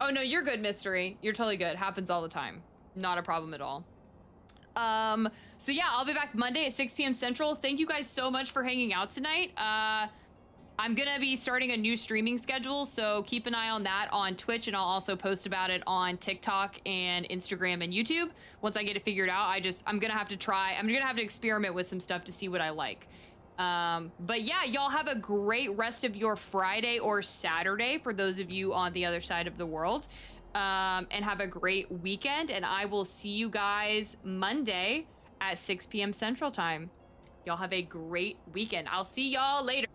Oh no, you're good, Mystery. You're totally good. Happens all the time. Not a problem at all. So yeah, I'll be back Monday at 6 p.m. Central. Thank you guys so much for hanging out tonight. I'm gonna be starting a new streaming schedule, so keep an eye on that on Twitch, and I'll also post about it on TikTok and Instagram and YouTube. Once I get it figured out, I'm gonna have to experiment with some stuff to see what I like. But yeah, y'all have a great rest of your Friday or Saturday for those of you on the other side of the world. And have a great weekend, and I will see you guys Monday at 6 p.m. Central Time. Y'all have a great weekend. I'll see y'all later.